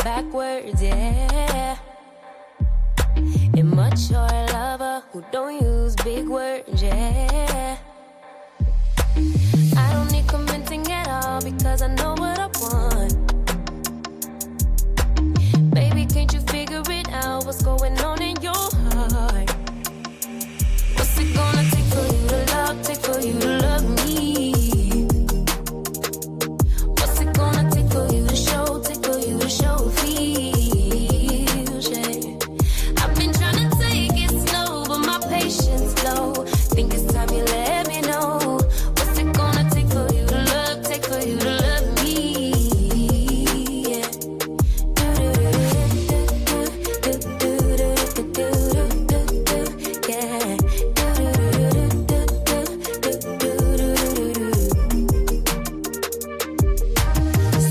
backwards, yeah. Immature lover who don't use big words, yeah. I don't need convincing at all because I know what I want. Baby, can't you figure it out? What's going on in your heart? What's it gonna take for you to love, take for you to love me? What's it gonna take for you to show, take for you to show feels, yeah. I've been trying to take it slow, but my patience low. Think it's time you let me know. What's it gonna take for you to love, take for you to love me? Yeah.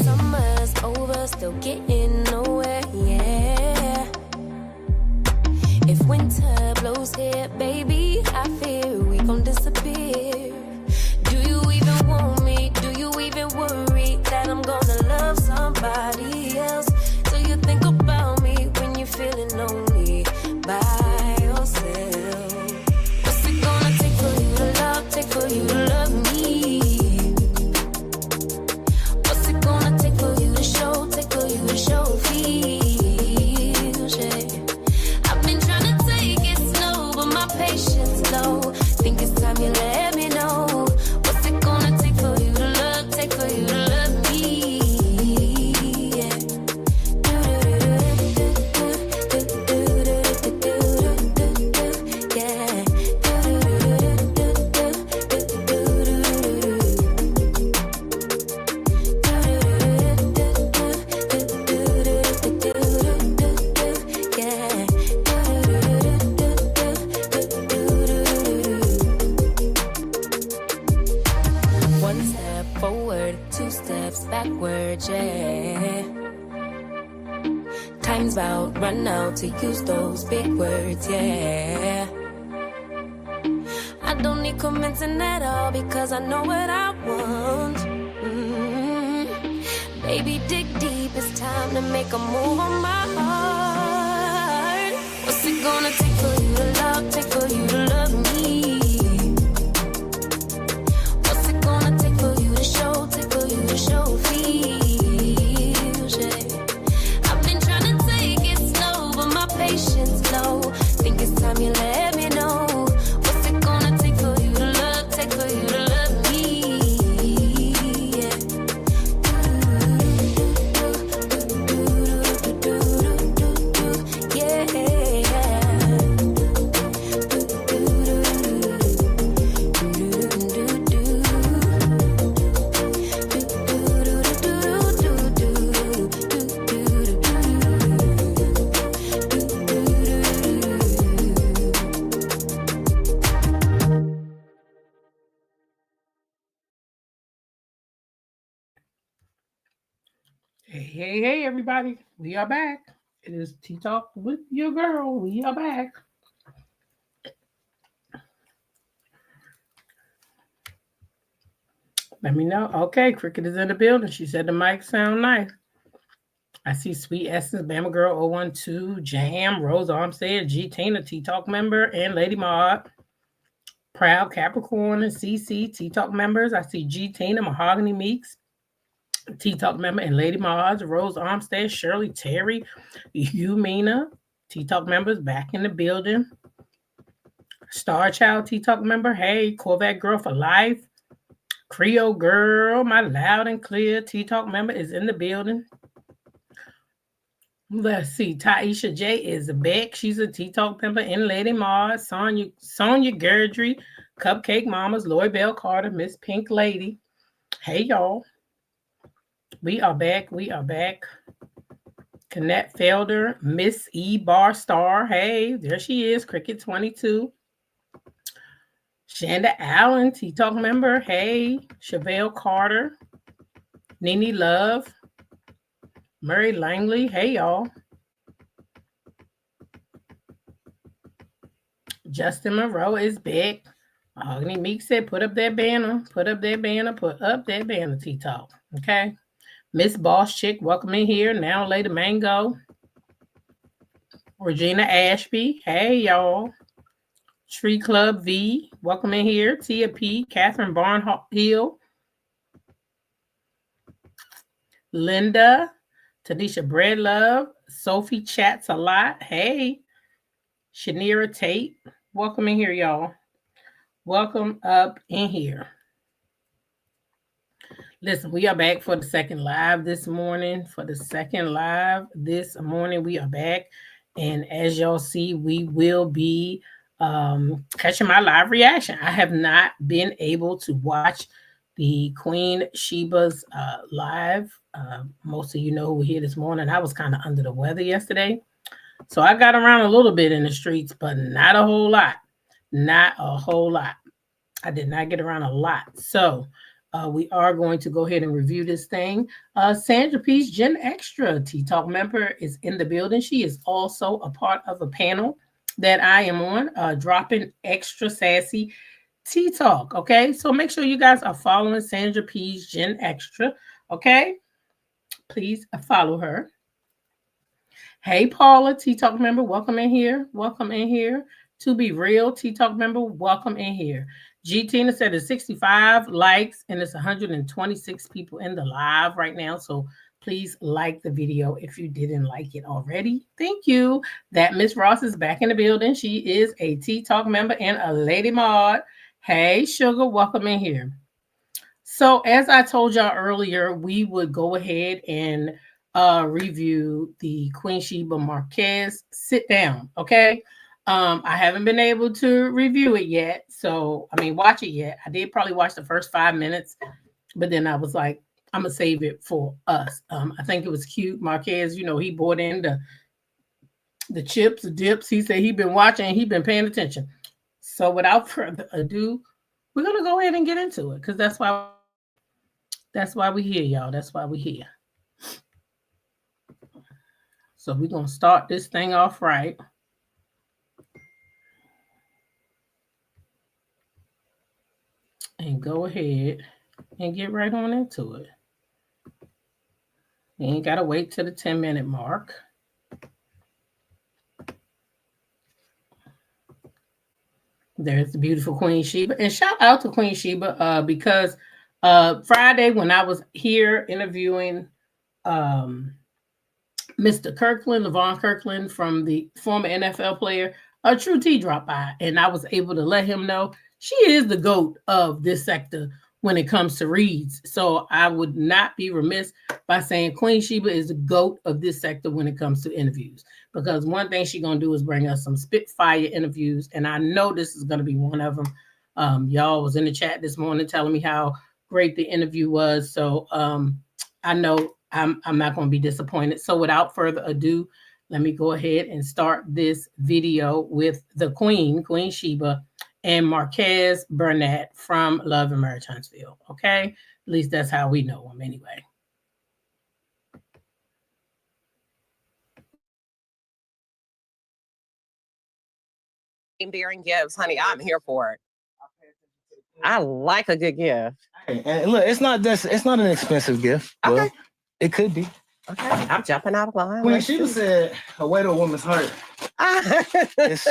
Summer's over, still getting nowhere, yeah. If winter blows here, baby, I fear we gon' disappear. Do you even want me? Do you even worry that I'm gonna love somebody else? Do you think about me when you're feeling lonely by yourself? What's it gonna take for you to love, take for you to love me? What's it gonna take for you to show, take for you to show feels, yeah. I've been trying to take it slow, but my patience low. Think it's time you let me know. What's it gonna take for you to love, take for you to love me? Yeah. One step forward, two steps backward, yeah. Time's about run out to use those big words, yeah. I don't need convincing at all because I know what I want. Baby, dig deep, it's time to make a move on my heart. What's it gonna take for you to love, take for you to love me? What's it gonna take for you to show, take for you to show feels, yeah. I've been trying to take it slow, but my patience low. Think it's time you let me know. What's it gonna take for you to love, take for you to love me? Yeah. Hey, everybody. We are back. It is Tea Talk with your girl. We are back. Let me know. Okay, Cricket is in the building. She said the mic sound nice. I see Sweet Essence, Bama Girl 012, Jam, Rose Armstead, G Tina, Tea Talk member, and Lady Maud. Proud Capricorn and CC, Tea Talk members. I see G Tina, Mahogany Meeks, Tea Talk member, and Lady Maud, Rose Armstead, Shirley Terry, Mina, Tea Talk members back in the building. Star Child Tea Talk member. Hey, Corvette Girl for Life. Creole Girl, my loud and clear Tea Talk member is in the building. Let's see. Taisha J is back. She's a Tea Talk member in Lady Mars. Sonia Gerdry, Cupcake Mamas, Lloyd Bell Carter, Miss Pink Lady. Hey, y'all. We are back. We are back. Connect Felder, Miss E Bar Star. Hey, there she is. Cricket 22. Shanda Allen, Tea Talk member. Hey, Chevelle Carter. Nene Love. Murray Langley. Hey, y'all. Justin Monroe is back. Mahogany Meek said, put up that banner. Put up that banner. Put up that banner, Tea Talk. Okay? Miss Boss Chick, welcome in here. Now Lady Mango. Regina Ashby, hey y'all. Tree Club V, welcome in here. Tia P, Catherine Barnhill, Linda, Tanisha Breadlove, Sophie chats a lot. Hey, Shanira Tate, welcome in here, y'all. Welcome up in here. Listen, we are back for the second live this morning. We are back. And as y'all see, we will be catching my live reaction. I have not been able to watch the Queen Shiba's live. Most of you know who were here this morning. I was kind of under the weather yesterday. So I got around a little bit in the streets, but not a whole lot. Not a whole lot. I did not get around a lot. So we are going to go ahead and review this thing. Sandra Peace, Gen Extra Tea Talk member, is in the building. She is also a part of a panel that I am on, dropping extra sassy Tea Talk. Okay, so make sure you guys are following Sandra Peace, Gen Extra. Okay, please follow her. Hey, Paula, Tea Talk member, welcome in here. Welcome in here. To Be Real, Tea Talk member, welcome in here. G Tina said it's 65 likes and it's 126 people in the live right now. So please like the video if you didn't like it already. Thank you. That Miss Ross is back in the building. She is a Tea Talk member and a Lady Maud. Hey, Sugar, welcome in here. So as I told y'all earlier, we would go ahead and review the Queen Shiba Marques sit down, okay? I haven't been able to review it yet. So, watch it yet. I did probably watch the first 5 minutes, but then I was like, I'm going to save it for us. I think it was cute. Marques, he bought in the chips, the dips. He said he'd been watching, he'd been paying attention. So without further ado, we're going to go ahead and get into it because that's why we're here, y'all. That's why we're here. So we're going to start this thing off right. And go ahead and get right on into it. You ain't got to wait till the 10-minute mark. There's the beautiful Queen Shiba. And shout out to Queen Shiba because Friday when I was here interviewing Mr. Kirkland, LaVon Kirkland, from the former NFL player, a True T dropped by, and I was able to let him know she is the GOAT of this sector when it comes to reads. So I would not be remiss by saying Queen Shiba is the GOAT of this sector when it comes to interviews, because one thing she's going to do is bring us some spitfire interviews, and I know this is going to be one of them. Y'all was in the chat this morning telling me how great the interview was, so I know I'm not going to be disappointed. So without further ado, let me go ahead and start this video with the Queen Shiba, and Marques Burnett from Love and Marriage Huntsville. Okay, at least that's how we know him anyway. Bearing gifts, honey, I'm here for it. I like a good gift. Hey, and look, it's not an expensive gift. Okay. Well, it could be. Okay, I'm jumping out of line. When she said, "A way to a woman's heart." It's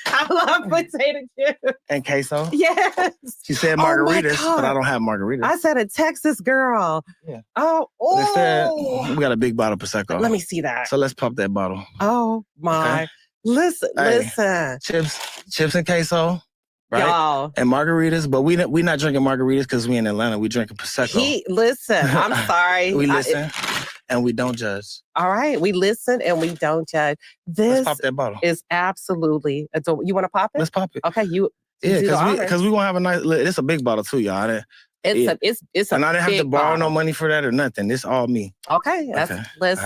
I love potato chips and queso. Yes. She said margaritas, but I don't have margaritas. I said a Texas girl. Yeah. Oh. Instead, we got a big bottle of Prosecco. Let me see that. So let's pop that bottle. Oh my! Okay. Listen. Chips and queso. Right? Y'all. And margaritas, but we not drinking margaritas because we in Atlanta. We drinking Prosecco. Listen, I'm sorry. We listen and we don't judge. All right, we listen and we don't judge. Let's pop that bottle. Is absolutely. You want to pop it? Let's pop it. Okay, because we gonna have a nice. Look, it's a big bottle too, y'all. It's and I didn't have to borrow no money for that or nothing. It's all me. Okay, listen. Right,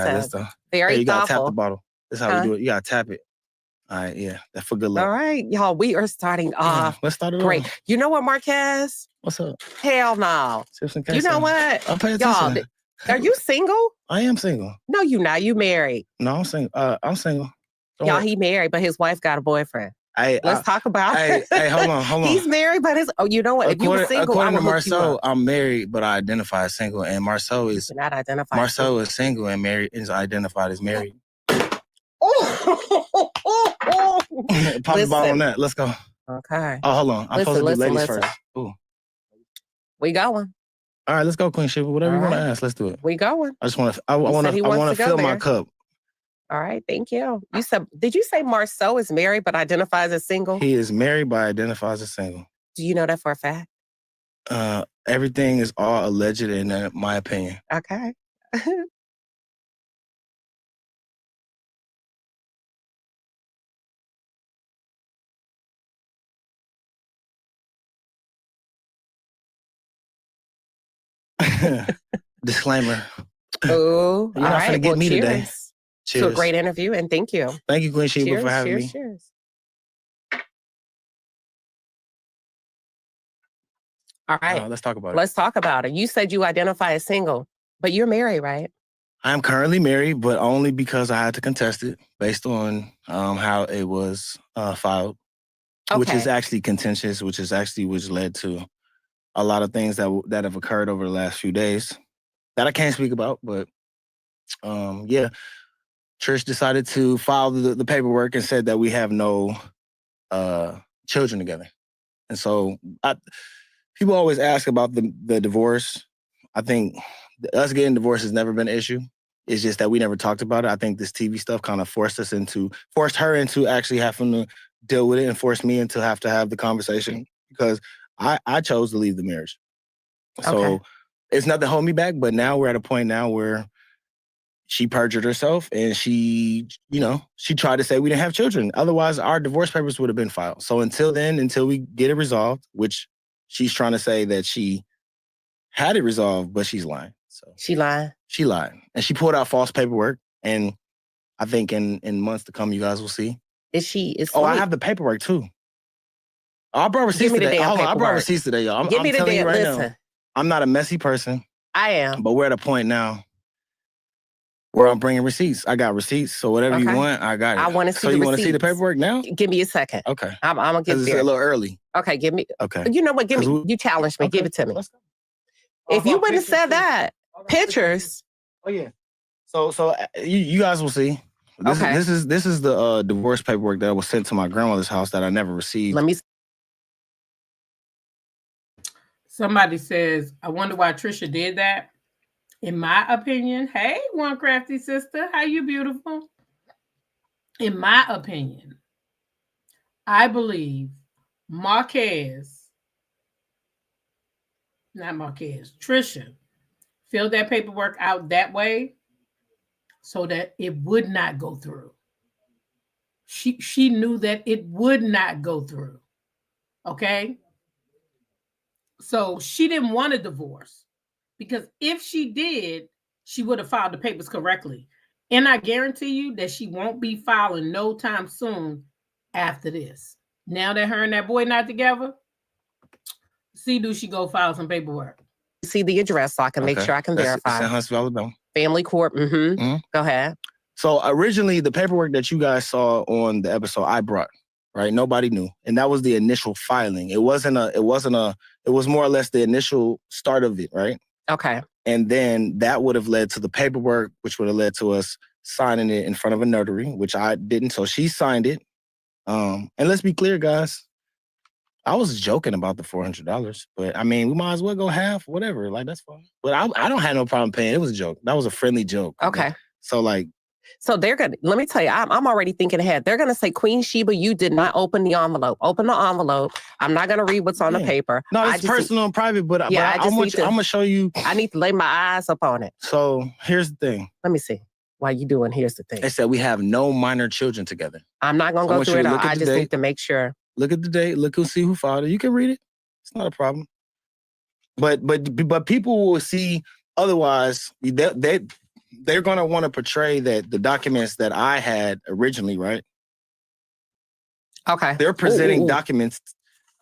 very you gotta thoughtful. tap the bottle. That's how we do it. You gotta tap it. All right, yeah, that's for good luck. All right, y'all, we are starting off. Let's start it great. off. You know what, Marques? What's up? Hell no. You know what? I'll pay attention. Y'all, are you single? I am single. No, you not. You married. No, I'm single. I'm single. Y'all, he married, but his wife got a boyfriend. Let's talk about it. Hey, hold on. He's married, but you know what? If you were single, I would hook you up. I'm married, but I identify as single, and Marcel is not identified. Marcel is single and married, is identified as married. Pop the ball on that. Let's go. Okay. Oh, hold on. I'm supposed to do ladies first. Ooh. We going. All right, let's go, Queen Shiba. Whatever you want to ask, let's do it. We going. I just want to. I want to fill my cup. All right, thank you. You said, did you say Marceau is married but identifies as single? He is married but identifies as single. Do you know that for a fact? Everything is all alleged in my opinion. Okay. Disclaimer. Oh, you're not gonna get me today. Cheers. To a great interview, and thank you. Thank you, Queen Shiba, for having me. Cheers. All right. Let's talk about it. Let's talk about it. You said you identify as single, but you're married, right? I'm currently married, but only because I had to contest it based on how it was filed, which is actually contentious, which led to a lot of things that have occurred over the last few days that I can't speak about. But yeah, Trish decided to file the paperwork and said that we have no children together. And so people always ask about the divorce. I think us getting divorced has never been an issue. It's just that we never talked about it. I think this TV stuff kind of forced her into actually having to deal with it and forced me into have to have the conversation because I chose to leave the marriage. So it's nothing holding me back, but now we're at a point now where she perjured herself and she tried to say we didn't have children. Otherwise, our divorce papers would have been filed. So until we get it resolved, which she's trying to say that she had it resolved, but she's lying. So she lied. She lied. And she pulled out false paperwork. And I think in months to come, you guys will see. I have the paperwork too. I brought receipts today. I brought receipts today, y'all. I'm telling you right now. I'm not a messy person. I am. But we're at a point now where I'm bringing receipts. I got receipts, so whatever you want, I got it. I want to see so the you receipts. Want to see the paperwork now? Give me a second. Okay. I'm going to get there. It's a little early. Okay, give me. Okay. You know what? Give me. You challenged me. Give it to me. Let's go. If you wouldn't have said that, pictures. Oh, yeah. So you guys will see. This is the divorce paperwork that was sent to my grandmother's house that I never received. Let me. Somebody says, I wonder why Trisha did that. In my opinion, hey, one crafty sister, how you beautiful? In my opinion, I believe Trisha filled that paperwork out that way so that it would not go through. She knew that it would not go through. Okay? So she didn't want a divorce because if she did, she would have filed the papers correctly. And I guarantee you that she won't be filing no time soon after this. Now that her and that boy not together, do she go file some paperwork? See the address so I can make sure I can verify. St. Huntsville, Alabama. Family court. Go ahead. So originally the paperwork that you guys saw on the episode I brought, right? Nobody knew. And that was the initial filing. It was more or less the initial start of it, right? Okay. And then that would have led to the paperwork, which would have led to us signing it in front of a notary, which I didn't. So she signed it. And let's be clear, guys. I was joking about the $400, but I mean, we might as well go half, whatever. Like, that's fine. But I don't have no problem paying. It was a joke. That was a friendly joke. Okay. So they're going to, let me tell you, I'm already thinking ahead. They're going to say, Queen Shiba, you did not open the envelope. Open the envelope. I'm not going to read what's on the paper. No, it's personal and private, but I'm going to show you. I need to lay my eyes up on it. So here's the thing. Let me see. Why you doing? Here's the thing. They said we have no minor children together. I'm not going to go through it. I just need to make sure. Look at the date. Look and see who filed it. You can read it. It's not a problem. But people will see otherwise. They're going to want to portray that the documents that I had originally, right? Okay. They're presenting documents.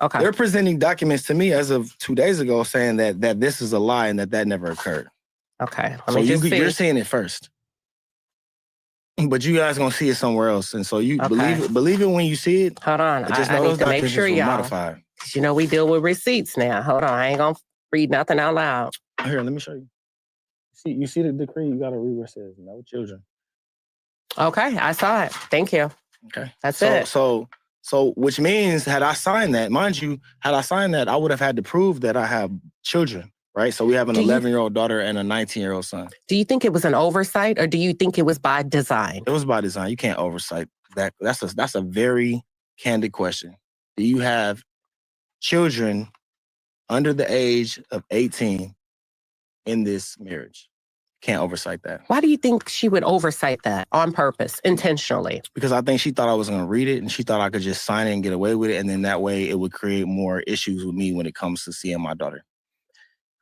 Okay. They're presenting documents to me as of 2 days ago saying that this is a lie and that never occurred. Okay. So you're seeing it first. But you guys gonna see it somewhere else. And so you believe it when you see it. Hold on. Just I know need those to make documents sure, were y'all. modified. Because you know we deal with receipts now. Hold on. I ain't going to read nothing out loud. Here, let me show you. You see the decree, you gotta read where it says no children. Okay, I saw it. Thank you. Okay. That's it. So which means had I signed that, mind you, had I signed that, I would have had to prove that I have children. Right? So we have an 11-year-old daughter and a 19-year-old son. Do you think it was an oversight or do you think it was by design? It was by design. You can't oversight that. That's a very candid question. Do you have children under the age of 18 in this marriage? Can't oversight that. Why do you think she would oversight that on purpose, intentionally? Because I think she thought I was going to read it and she thought I could just sign it and get away with it. And then that way it would create more issues with me when it comes to seeing my daughter.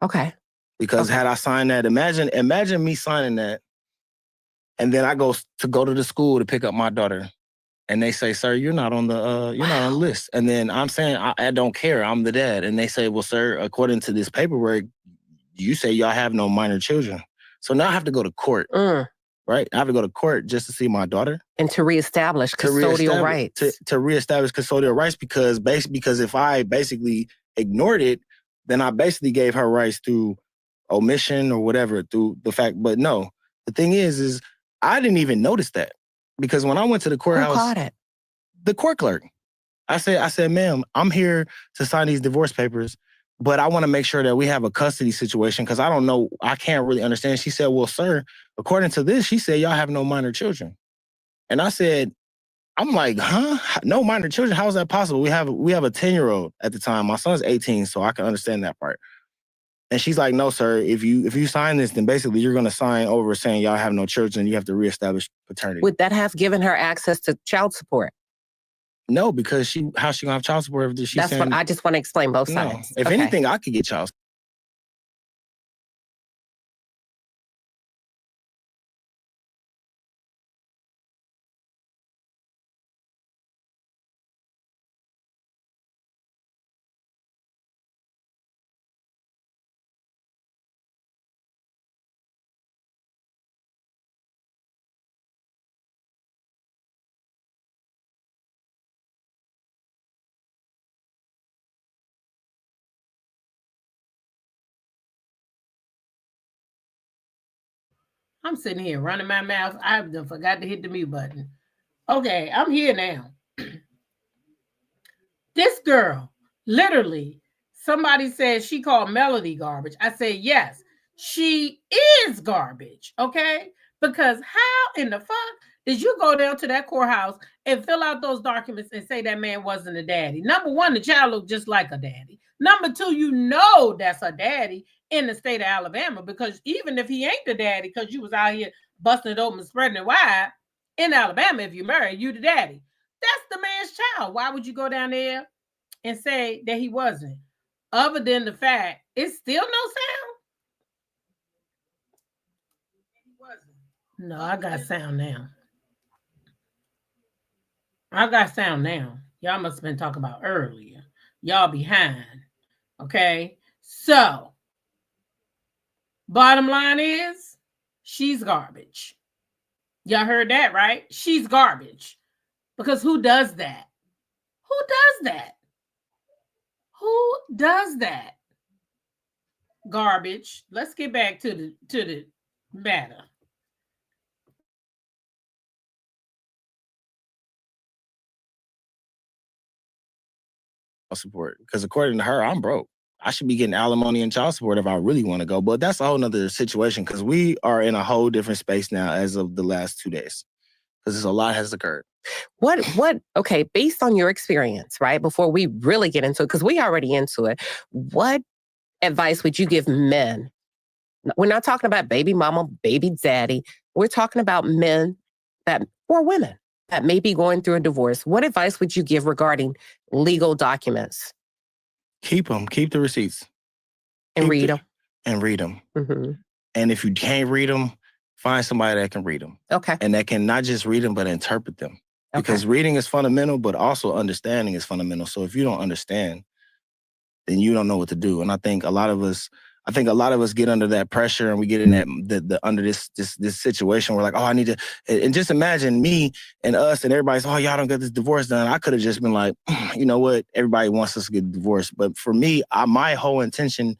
Okay. Because had I signed that, imagine me signing that, and then I go to the school to pick up my daughter, and they say, "Sir, you're not on the list." And then I'm saying, "I don't care. I'm the dad." And they say, "Well, sir, according to this paperwork, you say y'all have no minor children." So now I have to go to court, right? I have to go to court just to see my daughter and to reestablish custodial rights. To reestablish custodial rights because if I basically ignored it, then I basically gave her rights through omission or whatever, through the fact. But no, the thing is I didn't even notice that because when I went to the courthouse, who caught it? The court clerk. I said, "Ma'am, I'm here to sign these divorce papers, but I want to make sure that we have a custody situation because I don't know, I can't really understand." She said, "Well, sir, according to this, she said y'all have no minor children." And I said, I'm like, huh? No minor children? How is that possible? We have a 10-year-old at the time. My son's 18, so I can understand that part. And she's like, "No, sir, if you sign this, then basically you're going to sign over saying y'all have no children. You have to reestablish paternity." Would that have given her access to child support? No, because how's she going to have child support if she's That's what I just want to explain both sides. If anything, I could get child support. I'm sitting here running my mouth. I forgot to hit the mute button. Okay, I'm here now. This girl, literally, somebody said she called Melody garbage. I said, yes, she is garbage, okay? Because how in the fuck did you go down to that courthouse and fill out those documents and say that man wasn't a daddy? Number one, the child looked just like a daddy. Number two, you know that's a daddy in the state of Alabama, because even if he ain't the daddy, because you was out here busting it open, spreading it wide, in Alabama, if you marry, you the daddy. That's the man's child. Why would you go down there and say that he wasn't? Other than the fact, it's still no sound. He wasn't. No, I got sound now. Y'all must have been talking about earlier. Y'all behind. Okay? So, bottom line is, she's garbage. Y'all heard that, right? She's garbage. Because who does that? Who does that? Who does that? Garbage. Let's get back to the matter. Support, because according to her, I'm broke. I should be getting alimony and child support if I really want to go. But that's a whole nother situation because we are in a whole different space now as of the last 2 days. Because a lot has occurred. Okay, based on your experience, right, before we really get into it, because we already into it, what advice would you give men? We're not talking about baby mama, baby daddy. We're talking about men or women that may be going through a divorce. What advice would you give regarding legal documents? Keep them. Keep the receipts. And read them. And read them. Mm-hmm. And if you can't read them, find somebody that can read them. Okay. And that can not just read them, but interpret them. Because reading is fundamental, but also understanding is fundamental. So if you don't understand, then you don't know what to do. And I think a lot of us I think a lot of us get under that pressure and we get in that under this situation. We're like, oh, I need to, and just imagine me and us and everybody's, oh, y'all don't get this divorce done. I could have just been like, you know what? Everybody wants us to get divorced. But for me, my whole intention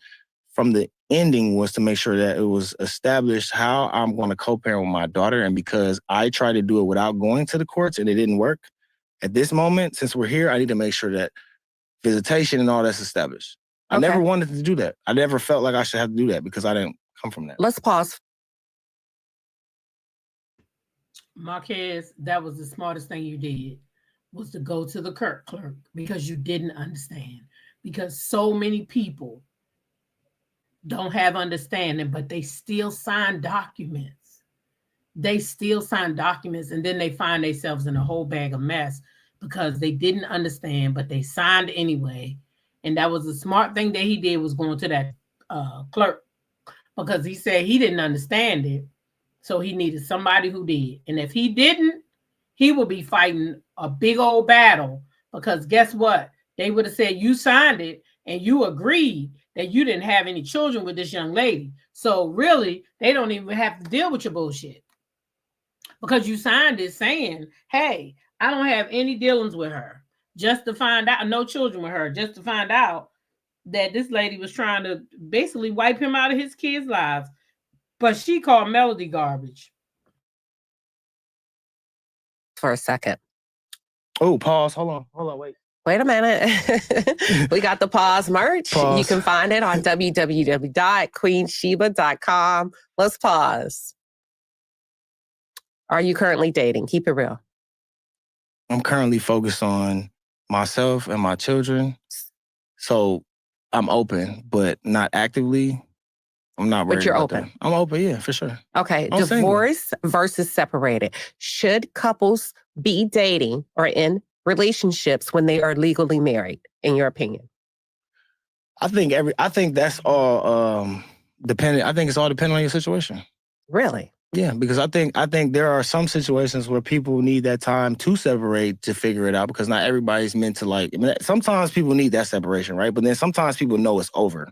from the ending was to make sure that it was established how I'm going to co-parent with my daughter. And because I tried to do it without going to the courts and it didn't work, at this moment, since we're here, I need to make sure that visitation and all that's established. I never wanted to do that. I never felt like I should have to do that because I didn't come from that. Let's pause. Marques, that was the smartest thing you did, was to go to the clerk because you didn't understand. Because so many people don't have understanding, but they still sign documents. They still sign documents, and then they find themselves in a whole bag of mess because they didn't understand, but they signed anyway. And that was the smart thing that he did, was going to that clerk, because he said he didn't understand it. So he needed somebody who did. And if he didn't, he would be fighting a big old battle, because guess what? They would have said you signed it and you agreed that you didn't have any children with this young lady. So really, they don't even have to deal with your bullshit, because you signed it saying, hey, I don't have any dealings with her. Just to find out, no children with her, just to find out that this lady was trying to basically wipe him out of his kids' lives. But she called Melody garbage. For a second. Oh, pause. Hold on, wait. Wait a minute. We got the pause merch. Pause. You can find it on www.queenshiba.com. Let's pause. Are you currently dating? Keep it real. I'm currently focused on myself and my children. So I'm open, but not actively. I'm not worried. But you're about open. that. I'm open, yeah, for sure. Okay. I'm Divorce versus separated. Should couples be dating or in relationships when they are legally married, in your opinion? I think that's all dependent. I think it's all dependent on your situation. Really? Yeah, because I think there are some situations where people need that time to separate to figure it out, because not everybody's meant to, like, I mean, sometimes people need that separation, right? But then sometimes people know it's over,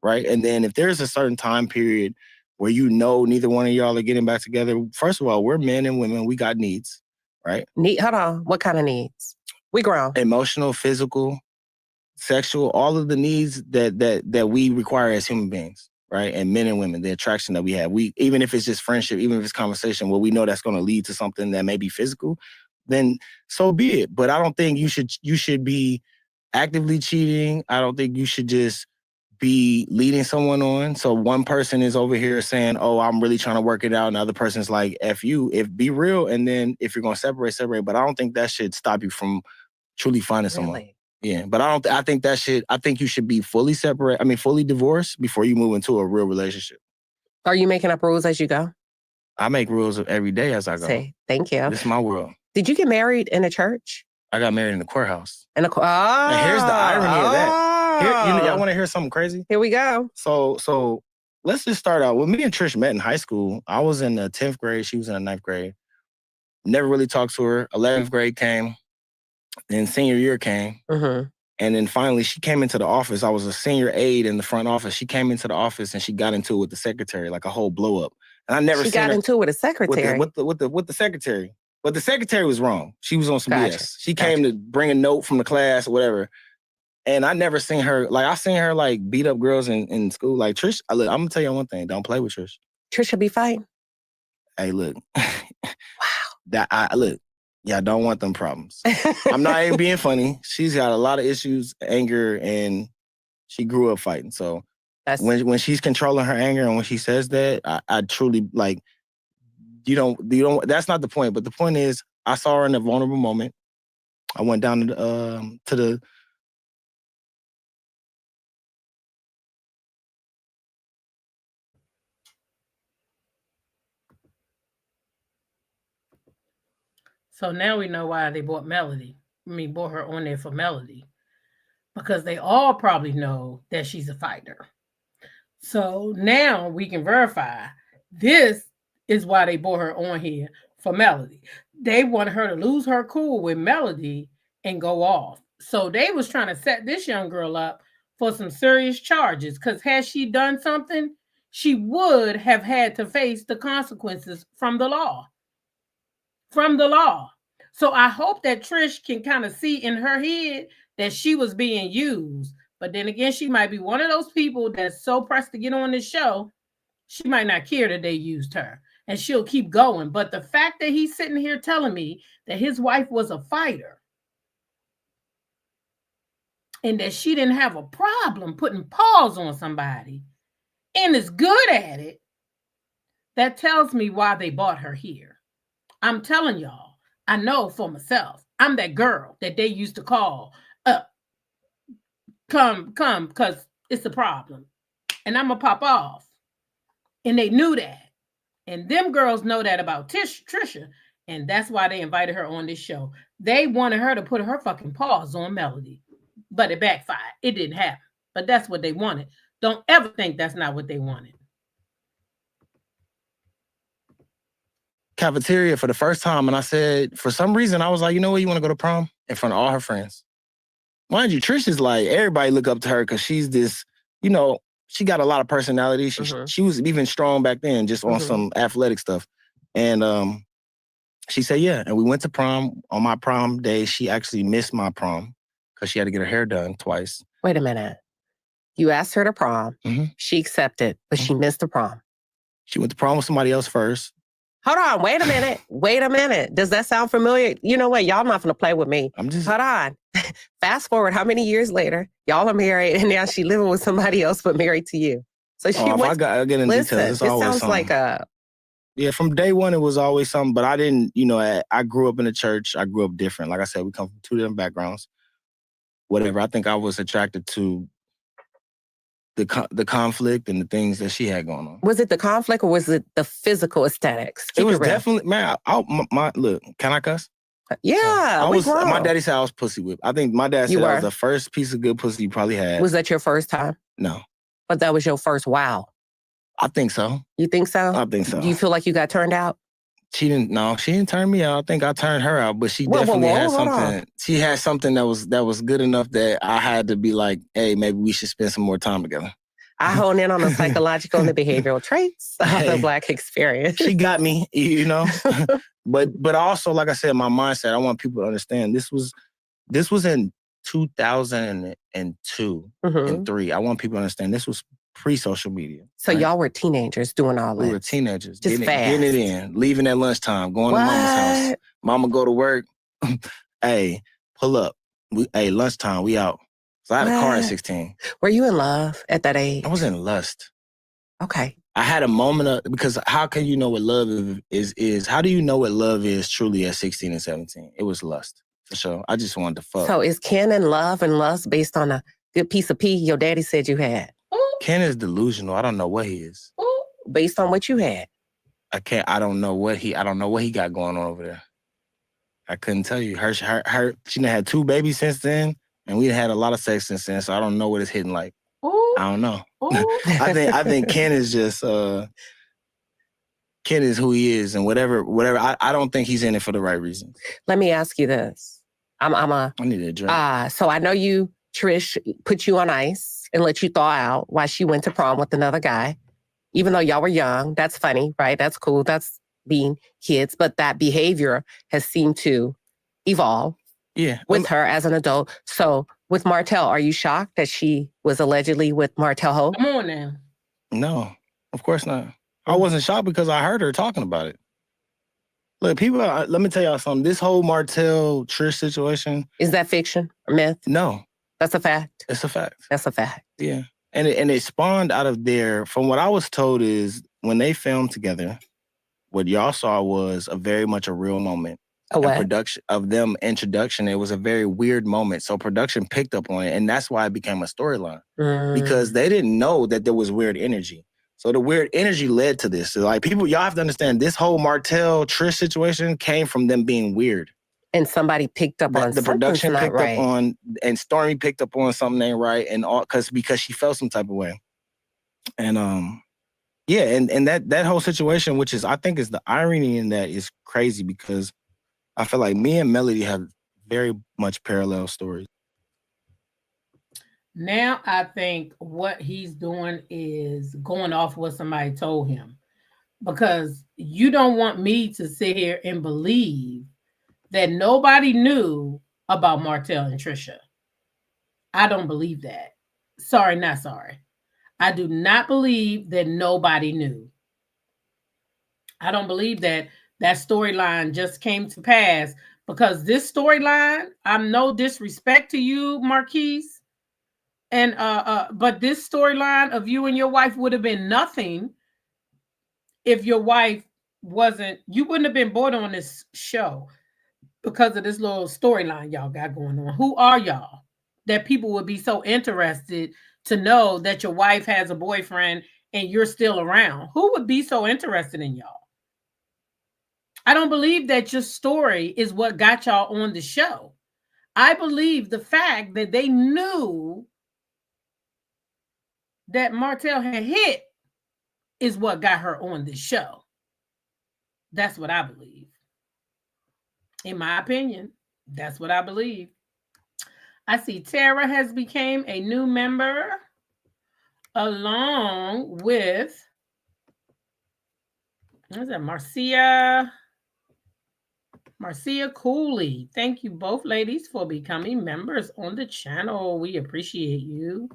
right? And then if there's a certain time period where you know neither one of y'all are getting back together, first of all, we're men and women, we got needs, right? Hold on. What kind of needs? We grown. Emotional, physical, sexual, all of the needs that we require as human beings. Right? And men and women, the attraction that we have. Even if it's just friendship, even if it's conversation, where we know that's going to lead to something that may be physical, then so be it. But I don't think you should be actively cheating. I don't think you should just be leading someone on. So one person is over here saying, oh, I'm really trying to work it out. And the other person's like, F you, be real. And then if you're going to separate. But I don't think that should stop you from truly finding someone. Yeah, but I think you should be fully separate. I mean, fully divorced before you move into a real relationship. Are you making up rules as you go? I make rules every day as I go. See, thank you. This is my world. Did you get married in a church? I got married in the courthouse. And here's the irony of that. Y'all want to hear something crazy? Here we go. So let's just start out. When me and Trish met in high school, I was in the 10th grade. She was in the 9th grade. Never really talked to her. 11th grade came. Then senior year came. Mm-hmm. And then finally, she came into the office. I was a senior aide in the front office. She came into the office and she got into it with the secretary, like a whole blow up. And I never got into it with a secretary. With the secretary. But the secretary was wrong. She was on some BS. She came to bring a note from the class or whatever. And I never seen her, like, I seen her like beat up girls in school. Like Trish, I'm gonna tell you one thing. Don't play with Trish. Trisha be fighting. Hey, look. Wow. Look. Yeah, I don't want them problems. I'm not even being funny. She's got a lot of issues, anger, and she grew up fighting. So when she's controlling her anger and when she says that, I truly, like, you don't. That's not the point. But the point is, I saw her in a vulnerable moment. I went down to the. So now we know why they brought her on there for Melody. Because they all probably know that she's a fighter. So now we can verify this is why they brought her on here for Melody. They wanted her to lose her cool with Melody and go off. So they was trying to set this young girl up for some serious charges. Because had she done something, she would have had to face the consequences from the law. From the law. So I hope that Trish can kind of see in her head that she was being used. But then again, she might be one of those people that's so pressed to get on this show, she might not care that they used her. And she'll keep going. But the fact that he's sitting here telling me that his wife was a fighter and that she didn't have a problem putting paws on somebody and is good at it, that tells me why they bought her here. I'm telling y'all, I know for myself, I'm that girl that they used to call up. Come, because it's a problem. And I'm going to pop off. And they knew that. And them girls know that about Trisha. And that's why they invited her on this show. They wanted her to put her fucking paws on Melody. But it backfired. It didn't happen. But that's what they wanted. Don't ever think that's not what they wanted. Cafeteria for the first time. And I said, for some reason, I was like, you know what? You want to go to prom? In front of all her friends. Mind you, Trisha's like, everybody look up to her because she's this, you know, she got a lot of personality. She was even strong back then, just on some athletic stuff. And she said, yeah. And we went to prom. On my prom day, she actually missed my prom because she had to get her hair done twice. Wait a minute. You asked her to prom. She accepted, but she missed the prom. She went to prom with somebody else first. Hold on. Wait a minute. Wait a minute. Does that sound familiar? You know what? Y'all not going to play with me. Hold on. Fast forward how many years later, y'all are married and now she living with somebody else but married to you. So she I get into details. It's always sounds something. like a... Yeah, from day one, it was always something. But I didn't, you know, I grew up in the church. I grew up different. Like I said, we come from two different backgrounds. Whatever. I think I was attracted to the conflict and the things that she had going on. Was it the conflict or was it the physical aesthetics? It was definitely, man, look, can I cuss? Yeah, my daddy said I was pussy whipped. I think my dad said I was the first piece of good pussy he probably had. Was that your first time? No. But that was your first wow? I think so. You think so? I think so. Do you feel like you got turned out? She didn't turn me out. I think I turned her out, but she definitely had something. She had something that was good enough that I had to be like, hey, maybe we should spend some more time together. I hone in on the psychological and the behavioral traits of the Black experience. She got me, you know. but also, like I said, my mindset, I want people to understand this was in 2002 and 3. I want people to understand this was pre-social media. So y'all were teenagers doing all this? We were teenagers. Just getting it in. Leaving at lunchtime. Going to mama's house. Mama go to work. Hey, pull up. Lunchtime. We out. So I had a car at 16. Were you in love at that age? I was in lust. Okay. I had a moment because how can you know what love is? How do you know what love is truly at 16 and 17? It was lust. For sure. I just wanted to fuck. So is Ken in love and lust based on a good piece of pee your daddy said you had? Ken is delusional. I don't know what he is. Based on what you had? I don't know what he got going on over there. I couldn't tell you. She done had 2 babies since then, and we had a lot of sex since then, so I don't know what it's hitting like. Ooh. I don't know. I think Ken is just Ken is who he is, and whatever. I don't think he's in it for the right reasons. Let me ask you this. I need a drink. So I know Trish put you on ice and let you thaw out while she went to prom with another guy. Even though y'all were young, that's funny, right? That's cool. That's being kids. But that behavior has seemed to evolve with her as an adult. So with Martell, are you shocked that she was allegedly with Martell Hope? Come on now. No, of course not. I wasn't shocked because I heard her talking about it. Look, people, let me tell y'all something. This whole Martell Trish situation. Is that fiction or myth? No. That's a fact? It's a fact. That's a fact. Yeah. And it spawned out of there. From what I was told is when they filmed together, what y'all saw was very much a real moment. Production of them introduction. It was a very weird moment. So production picked up on it. And that's why it became a storyline. Because they didn't know that there was weird energy. So the weird energy led to this. So like y'all have to understand this whole Martell Trish situation came from them being weird. And somebody picked up on the production picked up on, and Stormy picked up on something ain't right, and all because she felt some type of way, and and that whole situation, which is I think is the irony in that is crazy because I feel like me and Melody have very much parallel stories. Now I think what he's doing is going off what somebody told him. Because you don't want me to sit here and believe that nobody knew about Martell and Trisha. I don't believe that. Sorry, not sorry. I do not believe that nobody knew. I don't believe that that storyline just came to pass because this storyline, I'm no disrespect to you, Marquise, and but this storyline of you and your wife would have been nothing if your wife wasn't. You wouldn't have been bored on this show because of this little storyline y'all got going on. Who are y'all that people would be so interested to know that your wife has a boyfriend and you're still around? Who would be so interested in y'all? I don't believe that your story is what got y'all on the show. I believe the fact that they knew that Martell had hit is what got her on this show. That's what I believe. In my opinion, that's what I believe. I see Tara has become a new member along with, what is that, Marcia Cooley. Thank you both ladies for becoming members on the channel. We appreciate you.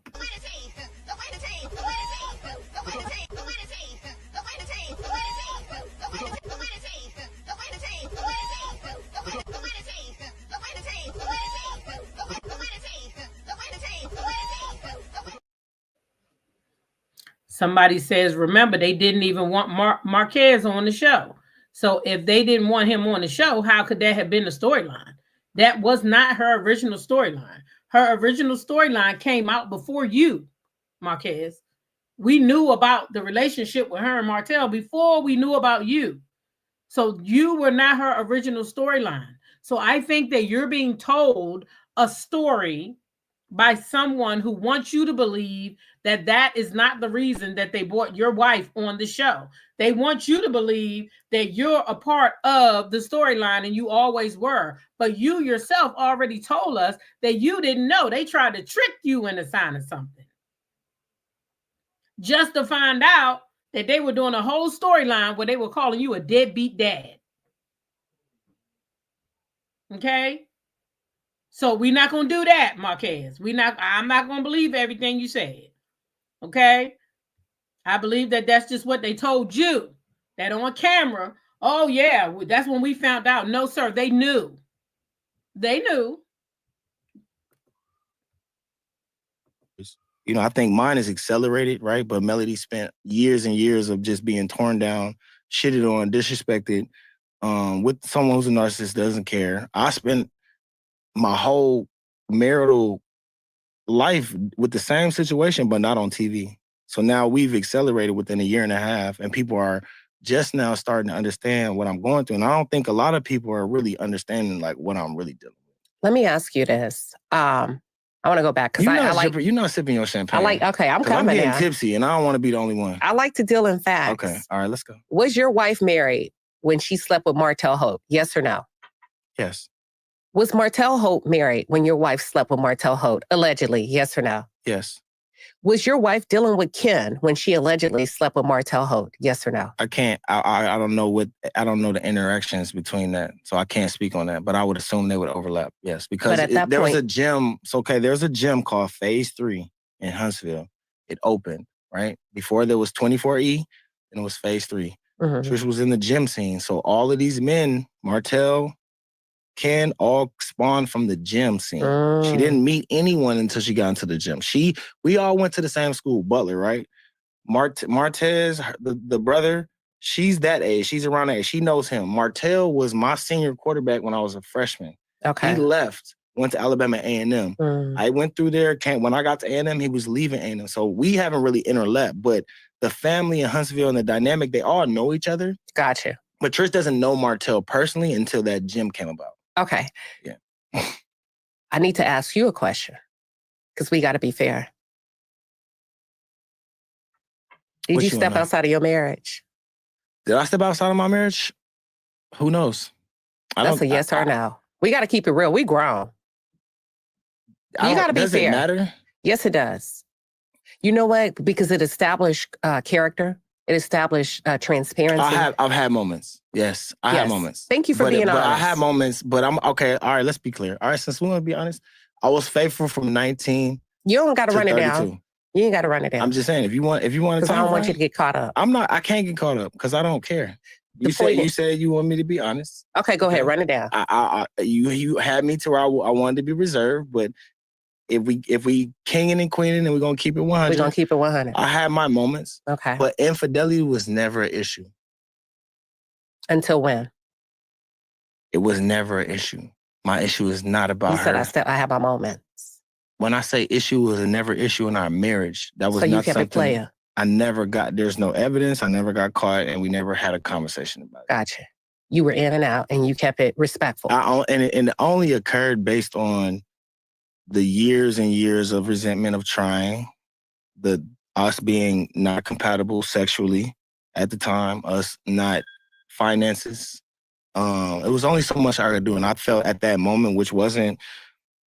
Somebody says, remember, they didn't even want Marques on the show. So if they didn't want him on the show, how could that have been the storyline? That was not her original storyline. Her original storyline came out before you, Marques. We knew about the relationship with her and Martell before we knew about you. So you were not her original storyline. So I think that you're being told a story by someone who wants you to believe that that is not the reason that they brought your wife on the show. They want you to believe that you're a part of the storyline and you always were. But you yourself already told us that you didn't know. They tried to trick you into signing something just to find out that they were doing a whole storyline where they were calling you a deadbeat dad. Okay? So we're not going to do that, Marques. I'm not going to believe everything you said. Okay? I believe that that's just what they told you. That on camera, oh yeah, that's when we found out. No, sir, they knew. They knew. You know, I think mine is accelerated, right? But Melody spent years and years of just being torn down, shitted on, disrespected, with someone who's a narcissist, doesn't care. I spent my whole marital life with the same situation, but not on TV. So now we've accelerated within a year and a half, and people are just now starting to understand what I'm going through. And I don't think a lot of people are really understanding like what I'm really dealing with. Let me ask you this. I want to go back because you're not sipping your champagne. Okay, I'm coming. I'm getting tipsy, and I don't want to be the only one. I like to deal in facts. Okay, all right, let's go. Was your wife married when she slept with Martell Hope? Yes or no? Yes. Was Martell Hope married when your wife slept with Martell Hope? Allegedly, yes or no? Yes. Was your wife dealing with Ken when she allegedly slept with Martell Hope? Yes or no? I can't. I don't know I don't know the interactions between that, so I can't speak on that. But I would assume they would overlap. Yes, because there was a gym. So there's a gym called Phase 3 in Huntsville. It opened right before there was 24E, and it was Phase 3. Mm-hmm. Trish was in the gym scene, so all of these men, Martell, Ken, all spawned from the gym scene. She didn't meet anyone until she got into the gym. We all went to the same school, Butler, right? Martez, the brother, she's that age. She's around that age. She knows him. Martell was my senior quarterback when I was a freshman. Okay. He left, went to Alabama A&M. I went through there. When I got to A&M, he was leaving A&M. So we haven't really interlapped. But the family in Huntsville and the dynamic, they all know each other. Gotcha. But Trish doesn't know Martell personally until that gym came about. Okay. Yeah. I need to ask you a question because we got to be fair. Did you step outside of your marriage? Did I step outside of my marriage? Who knows? That's a yes or no. We got to keep it real. We grown. You got to be fair. Does it matter? Yes, it does. You know what? Because it established character. It established transparency. I've had moments. Yes, I had moments. Thank you for being honest. But I had moments, but I'm okay. All right, let's be clear. All right, since we want to be honest, I was faithful from 19. You don't got to run it 32. down. You ain't got to run it down. I'm just saying, if you want to because I don't want you to get caught up. I can't get caught up because I don't care. You said you want me to be honest. Okay, go ahead, run it down. You had me to where I wanted to be reserved, but if we kinging and queening and we're gonna keep it 100, we're gonna keep it 100. I had my moments. Okay, but infidelity was never an issue. Until when? It was never an issue. My issue is not about her. You said I have my moments. When I say issue, it was never an issue in our marriage. That was so not you kept something. It player. I never got. There's no evidence. I never got caught, and we never had a conversation about it. Gotcha. You were in and out, and you kept it respectful. And it only occurred based on the years and years of resentment of trying, us being not compatible sexually at the time, us not finances. It was only so much I could do, and I felt at that moment, which wasn't.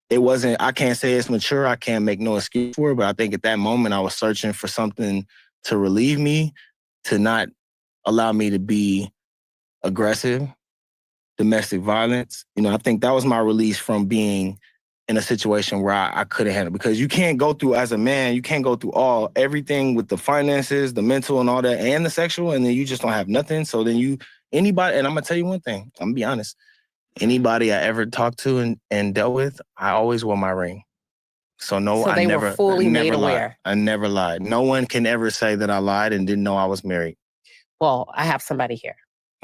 It wasn't, I can't say it's mature. I can't make no excuse for it, but I think at that moment I was searching for something to relieve me, to not allow me to be aggressive, domestic violence. I think that was my release from being in a situation where I couldn't handle it. Because you can't go through, as a man, you can't go through everything with the finances, the mental and all that, and the sexual, and then you just don't have nothing. So then anybody, and I'm gonna tell you one thing, I'm gonna be honest. Anybody I ever talked to and dealt with, I always wore my ring. So they were fully made aware. I never lied. No one can ever say that I lied and didn't know I was married. Well, I have somebody here.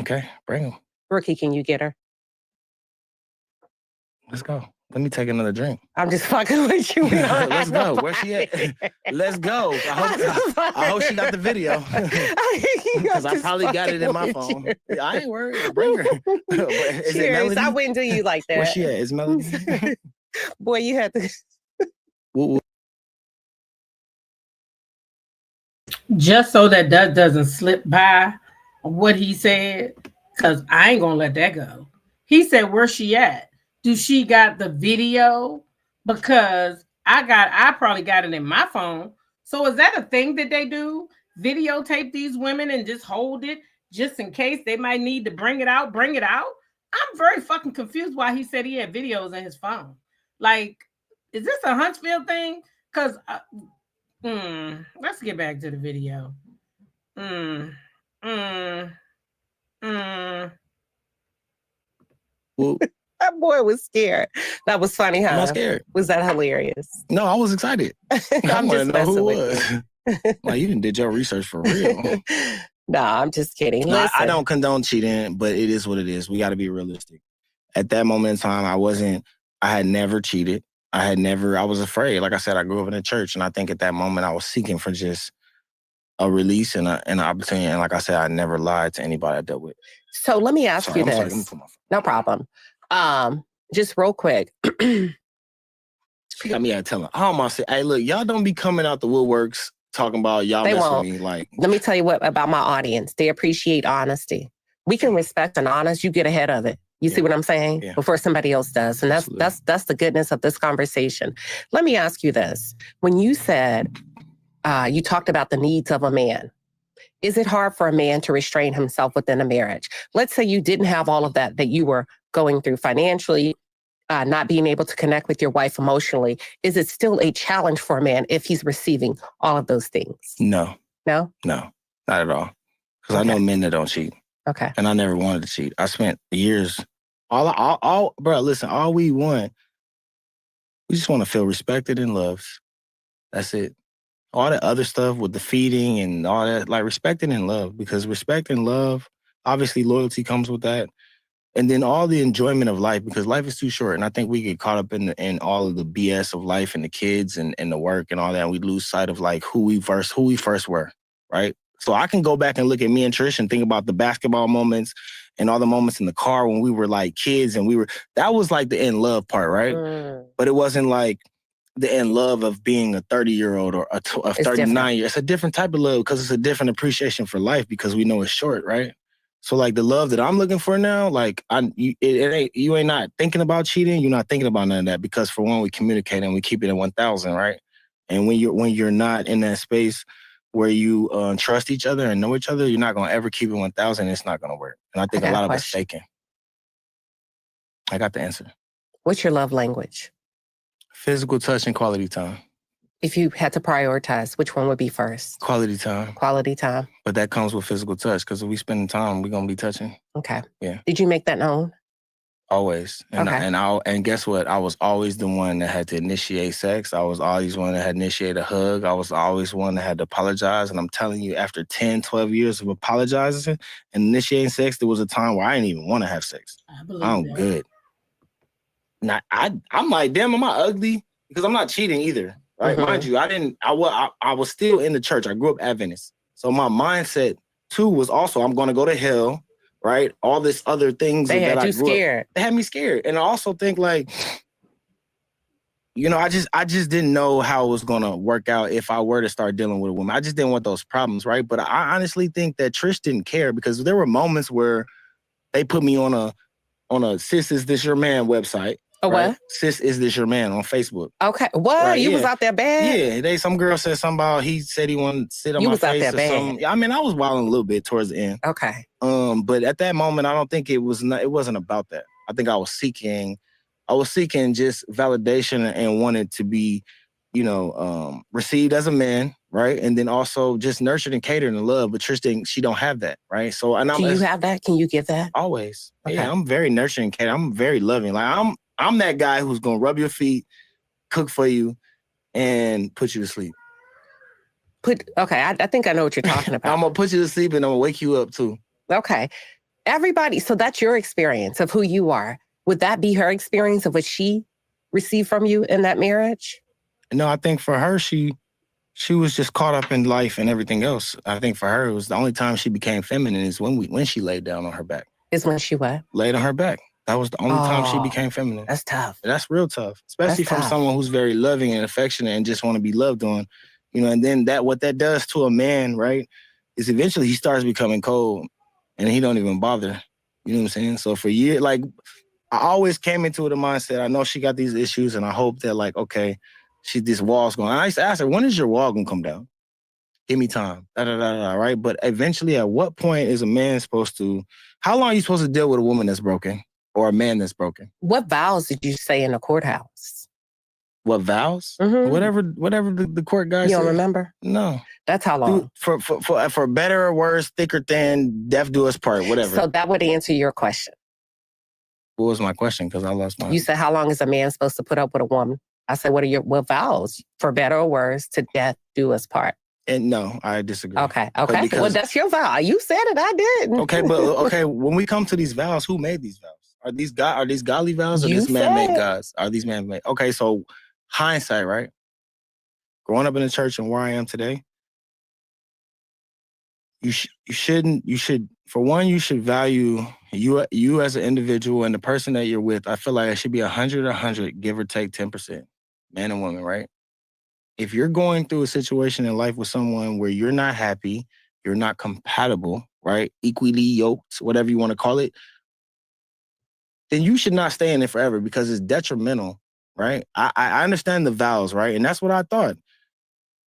Okay, bring him. Rookie, can you get her? Let's go. Let me take another drink. I'm just fucking with you. Let's go. Where's she at? Let's go. I hope she got the video. Because I probably got it in my phone. I ain't worried. Bring her. Is it Melody? I wouldn't do you like that. Where's she at? Is Melody? Boy, you had to. Just so that doesn't slip by what he said, because I ain't going to let that go. He said, where's she at? Do she got the video? Because I probably got it in my phone. So is that a thing that they do? Videotape these women and just hold it just in case they might need to bring it out? I'm very fucking confused why he said he had videos in his phone. Like, is this a Huntsville thing? Because let's get back to the video. Well, that boy was scared. That was funny, huh? I'm not scared. Was that hilarious? No, I was excited. I want to know who it was. Like, you didn't did your research for real. No, I'm just kidding. No, I don't condone cheating, but it is what it is. We got to be realistic. At that moment in time, I had never cheated. I was afraid. Like I said, I grew up in a church, and I think at that moment I was seeking for just a release and an opportunity. And like I said, I never lied to anybody I dealt with. So let me ask you this. Sorry, let me put my phone. No problem. Just real quick. She got me out telling. I almost say, hey, look, y'all don't be coming out the woodworks talking about y'all messing with me. Like, let me tell you what about my audience. They appreciate honesty. We can respect and honest. You get ahead of it. You see what I'm saying? Yeah. Before somebody else does. And that's the goodness of this conversation. Let me ask you this. When you said, you talked about the needs of a man, is it hard for a man to restrain himself within a marriage? Let's say you didn't have all of that you were going through financially, not being able to connect with your wife emotionally. Is it still a challenge for a man if he's receiving all of those things? No. No? No, not at all. Because I know men that don't cheat. Okay. And I never wanted to cheat. I spent years, bro, listen, all we want, we just want to feel respected and loved. That's it. All that other stuff with the feeding and all that, like respected and love, because respect and love, obviously loyalty comes with that. And then all the enjoyment of life, because life is too short. And I think we get caught up in all of the BS of life and the kids and the work and all that. And we lose sight of like who we first were, right? So I can go back and look at me and Trish and think about the basketball moments and all the moments in the car when we were like kids and that was like the in love part, right? But it wasn't like the in love of being a 30-year-old or a 39-year. It's a different type of love because it's a different appreciation for life because we know it's short, right? So like the love that I'm looking for now, like you ain't not thinking about cheating. You're not thinking about none of that because for one, we communicate and we keep it at 1,000, right? And when you're not in that space where you trust each other and know each other, you're not going to ever keep it 1,000. It's not going to work. And I think a lot of it's faking. I got the answer. What's your love language? Physical touch and quality time. If you had to prioritize, which one would be first? Quality time. Quality time. But that comes with physical touch because if we spend time, we're going to be touching. Okay. Yeah. Did you make that known? Always. And and guess what? I was always the one that had to initiate sex. I was always one that had to initiate a hug. I was always one that had to apologize. And I'm telling you, after 10, 12 years of apologizing and initiating sex, there was a time where I didn't even want to have sex. I'm good. Now, I'm like, damn, am I ugly? Because I'm not cheating either. Right? Mm-hmm. Mind you, I was still in the church. I grew up Adventist. So my mindset too was also, I'm going to go to hell. Right? All this other things they that had I you grew scared. Up, they had me scared. And I also think like, you know, I just didn't know how it was gonna work out if I were to start dealing with a woman. I just didn't want those problems, right? But I honestly think that Trish didn't care because there were moments where they put me on a Sis Is This Your Man website. A right? What? Sis Is This Your Man on Facebook. Okay. What? Right, you was out there bad? Yeah. Some girl said something about he said he wanted to sit on my face. You was out there bad. Something. I mean, I was wilding a little bit towards the end. Okay. But at that moment, I don't think it wasn't about that. I think I was seeking just validation and wanted to be, you know, received as a man, right? And then also just nurtured and catered and loved. But Trish she don't have that, right? So do you have that? Can you give that? Always. Okay. Yeah, I'm very nurturing and catered. I'm very loving. Like I'm that guy who's gonna rub your feet, cook for you, and put you to sleep. Okay, I think I know what you're talking about. I'm gonna put you to sleep and I'm gonna wake you up too. Okay. Everybody, so that's your experience of who you are. Would that be her experience of what she received from you in that marriage? No, I think for her, she was just caught up in life and everything else. I think for her, it was the only time she became feminine is when she laid down on her back. Is when she what? Laid on her back. That was the only time she became feminine. That's tough. That's real tough, especially from someone who's very loving and affectionate and just want to be loved on. You know, and then what that does to a man, right, is eventually he starts becoming cold and he don't even bother. You know what I'm saying? So for years, like, I always came into it a mindset, I know she got these issues and I hope that, like, okay, this wall's going. I used to ask her, when is your wall going to come down? Give me time, right? But eventually, at what point is a man supposed to, how long are you supposed to deal with a woman that's broken? Or a man that's broken. What vows did you say in the courthouse? What vows? Mm-hmm. Whatever the court guy said. You don't remember? No. That's how long? Dude, for better or worse, thick or thin, death do us part, whatever. So that would answer your question. What was my question? Because I lost my... You said, how long is a man supposed to put up with a woman? I said, what vows? For better or worse, to death do us part. And no, I disagree. Okay. Well, that's your vow. You said it, I didn't. Okay, when we come to these vows, who made these vows? Are these godly vows or these man-made gods? Are these man-made? Okay, so hindsight, right? Growing up in the church and where I am today, you should value you as an individual and the person that you're with. I feel like it should be 100, give or take 10%, man and woman, right? If you're going through a situation in life with someone where you're not happy, you're not compatible, right? Equally yoked, whatever you want to call it, then you should not stay in it forever because it's detrimental, right? I understand the vows, right? And that's what I thought.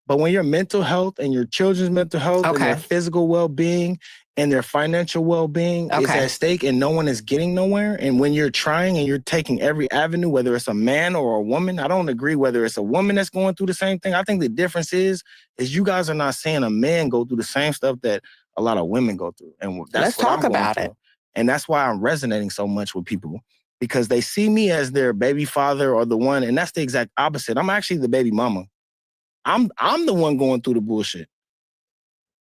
But when your mental health and your children's mental health and their physical well-being and their financial well-being is at stake and no one is getting nowhere, and when you're trying and you're taking every avenue, whether it's a man or a woman, I don't agree whether it's a woman that's going through the same thing. I think the difference is you guys are not seeing a man go through the same stuff that a lot of women go through. And that's Let's talk about it. And that's why I'm resonating so much with people, because they see me as their baby father or the one, and that's the exact opposite. I'm actually the baby mama. I'm the one going through the bullshit.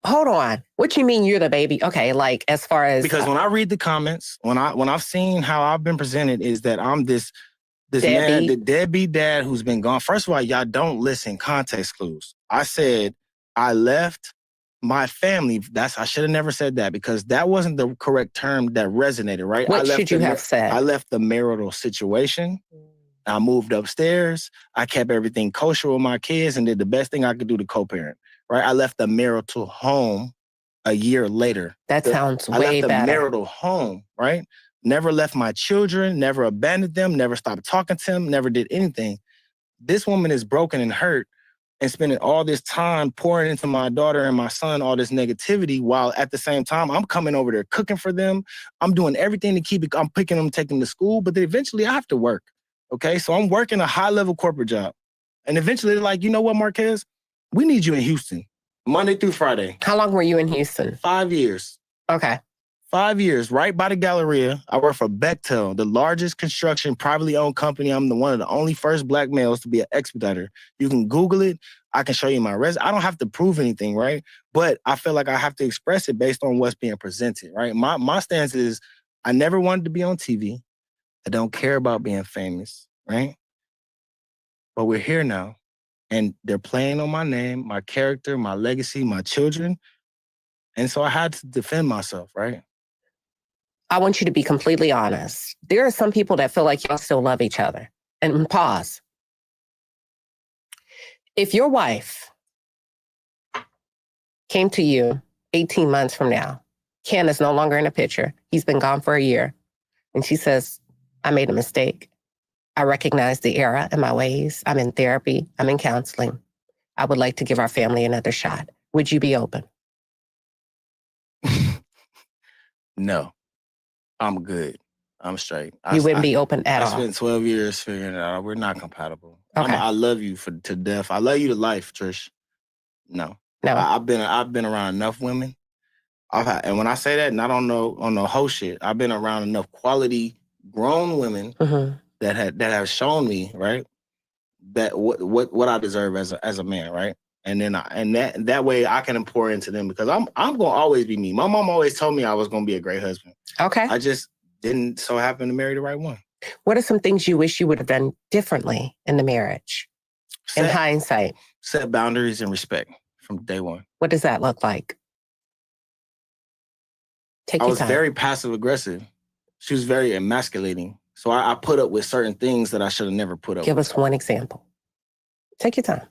Hold on. What you mean you're the baby? Okay, like as far as... Because when I read the comments, when I've seen how I've been presented is that I'm this man, the deadbeat dad who's been gone. First of all, y'all don't listen, context clues. I said I left my family. I should have never said that because that wasn't the correct term that resonated, right? What should you have said? I left the marital situation. I moved upstairs. I kept everything kosher with my kids and did the best thing I could do to co-parent, right? I left the marital home a year later. That sounds way better. I left the marital home, right? Never left my children, never abandoned them, never stopped talking to them, never did anything. This woman is broken and hurt, and spending all this time pouring into my daughter and my son all this negativity, while at the same time I'm coming over there cooking for them. I'm doing everything to keep it. I'm picking them, taking them to school, but then eventually I have to work. Okay, so I'm working a high-level corporate job. And eventually they're like, you know what, Marques? We need you in Houston, Monday through Friday. How long were you in Houston? 5 years. Okay. 5 years, right by the Galleria. I work for Bechtel, the largest construction privately owned company. I'm one of the only first Black males to be an expediter. You can Google it. I can show you my resume. I don't have to prove anything, right? But I feel like I have to express it based on what's being presented, right? My stance is I never wanted to be on TV. I don't care about being famous, right? But we're here now, and they're playing on my name, my character, my legacy, my children. And so I had to defend myself, right? I want you to be completely honest. There are some people that feel like y'all still love each other. And pause. If your wife came to you 18 months from now, Ken is no longer in the picture. He's been gone for a year. And she says, I made a mistake. I recognize the error in my ways. I'm in therapy. I'm in counseling. I would like to give our family another shot. Would you be open? No. I'm good. I'm straight. You wouldn't be open at all? I spent 12 years figuring it out. We're not compatible. Okay. I love you to death. I love you to life, Trish. No. I've been around enough women. And when I say that, not on no whole shit. I've been around enough quality grown women that have shown me, right, that what I deserve as a man, right? And then that way I can pour into them, because I'm gonna always be me. My mom always told me I was gonna be a great husband. Okay. I just didn't so happen to marry the right one. What are some things you wish you would have done differently in the marriage? In hindsight. Set boundaries and respect from day one. What does that look like? I was very passive aggressive. She was very emasculating. So I put up with certain things that I should have never put up with. Give us one example. Take your time.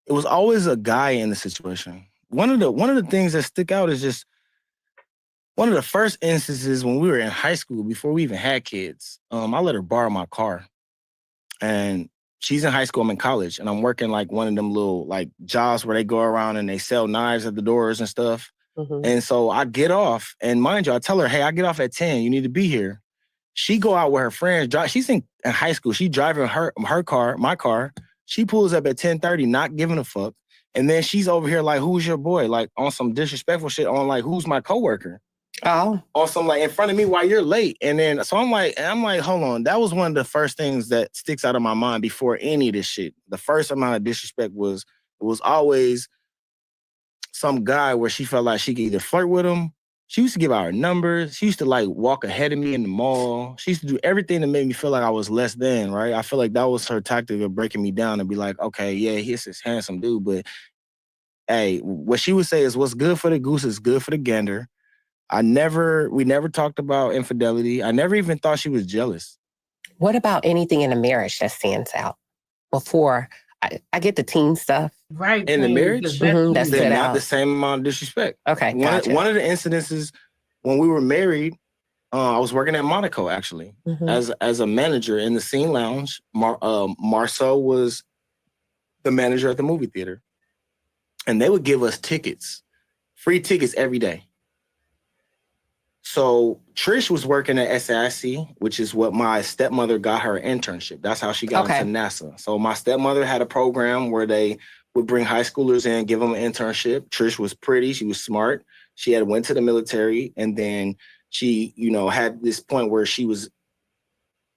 It was always a guy in the situation. One of the things that stick out is just one of the first instances when we were in high school, before we even had kids. I let her borrow my car, and she's in high school, I'm in college, and I'm working like one of them little like jobs where they go around and they sell knives at the doors and stuff. And so I get off, and mind you, I tell her, hey, I get off at 10. You need to be here. She go out with her friends. She's in high school. She driving her car, my car. She pulls up at 10:30, not giving a fuck. And then she's over here like, who's your boy? Like on some disrespectful shit, on like, who's my coworker? Oh. On some like in front of me while you're late. And then so I'm like, hold on. That was one of the first things that sticks out of my mind before any of this shit. The first amount of disrespect was always some guy where she felt like she could either flirt with him. She used to give out her numbers. She used to like walk ahead of me in the mall. She used to do everything to make me feel like I was less than, right? I feel like that was her tactic of breaking me down and be like, okay, yeah, he's this handsome dude, but hey, what she would say is what's good for the goose is good for the gander. We never talked about infidelity. I never even thought she was jealous. What about anything in a marriage that stands out? Before I get the teen stuff. Right. In the marriage, that's not the same amount of disrespect. Okay, gotcha. One of the incidences when we were married, I was working at Monaco actually as a manager in the scene lounge. Marceau was the manager at the movie theater, and they would give us free tickets every day. So Trish was working at SAIC, which is what my stepmother got her internship. That's how she got into NASA. So my stepmother had a program where they would bring high schoolers in, give them an internship. Trish was pretty. She was smart. She had went to the military, and then she, had this point where she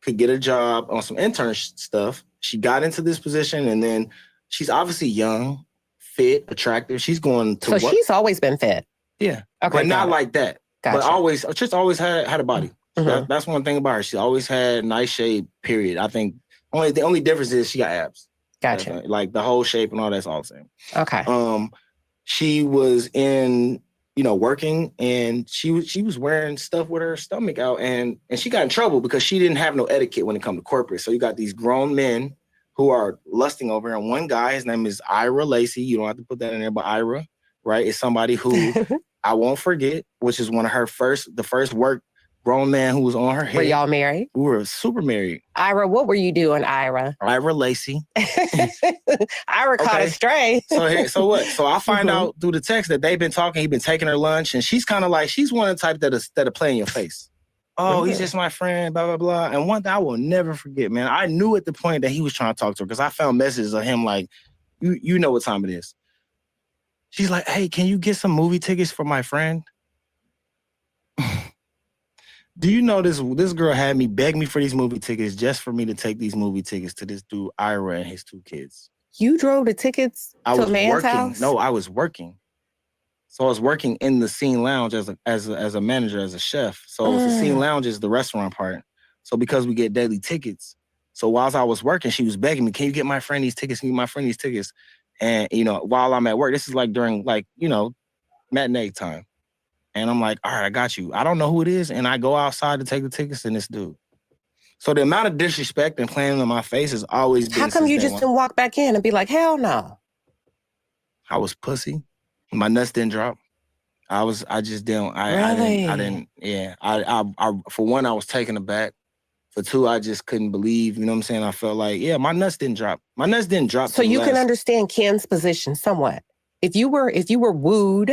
could get a job on some intern stuff. She got into this position, and then she's obviously young, fit, attractive. She's going to So she's always been fit. Yeah. Okay. But not like that. Gotcha. But just always had a body. That's one thing about her. She always had nice shape, period. I think the only difference is she got abs. Gotcha. Like the whole shape and all that's all the same. Okay. She was in, working, and she was wearing stuff with her stomach out, and she got in trouble because she didn't have no etiquette when it comes to corporate. So you got these grown men who are lusting over her, and one guy, his name is Ira Lacey. You don't have to put that in there, but Ira, right, is somebody who I won't forget, which is one of the first work grown man who was on her head. Were y'all married? We were super married. Ira, what were you doing, Ira? Ira Lacey. Ira caught a stray. So what? So I find out through the text that they've been talking. He's been taking her lunch, and she's kind of like, she's one of the type that'll play in your face. Oh, he's just my friend, blah, blah, blah. And one thing I will never forget, man, I knew at the point that he was trying to talk to her because I found messages of him like, you know what time it is. She's like, hey, can you get some movie tickets for my friend? Do you know this girl had me beg me for these movie tickets just for me to take these movie tickets to this dude, Ira, and his 2 kids? You drove the tickets to a man's house? No, I was working. So I was working in the Scene Lounge as a manager, as a chef. So the Scene Lounge is the restaurant part. So because we get daily tickets, so whilst I was working, she was begging me, can you get my friend these tickets? Can you get my friend these tickets? And, while I'm at work, this is like during matinee time. And I'm like, all right, I got you. I don't know who it is. And I go outside to take the tickets and this dude. So the amount of disrespect and playing in my face has always been. How come you just didn't walk back in and be like, hell no? I was pussy. My nuts didn't drop. I just didn't. Really? I didn't. Yeah. I for one, I was taken aback. For two, I just couldn't believe. You know what I'm saying? I felt like, yeah, my nuts didn't drop. My nuts didn't drop. So you can understand Ken's position somewhat. If you were wooed,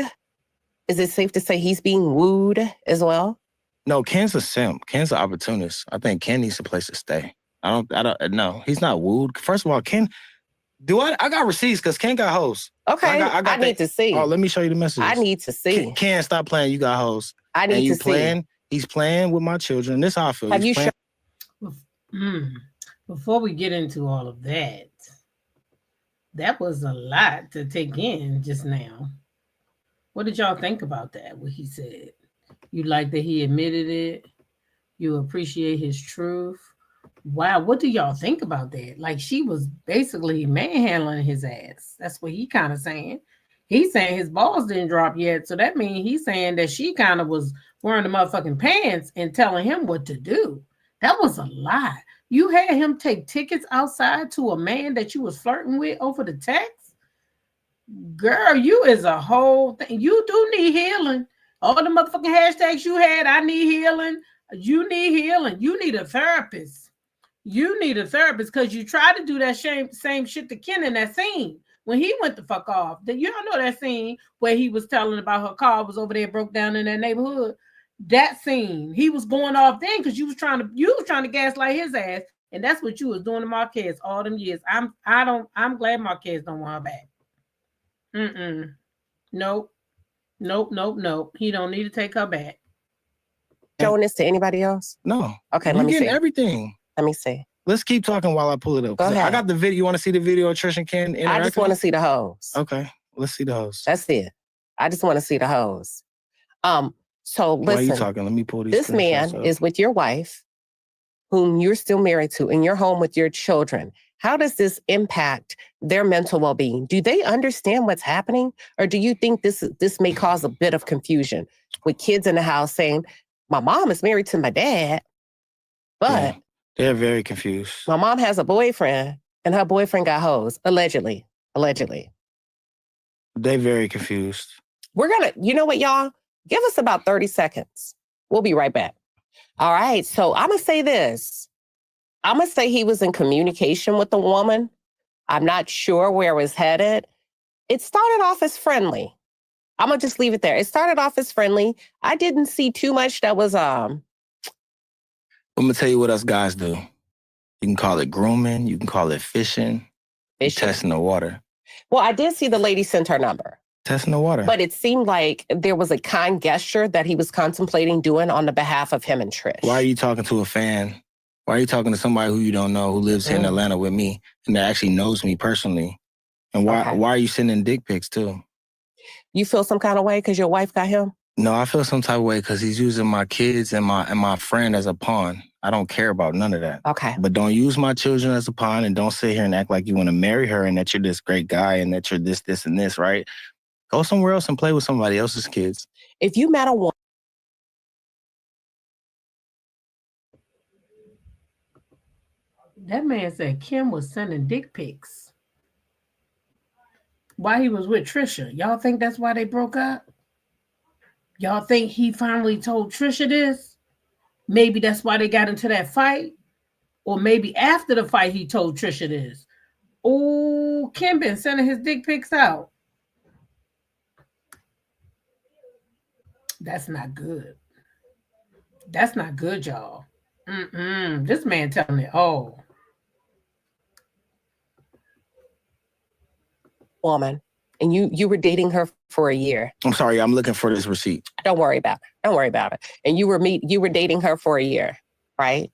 is it safe to say he's being wooed as well? No, Ken's a simp. Ken's an opportunist. I think Ken needs a place to stay. I don't. No, he's not wooed. First of all, Ken. I got receipts because Ken got hoes. Okay, I need to see. Oh, let me show you the messages. I need to see. Ken, stop playing. You got hoes. I need to see. He's playing with my children. This is how I feel. Have you shown? Before we get into all of that, that was a lot to take in just now. What did y'all think about that? What he said? You like that he admitted it? You appreciate his truth? Wow, what do y'all think about that? Like, she was basically manhandling his ass. That's what he kind of saying. He's saying his balls didn't drop yet. So that means he's saying that she kind of was wearing the motherfucking pants and telling him what to do. That was a lie. You had him take tickets outside to a man that you was flirting with over the text? Girl, you is a whole thing. You do need healing. All the motherfucking hashtags you had, I need healing. You need healing. You need a therapist. You need a therapist because you tried to do that same shit to Ken in that scene when he went the fuck off. You don't know that scene where he was telling about her car was over there, broke down in that neighborhood. That scene, he was going off then because you was trying to gaslight his ass, and that's what you was doing to Marques all them years. I'm glad Marques don't want her back. Nope. He don't need to take her back. Showing this to anybody else? No. Okay, let me see everything. Let me see. Let's keep talking while I pull it up. Go ahead. I got the video. You want to see the video of Trish and Ken interacting? I just want to see the hoes. Okay, let's see the hoes. That's it. I just want to see the hoes. So listen. Why are you talking? Let me pull these. This man is with your wife, whom you're still married to, in your home with your children. How does this impact their mental well-being? Do they understand what's happening? Or do you think this may cause a bit of confusion with kids in the house saying, my mom is married to my dad, but yeah, they're very confused. My mom has a boyfriend and her boyfriend got hoes, allegedly. They're very confused. You know what, y'all? Give us about 30 seconds. We'll be right back. All right. So I'm going to say this. I'm going to say he was in communication with the woman. I'm not sure where it was headed. It started off as friendly. I'm going to just leave it there. It started off as friendly. I didn't see too much that was... I'm going to tell you what us guys do. You can call it grooming. You can call it fishing. Testing the water. Well, I did see the lady sent her number. Testing the water. But it seemed like there was a kind gesture that he was contemplating doing on the behalf of him and Trish. Why are you talking to a fan? Why are you talking to somebody who you don't know, who lives here in Atlanta with me and that actually knows me personally? And why are you sending dick pics too? You feel some kind of way because your wife got him? No, I feel some type of way because he's using my kids and my friend as a pawn. I don't care about none of that. Okay. But don't use my children as a pawn and don't sit here and act like you want to marry her and that you're this great guy and that you're this, and this, right? Go somewhere else and play with somebody else's kids. If you met a woman... That man said Kim was sending dick pics while he was with Trisha. Y'all think that's why they broke up? Y'all think he finally told Trisha this? Maybe that's why they got into that fight. Or maybe after the fight, he told Trisha this. Oh, Kim been sending his dick pics out. That's not good. That's not good, y'all. This man telling it all. Woman, and you were dating her for a year. I'm sorry, I'm looking for this receipt. Don't worry about it. Don't worry about it. And you were dating her for a year, right?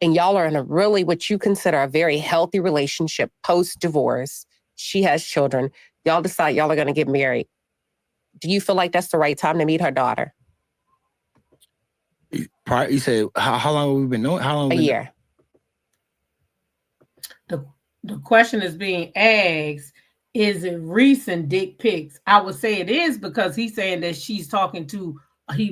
And y'all are in a really what you consider a very healthy relationship post-divorce. She has children. Y'all decide y'all are going to get married. Do you feel like that's the right time to meet her daughter? You said, how long have we been knowing? How long? A year. The question is being asked, is it recent dick pics? I would say it is because he's saying that he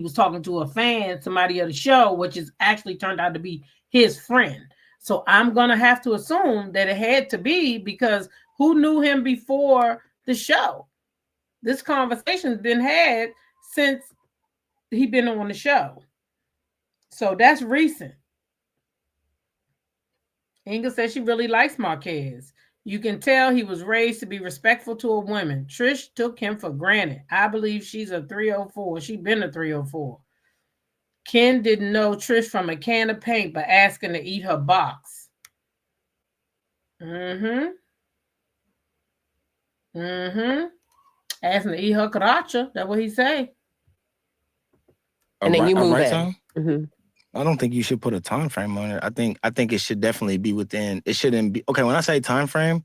was talking to a fan, somebody of the show, which is actually turned out to be his friend. So I'm going to have to assume that it had to be because who knew him before the show? This conversation's been had since he been on the show. So that's recent. Inga says she really likes Marques. You can tell he was raised to be respectful to a woman. Trish took him for granted. I believe she's a 304. She been a 304. Ken didn't know Trish from a can of paint by asking to eat her box. Asking to eat her caracha. That's what he say. And then you move in. I don't think you should put a time frame on it. I think it should definitely be within. It shouldn't be okay. When I say time frame,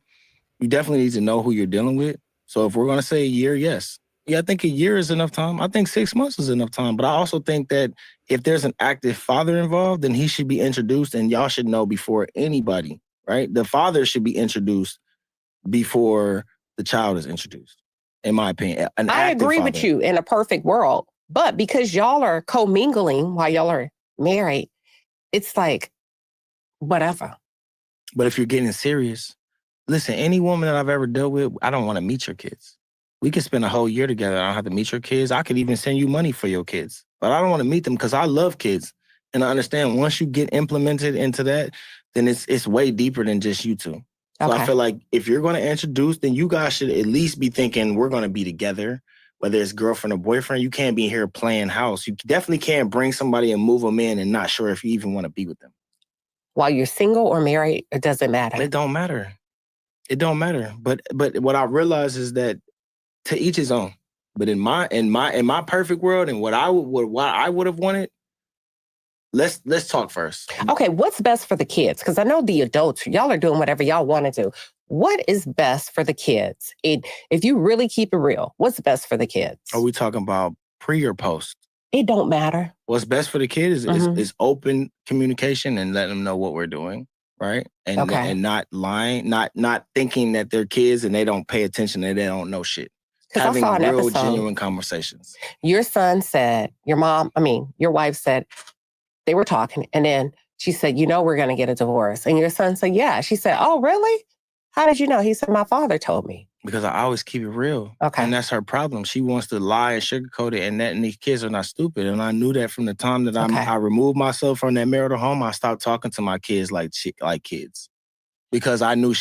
you definitely need to know who you're dealing with. So if we're gonna say a year, yes, yeah, I think a year is enough time. I think 6 months is enough time. But I also think that if there's an active father involved, then he should be introduced, and y'all should know before anybody, right? The father should be introduced before the child is introduced. In my opinion, I agree with you in a perfect world, but because y'all are commingling while y'all are married, it's like whatever. But if you're getting serious, listen, any woman that I've ever dealt with, I don't want to meet your kids. We could spend a whole year together. I don't have to meet your kids. I could even send you money for your kids. But I don't want to meet them because I love kids. And I understand once you get implemented into that, then it's way deeper than just you two. So I feel like if you're going to introduce, then you guys should at least be thinking we're going to be together. Whether it's girlfriend or boyfriend, you can't be here playing house. You definitely can't bring somebody and move them in and not sure if you even want to be with them. While you're single or married, it doesn't matter. It don't matter. It don't matter. But what I realize is that to each his own. But in my perfect world and what I would have wanted, let's talk first. Okay, what's best for the kids? Because I know the adults, y'all are doing whatever y'all want to do. What is best for the kids? If you really keep it real, what's best for the kids? Are we talking about pre or post? It don't matter. What's best for the kids is open communication and letting them know what we're doing, right? And not lying, not thinking that they're kids and they don't pay attention and they don't know shit. Having real, genuine conversations. Your son said, your wife said, they were talking, and then she said, we're going to get a divorce. And your son said, yeah. She said, oh, really? How did you know? He said, my father told me. Because I always keep it real. Okay. And that's her problem. She wants to lie and sugarcoat it, and these kids are not stupid. And I knew that from the time that I removed myself from that marital home, I stopped talking to my kids like kids. Because I knew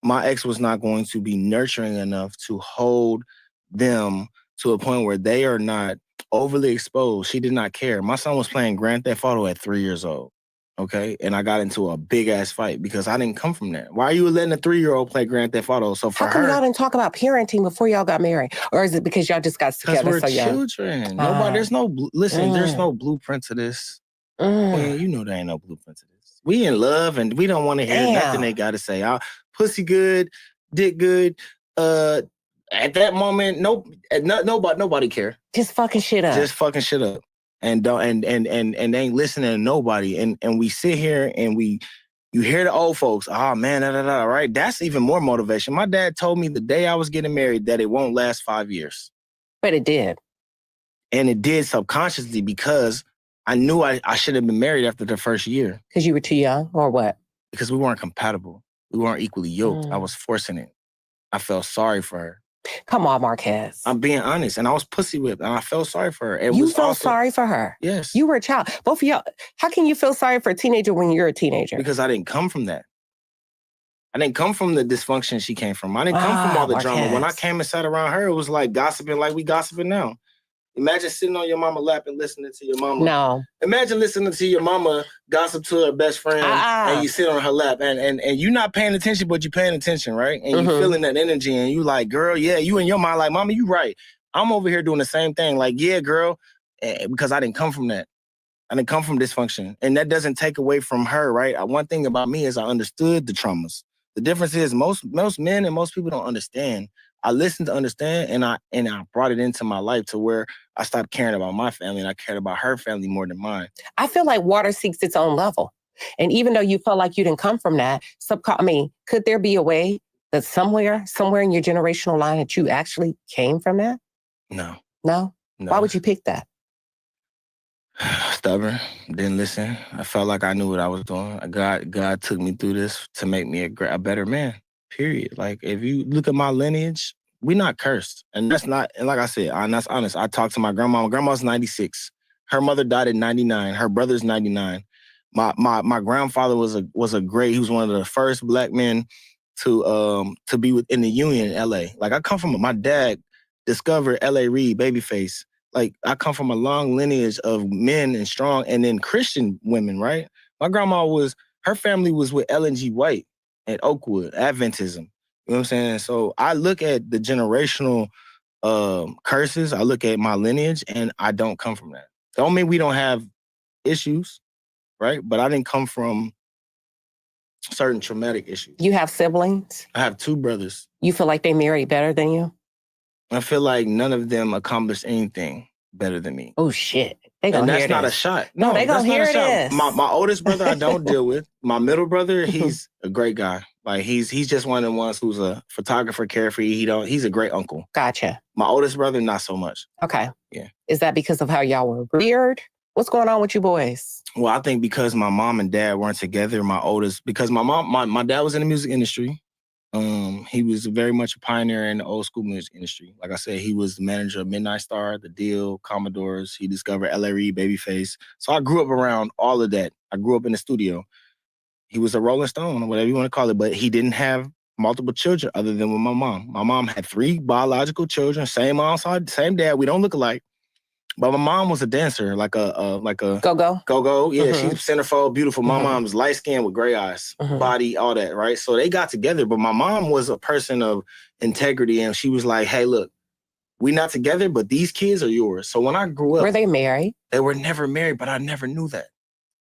my ex was not going to be nurturing enough to hold them to a point where they are not overly exposed. She did not care. My son was playing Grand Theft Auto at 3 years old. Okay. And I got into a big ass fight because I didn't come from that. Why are you letting a 3-year-old play Grand Theft Auto? So for how come y'all didn't talk about parenting before y'all got married? Or is it because y'all just got together so young? Children. Nobody, there's no blueprint to this. Man, you know there ain't no blueprint to this. We in love and we don't want to hear nothing they got to say. Pussy good, dick good. At that moment, nobody care. Just fucking shit up. And don't and ain't listening to nobody. And we sit here and you hear the old folks, oh man, right? That's even more motivation. My dad told me the day I was getting married that it won't last 5 years. But it did. And it did subconsciously because I knew I should have been married after the first year. Because you were too young or what? Because we weren't compatible. We weren't equally yoked. I was forcing it. I felt sorry for her. Come on, Marques. I'm being honest. And I was pussy whipped, and I felt sorry for her. You felt sorry for her? Yes. You were a child. Both of y'all. How can you feel sorry for a teenager when you're a teenager? Because I didn't come from that. I didn't come from the dysfunction she came from. I didn't come from all the drama. When I came and sat around her, it was like gossiping like we gossiping now. Imagine sitting on your mama's lap and listening to your mama. No. Imagine listening to your mama gossip to her best friend and you sit on her lap and you're not paying attention, but you're paying attention, right? And you're feeling that energy and you like, girl, yeah, you in your mind like, mama, you right. I'm over here doing the same thing. Like, yeah, girl, because I didn't come from that. I didn't come from dysfunction. And that doesn't take away from her, right? One thing about me is I understood the traumas. The difference is most men and most people don't understand. I listened to understand, and I brought it into my life to where I stopped caring about my family and I cared about her family more than mine. I feel like water seeks its own level. And even though you felt like you didn't come from that, could there be a way that somewhere in your generational line that you actually came from that? No. No? Why would you pick that? Stubborn, didn't listen. I felt like I knew what I was doing. God took me through this to make me a better man. Period. Like, if you look at my lineage, we're not cursed. And that's not, and like I said, that's honest. I talked to my grandma. My grandma's 96. Her mother died at 99. Her brother's 99. My grandfather was he was one of the first black men to be in the Union in LA. Like, I come from, my dad discovered L.A. Reid, Babyface. Like, I come from a long lineage of men and strong, and then Christian women, right? My grandma her family was with Ellen G. White at Oakwood, Adventism. You know what I'm saying? So I look at the generational curses, I look at my lineage, and I don't come from that. Don't mean we don't have issues, right? But I didn't come from certain traumatic issues. You have siblings? I have 2 brothers. You feel like they married better than you? I feel like none of them accomplished anything better than me. Oh, shit. They gonna hear this. And that's not a shot. No, they gonna hear this. My oldest brother I don't deal with. My middle brother, he's a great guy. Like, he's just one of the ones who's a photographer, carefree. He's a great uncle. Gotcha. My oldest brother, not so much. Okay. Yeah. Is that because of how y'all were reared? What's going on with you boys? Well, I think because my mom and dad weren't together, because my dad was in the music industry. He was very much a pioneer in the old school music industry. Like I said, he was the manager of Midnight Star, The Deal, Commodores. He discovered L.A. Reid, Babyface. So I grew up around all of that. I grew up in the studio. He was a Rolling Stone, or whatever you want to call it, but he didn't have multiple children other than with my mom. My mom had 3 biological children, same mom, same dad. We don't look alike. But my mom was a dancer, like a go-go. Go-go, yeah. She's centerfold, beautiful. My mom was light skinned with gray eyes, body, all that, right? So they got together, but my mom was a person of integrity, and she was like, hey, look, we're not together, but these kids are yours. So when I grew up... Were they married? They were never married, but I never knew that.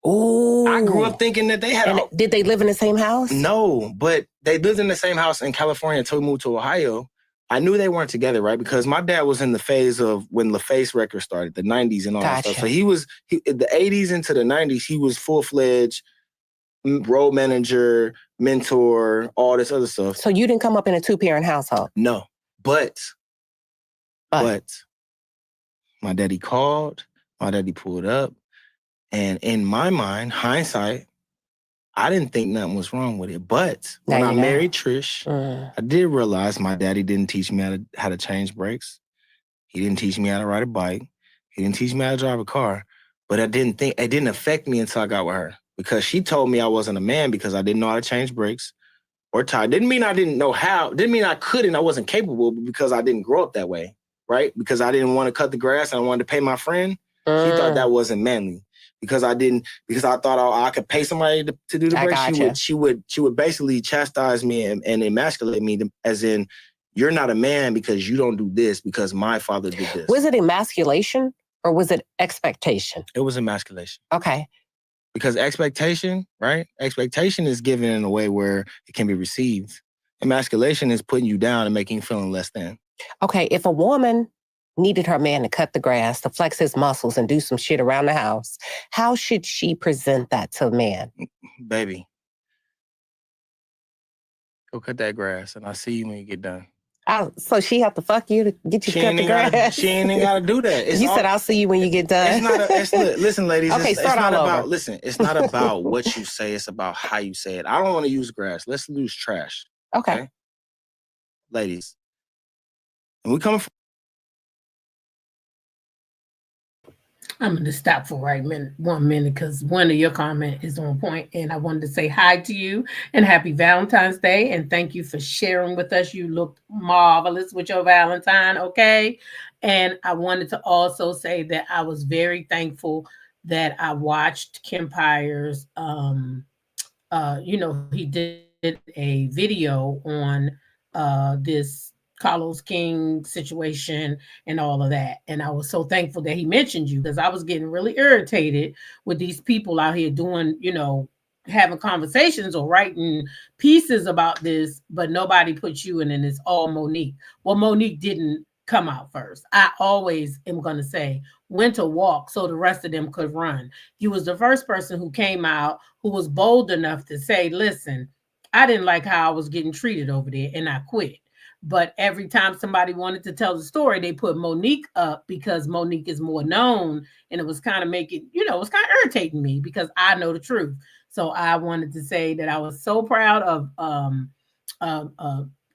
Ooh. I grew up thinking that they had... And did they live in the same house? No, but they lived in the same house in California until we moved to Ohio. I knew they weren't together, right? Because my dad was in the phase of when LaFace records started, the 90s and all that stuff. So he the 80s into the 90s, he was full-fledged role manager, mentor, all this other stuff. So you didn't come up in a 2-parent household? No, but my daddy called, my daddy pulled up, and in my mind, hindsight, I didn't think nothing was wrong with it. But when I married Trish, I did realize my daddy didn't teach me how to change brakes. He didn't teach me how to ride a bike. He didn't teach me how to drive a car. But it didn't affect me until I got with her. Because she told me I wasn't a man because I didn't know how to change brakes or tie. Didn't mean I didn't know how. Didn't mean I couldn't. I wasn't capable, but because I didn't grow up that way, right? Because I didn't want to cut the grass and I wanted to pay my friend. She thought that wasn't manly. Because I thought I could pay somebody to do the brakes. She would basically chastise me and emasculate me, as in, you're not a man because you don't do this because my father did this. Was it emasculation or was it expectation? It was emasculation. Okay. Because expectation, right? Expectation is given in a way where it can be received. Emasculation is putting you down and making you feel less than. Okay, if a woman needed her man to cut the grass, to flex his muscles and do some shit around the house, how should she present that to a man? Baby, go cut that grass and I'll see you when you get done. So she have to fuck you to get you to cut the grass? She ain't even got to do that. Said, I'll see you when you get done. Listen, ladies. Okay, it's not about, listen, it's not about what you say. It's about how you say it. I don't want to use grass. Let's use trash. Okay. Ladies, And we coming from. I'm going to stop for 1 minute because one of your comment is on point, and I wanted to say hi to you and happy Valentine's Day, and thank you for sharing with us. You looked marvelous with your Valentine, okay? And I wanted to also say that I was very thankful that I watched Kempire's, he did a video on this Carlos King situation and all of that. And I was so thankful that he mentioned you because I was getting really irritated with these people out here doing, having conversations or writing pieces about this, but nobody put you in, and it's all Monique. Well, Monique didn't come out first. I always am going to say when to walk so the rest of them could run. You was the first person who came out who was bold enough to say, listen, I didn't like how I was getting treated over there and I quit. But every time somebody wanted to tell the story, they put Monique up because Monique is more known. And it was kind of making, it was kind of irritating me because I know the truth. So I wanted to say that I was so proud of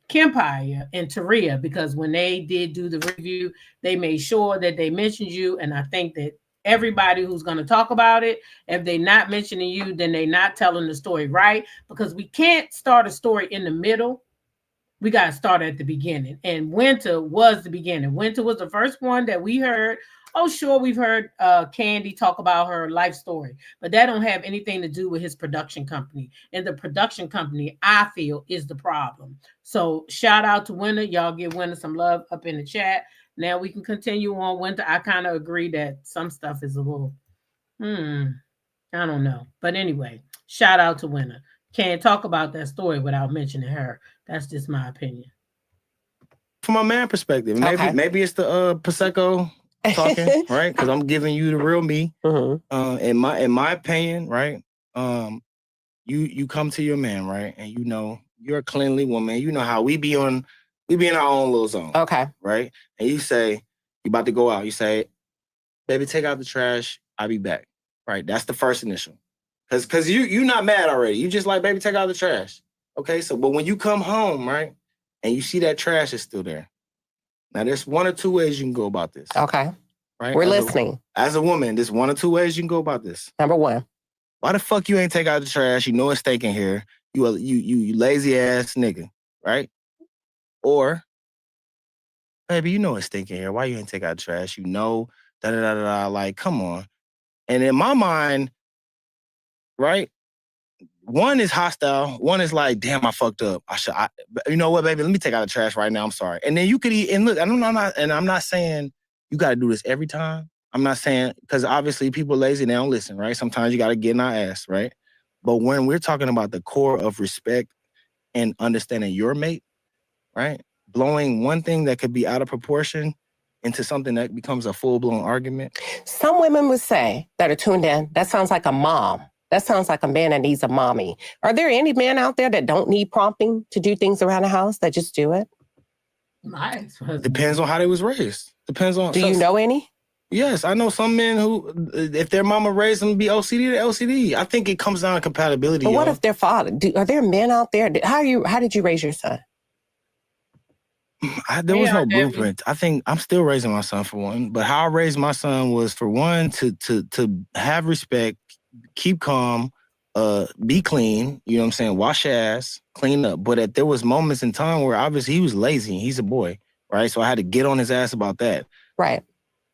Kempire and Taria, because when they did do the review, they made sure that they mentioned you. And I think that everybody who's going to talk about it, if they're not mentioning you, then they're not telling the story right, because we can't start a story in the middle. We got to start at the beginning. And Winter was the beginning. Winter was the first one that we heard. Oh, sure, we've heard Candy talk about her life story, but that don't have anything to do with his production company. And the production company, I feel, is the problem. So shout out to Winter. Y'all give Winter some love up in the chat. Now we can continue on. Winter, I kind of agree that some stuff is a little, I don't know. But anyway, shout out to Winter. Can't talk about that story without mentioning her. That's just my opinion. From a man perspective, maybe it's the Prosecco talking, right? Because I'm giving you the real me. Mm-hmm. In my opinion, right? You come to your man, right, and you're a cleanly woman. You know how we be in our own little zone, okay, right? And you say you about to go out. You say, "Baby, take out the trash. I'll be back." Right? That's the first initial, because you're not mad already. You just like, "Baby, take out the trash." Okay, so but when you come home, right, and you see that trash is still there. Now, there's one or two ways you can go about this. Okay. Right? We're listening. As a woman, there's one or two ways you can go about this. Number one. Why the fuck you ain't take out the trash? You know it's steak in here. You lazy ass nigga, right? Or, baby, you know it's steak in here. Why you ain't take out the trash? Like, come on. And in my mind, right? One is hostile. One is like, damn, I fucked up. You know what, baby? Let me take out the trash right now. I'm sorry. And then you could eat. And look, I'm not saying you got to do this every time. I'm not saying, because obviously people are lazy, they don't listen, right? Sometimes you got to get in our ass, right? But when we're talking about the core of respect and understanding your mate, right? Blowing one thing that could be out of proportion into something that becomes a full-blown argument. Some women would say that are tuned in, that sounds like a mom. That sounds like a man that needs a mommy. Are there any men out there that don't need prompting to do things around the house, that just do it? Nice. Depends on how they was raised. Depends on. Do you know any? Yes, I know some men who, if their mama raised them to be OCD, they're LCD. I think it comes down to compatibility. But what if their father? Are there men out there? How did you raise your son? There was no blueprint. I think I'm still raising my son, for one. But how I raised my son was, for one, to have respect, keep calm, be clean. You know what I'm saying? Wash your ass, clean up. But there was moments in time where obviously he was lazy. He's a boy, right? So I had to get on his ass about that. Right.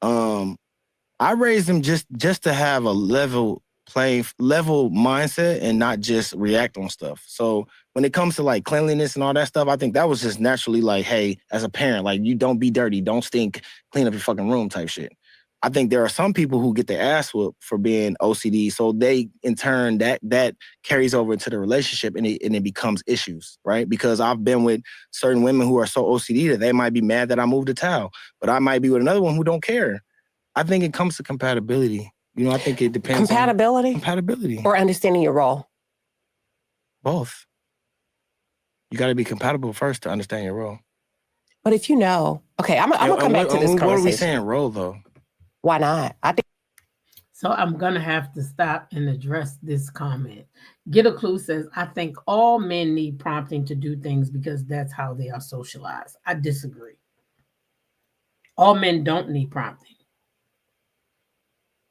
I raised him just to have a level mindset and not just react on stuff. So when it comes to like cleanliness and all that stuff, I think that was just naturally like, hey, as a parent, like, you don't be dirty, don't stink, clean up your fucking room type shit. I think there are some people who get their ass whooped for being OCD. So they, in turn, that carries over into the relationship and it becomes issues, right? Because I've been with certain women who are so OCD that they might be mad that I moved the towel, but I might be with another one who don't care. I think it comes to compatibility. You know, I think it depends compatibility? on compatibility. Or understanding your role? Both. You got to be compatible first to understand your role. But if you know, okay, I'm going to come back to this conversation. What are we saying, role, though? Why not? I think. So I'm going to have to stop and address this comment. Get a Clue says, I think all men need prompting to do things because that's how they are socialized. I disagree. All men don't need prompting.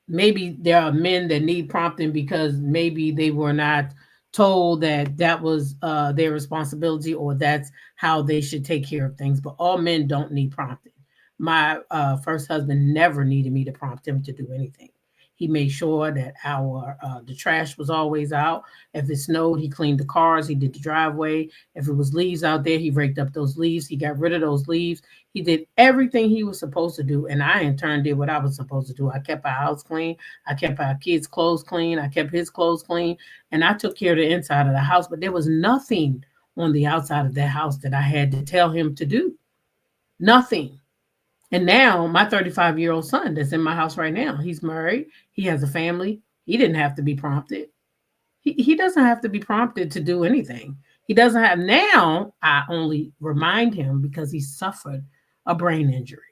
Maybe there are men that need prompting because maybe they were not told that that was their responsibility or that's how they should take care of things. But all men don't need prompting. My first husband never needed me to prompt him to do anything. He made sure that our the trash was always out. If it snowed, he cleaned the cars. He did the driveway. If it was leaves out there, he raked up those leaves. He got rid of those leaves. He did everything he was supposed to do, and I in turn did what I was supposed to do. I kept our house clean. I kept our kids' clothes clean. I kept his clothes clean, and I took care of the inside of the house. But there was nothing on the outside of that house that I had to tell him to do. Nothing. And now my 35-year-old son that's in my house right now, he's married. He has a family. He didn't have to be prompted. He doesn't have to be prompted to do anything. He doesn't have. Now I only remind him because he suffered a brain injury.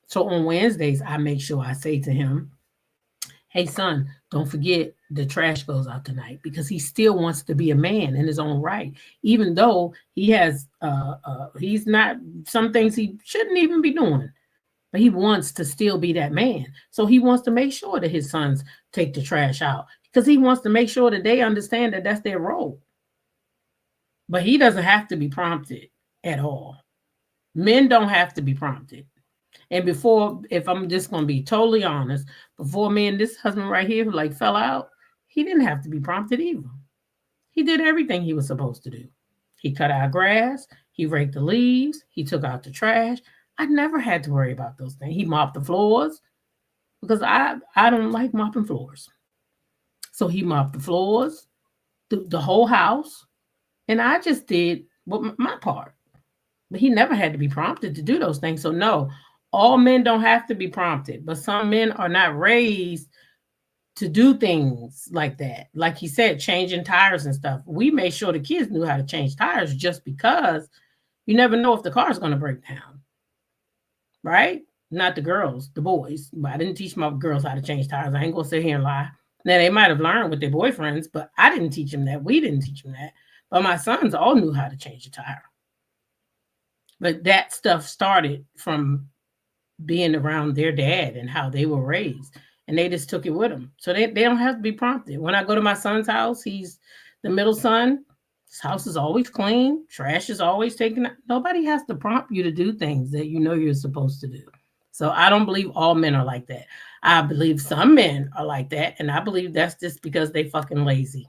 So on Wednesdays, I make sure I say to him, hey, son, don't forget the trash goes out tonight, because he still wants to be a man in his own right, even though he has, he's not, some things he shouldn't even be doing. But he wants to still be that man. So he wants to make sure that his sons take the trash out, because he wants to make sure that they understand that that's their role. But he doesn't have to be prompted at all. Men don't have to be prompted. And before, if I'm just going to be totally honest, before me and this husband right here who like fell out, he didn't have to be prompted either. He did everything he was supposed to do. He cut our grass. He raked the leaves. He took out the trash. I never had to worry about those things. He mopped the floors because I don't like mopping floors. So he mopped the floors, the whole house, and I just did my part. But he never had to be prompted to do those things. So no, all men don't have to be prompted, but some men are not raised to do things like that. Like he said, changing tires and stuff. We made sure the kids knew how to change tires just because you never know if the car is going to break down. Right? Not the girls, the boys. But I didn't teach my girls how to change tires. I ain't gonna sit here and lie. Now they might have learned with their boyfriends, but I didn't teach them that. We didn't teach them that. But my sons all knew how to change a tire. But that stuff started from being around their dad and how they were raised. And they just took it with them. So they don't have to be prompted. When I go to my son's house, he's the middle son. His house is always clean. Trash is always taken out. Nobody has to prompt you to do things that you know you're supposed to do. So I don't believe all men are like that. I believe some men are like that, and I believe that's just because they fucking lazy.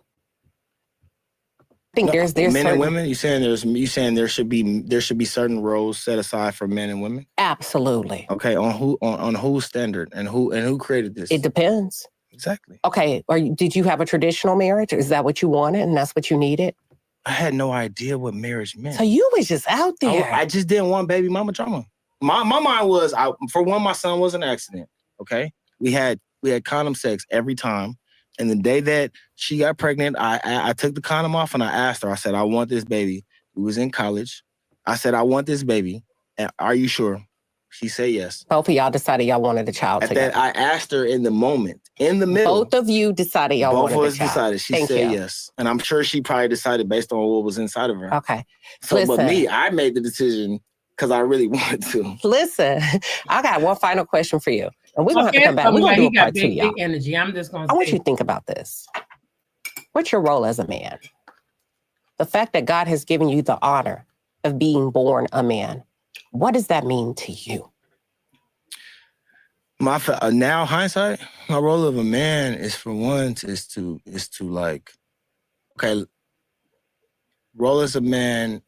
I think there's men certain... and women. You saying there should be certain roles set aside for men and women? Absolutely. Okay, on whose standard and who created this? It depends. Exactly. Okay, did you have a traditional marriage? Is that what you wanted and that's what you needed? I had no idea what marriage meant. So you was just out there. I just didn't want baby mama drama. My mind was, for one, my son was an accident. Okay, we had condom sex every time, and the day that she got pregnant, I took the condom off and I asked her. I said, I want this baby. We was in college. I said, I want this baby. And are you sure? She said yes. Both of y'all decided y'all wanted a child together. That I asked her in the moment, in the middle. Both of you decided y'all wanted a child. Both of us decided. She said yes. And I'm sure she probably decided based on what was inside of her. Okay. So, listen, but me, I made the decision because I really wanted to. Listen, I got one final question for you. And we're going to have to come back. We're going to do a part two, y'all. Energy. I'm just going to I want you to think about this. What's your role as a man? The fact that God has given you the honor of being born a man, what does that mean to you? Now hindsight, my role of a man is for one is to like, okay, role as a man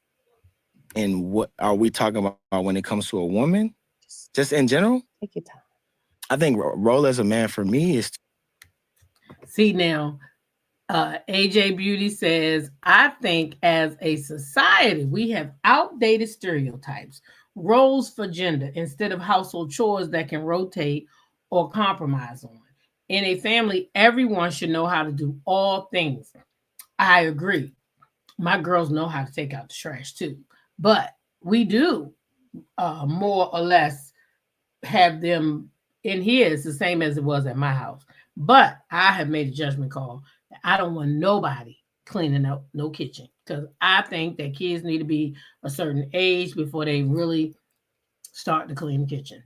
in what are we talking about when it comes to a woman? Just in general? Take your time. I think role as a man for me is. See now, AJ Beauty says, I think as a society, we have outdated stereotypes, roles for gender instead of household chores that can rotate or compromise on. In a family, everyone should know how to do all things. I agree. My girls know how to take out the trash too, but we do more or less have them in here. It's the same as it was at my house, but I have made a judgment call. I don't want nobody cleaning up no kitchen because I think that kids need to be a certain age before they really start to clean the kitchen.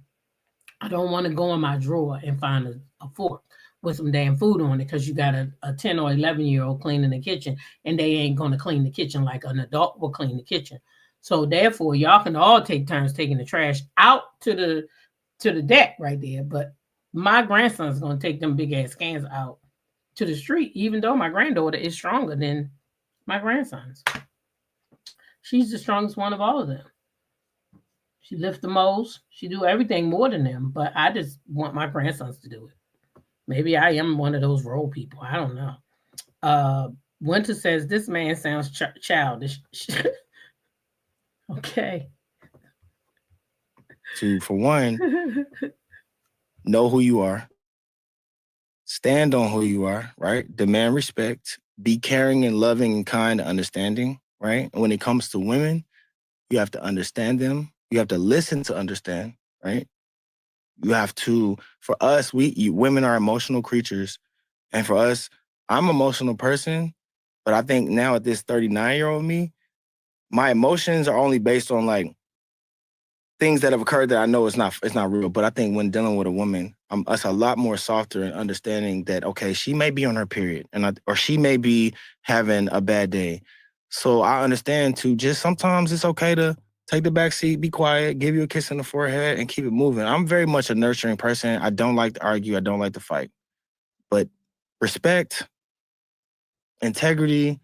I don't want to go in my drawer and find a fork with some damn food on it because you got a 10 or 11-year-old cleaning the kitchen and they ain't going to clean the kitchen like an adult will clean the kitchen. So therefore, y'all can all take turns taking the trash out to the deck right there. But my grandson's going to take them big ass cans out to the street, even though my granddaughter is stronger than my grandsons. She's the strongest one of all of them. She lifts the most. She do everything more than them. But I just want my grandsons to do it. Maybe I am one of those role people. I don't know. Winter says, this man sounds childish. Okay. For one, know who you are. Stand on who you are, right? Demand respect. Be caring and loving and kind and understanding, right? And when it comes to women, you have to understand them. You have to listen to understand, right? You have to, for us, women are emotional creatures. And for us, I'm an emotional person, but I think now at this 39-year-old me, my emotions are only based on like things that have occurred that I know it's not real. But I think when dealing with a woman, I'm a lot more softer and understanding that, okay, she may be on her period or she may be having a bad day. So I understand too, just sometimes it's okay to take the back seat, be quiet, give you a kiss on the forehead and keep it moving. I'm very much a nurturing person. I don't like to argue. I don't like to fight. But respect, integrity,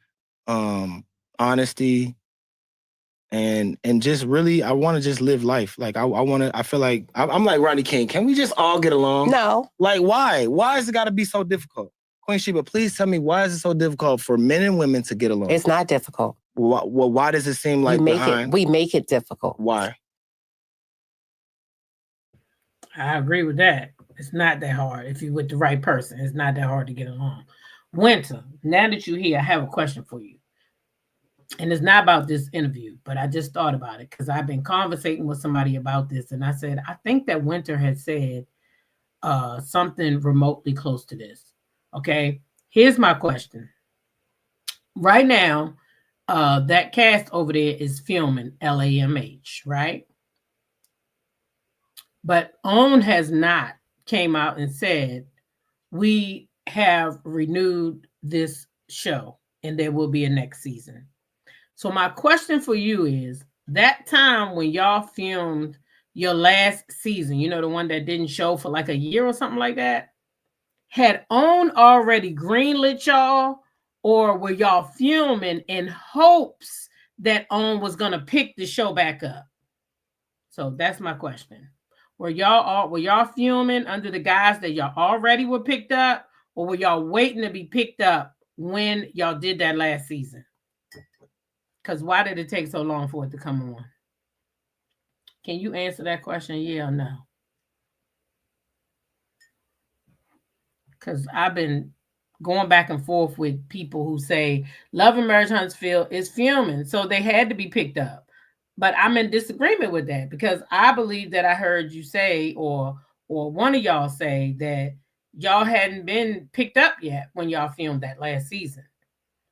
honesty, and just really, I want to just live life. Like I feel like I'm like Rodney King. Can we just all get along? No. Like why? Why has it got to be so difficult? Queen Shiba, please tell me, why is it so difficult for men and women to get along? It's not difficult. Why does it seem like we make it difficult? Why? I agree with that. It's not that hard. If you're with the right person, it's not that hard to get along. Winter, now that you're here, I have a question for you. And it's not about this interview, but I just thought about it because I've been conversating with somebody about this. And I said, I think that Winter had said something remotely close to this. Okay, here's my question. Right now, that cast over there is filming LAMH, right? But OWN has not came out and said, we have renewed this show and there will be a next season. So my question for you is, that time when y'all filmed your last season, you know, the one that didn't show for like a year or something like that, had OWN already greenlit y'all, or were y'all filming in hopes that OWN was going to pick the show back up? So that's my question. Were y'all filming under the guise that y'all already were picked up, or were y'all waiting to be picked up when y'all did that last season? Because why did it take so long for it to come on? Can you answer that question, yeah or no? Because I've been going back and forth with people who say Love and Marriage Huntsville is filming, so they had to be picked up. But I'm in disagreement with that because I believe that I heard you say, or one of y'all say, that y'all hadn't been picked up yet when y'all filmed that last season.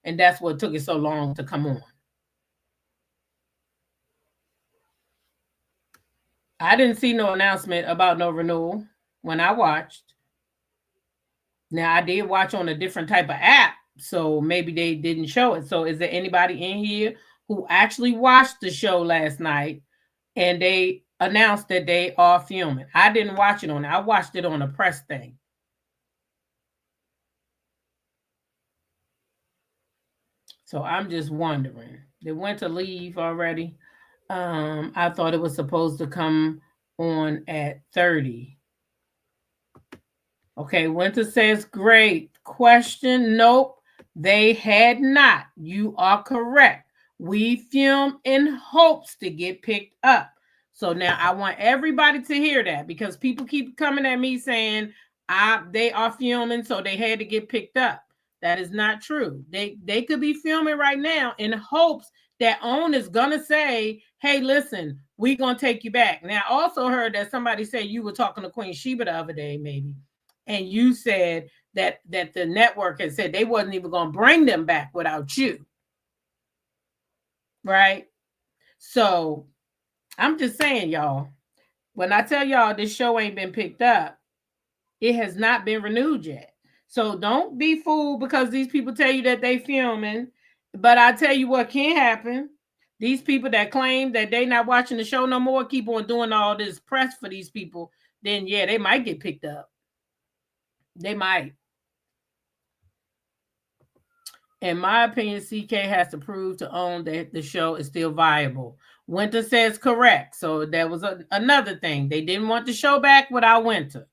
And that's what took it so long to come on. I didn't see no announcement about no renewal when I watched. Now, I did watch on a different type of app, so maybe they didn't show it. So is there anybody in here who actually watched the show last night and they announced that they are filming? I didn't watch it on it. I watched it on a press thing. So I'm just wondering. They went to leave already. I thought it was supposed to come on at 30. Okay, Winter says, great question. Nope, they had not. You are correct. We film in hopes to get picked up. So now I want everybody to hear that because people keep coming at me saying they are filming, so they had to get picked up. That is not true. They could be filming right now in hopes that OWN is going to say, hey, listen, we're going to take you back. Now, I also heard that somebody said you were talking to Queen Shiba the other day, maybe, and you said that the network had said they wasn't even going to bring them back without you. Right? So I'm just saying, y'all, When I tell y'all this show ain't been picked up, it has not been renewed yet. So don't be fooled because these people tell you that they filming. But I tell you what can happen. These people that claim that they not watching the show no more, keep on doing all this press for these people, then yeah, they might get picked up. They might. In my opinion, CK has to prove to own that the show is still viable. Winter says correct. So that was another thing. They didn't want the show back without Winter.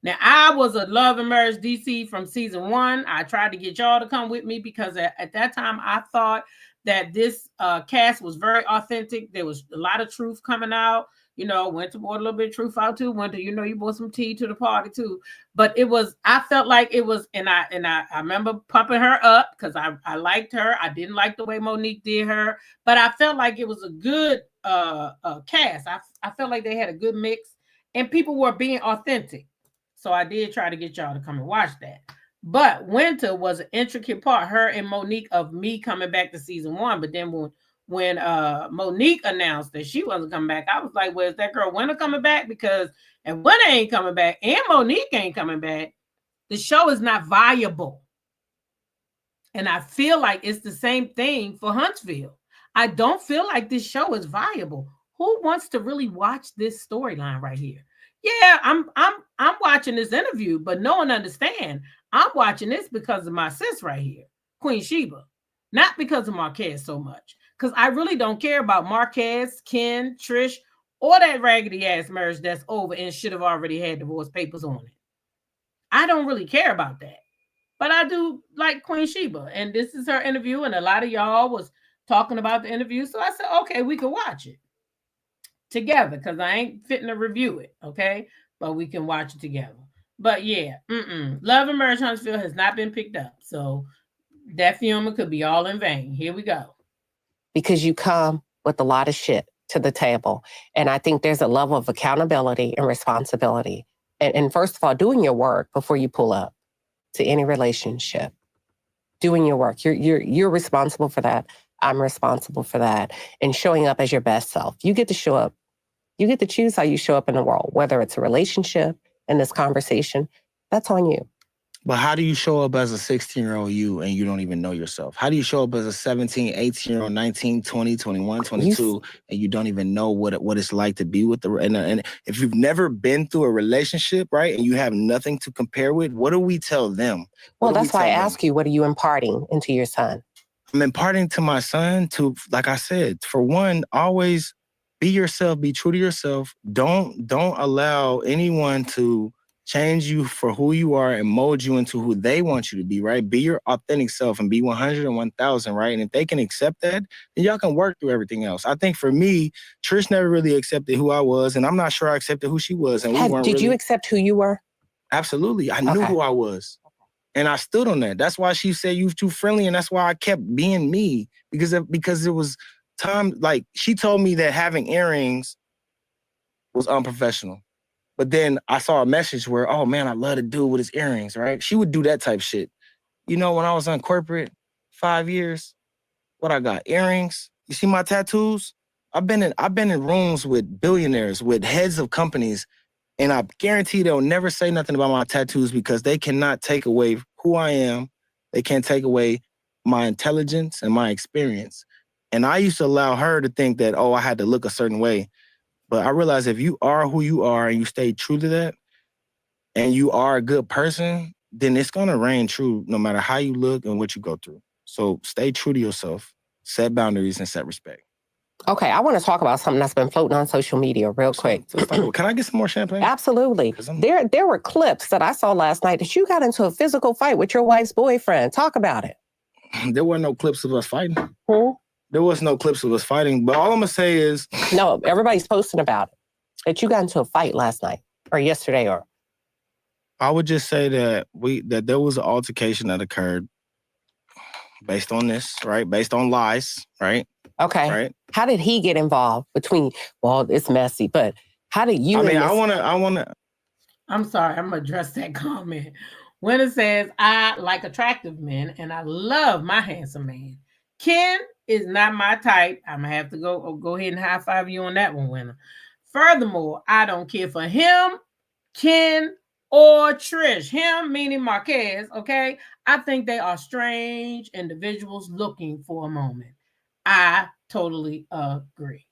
Now, I was a Love and Marriage DC from season 1. I tried to get y'all to come with me because at that time, I thought that this cast was very authentic. There was a lot of truth coming out. You know, Winter brought a little bit of truth out too. Winter, you know, you brought some tea to the party too. But it was, I felt like it was, and I remember pumping her up because I liked her. I didn't like the way Monique did her, but I felt like it was a good cast. I felt like they had a good mix and people were being authentic. So I did try to get y'all to come and watch that. But Winter was an intricate part, her and Monique, of me coming back to season 1. But then when Monique announced that she wasn't coming back, I was like, well, is that girl Winter coming back? Because if Winter ain't coming back and Monique ain't coming back, the show is not viable. And I feel like it's the same thing for Huntsville. I don't feel like this show is viable. Who wants to really watch this storyline right here? Yeah, I'm watching this interview, but no one understands. I'm watching this because of my sis right here, Queen Shiba, not because of Marques so much. Because I really don't care about Marques, Ken, Trish, or that raggedy ass marriage that's over and should have already had divorce papers on it. I don't really care about that. But I do like Queen Shiba. And this is her interview, and a lot of y'all was talking about the interview. So I said, okay, we can watch it together because I ain't fitting to review it, okay? But we can watch it together. But yeah, Love and Marriage Huntsville has not been picked up. So that filming could be all in vain. Here we go. Because you come with a lot of shit to the table. And I think there's a level of accountability and responsibility. And first of all, doing your work before you pull up to any relationship. Doing your work. You're responsible for that. I'm responsible for that. And showing up as your best self. You get to show up. You get to choose how you show up in the world, whether it's a relationship, in this conversation, that's on you. But how do you show up as a 16-year-old you and you don't even know yourself? How do you show up as a 17, 18-year-old, 19, 20, 21, 22, and you don't even know what it's like to be with the... And if you've never been through a relationship, right, and you have nothing to compare with, what do we tell them? Well, that's why I ask you, what are you imparting into your son? I'm imparting to my son to, like I said, for one, always be yourself, be true to yourself. Don't allow anyone to change you for who you are and mold you into who they want you to be, right? Be your authentic self and be 100 and 1,000, right? And if they can accept that, then y'all can work through everything else. I think for me, Trish never really accepted who I was, and I'm not sure I accepted who she was. And Did you accept who you were? Absolutely. I knew who I was. And I stood on that. That's why she said you too friendly, and that's why I kept being me. Because it was time, like, she told me that having earrings was unprofessional. But then I saw a message where, oh man, I love to do with his earrings, right? She would do that type shit. You know, when I was on corporate, 5 years, what I got? Earrings. You see my tattoos? I've been in rooms with billionaires, with heads of companies, and I guarantee they'll never say nothing about my tattoos because they cannot take away who I am. They can't take away my intelligence and my experience. And I used to allow her to think that, oh, I had to look a certain way. But I realized if you are who you are and you stay true to that and you are a good person, then it's going to reign true no matter how you look and what you go through. So stay true to yourself, set boundaries, and set respect. Okay, I want to talk about something that's been floating on social media real quick. Can I get some more champagne? Absolutely. There were clips that I saw last night that you got into a physical fight with your wife's boyfriend. Talk about it. There were no clips of us fighting. Hmm? There was no clips of us fighting, but all I'm going to say is... No, everybody's posting about it. That you got into a fight last night or yesterday or... I would just say that there was an altercation that occurred based on this, right? Based on lies, right? Okay. Right? How did he get involved between... Well, it's messy, but how did you... I want to... I'm sorry, I'm going to address that comment. When it says, I like attractive men and I love my handsome man. Ken is not my type. I'm going to have to go ahead and high five you on that one, Winner. Furthermore, I don't care for him, Ken, or Trish. Him meaning Marques, okay? I think they are strange individuals looking for a moment. I totally agree.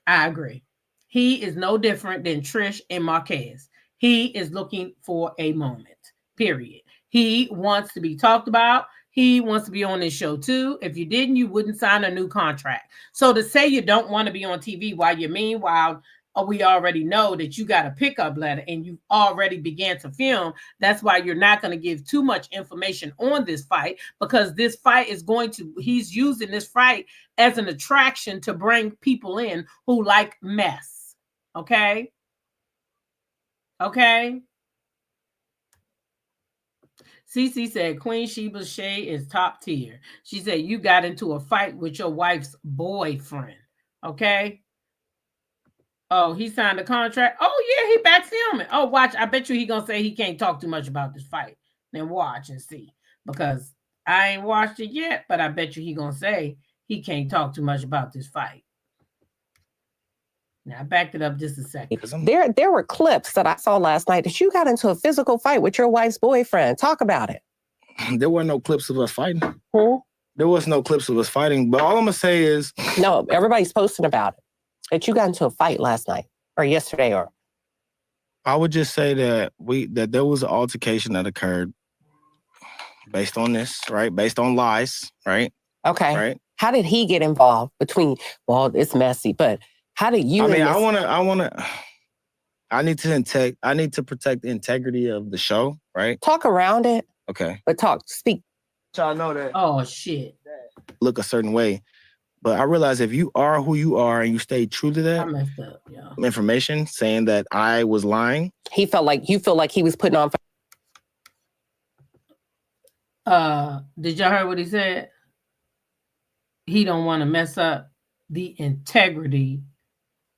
I agree. He is no different than Trish and Marques. He is looking for a moment, period. He wants to be talked about. He wants to be on this show too. If you didn't, you wouldn't sign a new contract. So to say you don't want to be on TV while you meanwhile, we already know that you got a pickup letter and you already began to film. That's why you're not going to give too much information on this fight, because this fight is he's using this fight as an attraction to bring people in who like mess. Okay? Okay? Cece said, Queen Shiba's shade is top tier. She said, you got into a fight with your wife's boyfriend. Okay? Oh, he signed a contract. Oh, yeah, he back filming. Oh, watch. I bet you he going to say he can't talk too much about this fight. Then watch and see. Because I ain't watched it yet, but I bet you he going to say he can't talk too much about this fight. Now, I backed it up just a second. There were clips that I saw last night that you got into a physical fight with your wife's boyfriend. Talk about it. There were no clips of us fighting. Hmm? There was no clips of us fighting. But all I'm going to say is... No, everybody's posting about it. That you got into a fight last night or yesterday, or... I would just say that there was an altercation that occurred based on this, right? Based on lies, right? Okay. Right? How did he get involved between, well, it's messy, but how did you... I need to protect the integrity of the show, right? Talk around it. Okay. But speak. Y'all know that. Oh, shit. Look a certain way. But I realize if you are who you are and you stay true to that I messed up, yeah. information, saying that I was lying. You feel like he was putting on... Did y'all hear what he said? He don't want to mess up the integrity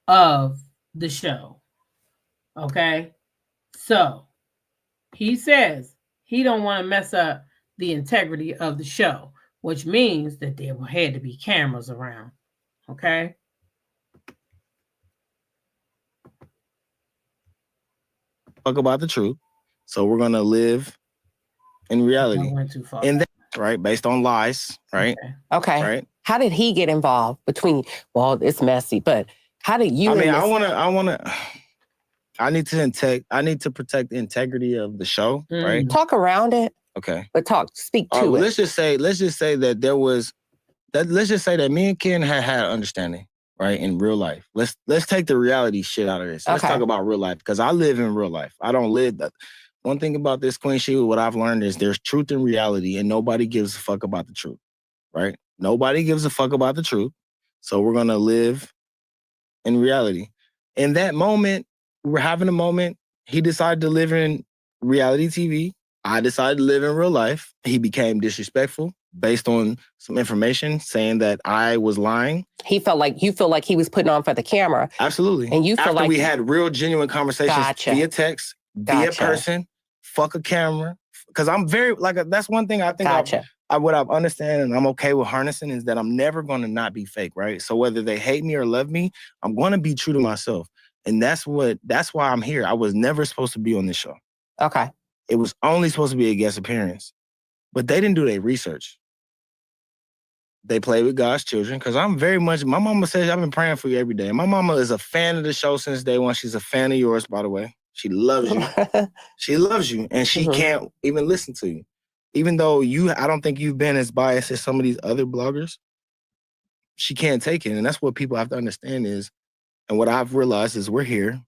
of the show. Okay? So, he says he don't want to mess up the integrity of the show, which means that there had to be cameras around. Okay? Talk about the truth. So we're going to live in reality. I went too far. And that, right? Based on lies, right? Okay. Right? How did he get involved between, well, it's messy, but how did you... I need to protect the integrity of the show, right? Talk around it. Okay. But speak to it. Let's just say that me and Ken had understanding, right? In real life. Let's take the reality shit out of this. Let's talk about real life, because I live in real life. I don't live that. One thing about this Queen Shiba, what I've learned is there's truth in reality, and nobody gives a fuck about the truth, right? Nobody gives a fuck about the truth. So we're gonna live in reality. In that moment, we were having a moment. He decided to live in reality TV. I decided to live in real life. He became disrespectful based on some information saying that I was lying. You feel like he was putting on for the camera. Absolutely. And you feel after we had real genuine conversations via text, via person, fuck a camera. Because I'm very, that's one thing I think what I've understand and I'm okay with harnessing is that I'm never going to not be fake, right? So whether they hate me or love me, I'm going to be true to myself. And that's why I'm here. I was never supposed to be on this show. Okay. It was only supposed to be a guest appearance. But they didn't do their research. They play with God's children, because I'm very much, my mama says, I've been praying for you every day. My mama is a fan of the show since day one. She's a fan of yours, by the way. She loves you. She loves you, and she can't even listen to you. Even though I don't think you've been as biased as some of these other bloggers. She can't take it, and that's what people have to understand is, and what I've realized is we're here,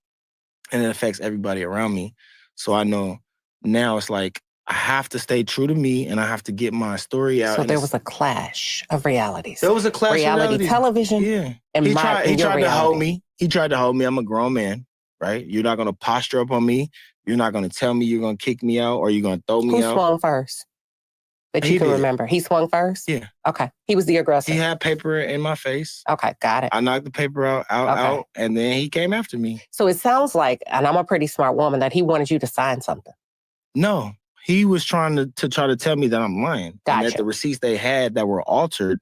and it affects everybody around me. So I know now it's like, I have to stay true to me, and I have to get my story out. So there was a clash of realities. There was a clash of reality television. Yeah. And he tried to hold me. He tried to hold me. I'm a grown man, right? You're not going to posture up on me. You're not going to tell me you're going to kick me out or you're going to throw me out. Who swung first? That you can remember. He swung first? Yeah. Okay. He was the aggressor. He had paper in my face. Okay, got it. I knocked the paper out, and then he came after me. So it sounds like, and I'm a pretty smart woman, that he wanted you to sign something. No. He was trying to tell me that I'm lying. Gotcha. And that the receipts they had that were altered.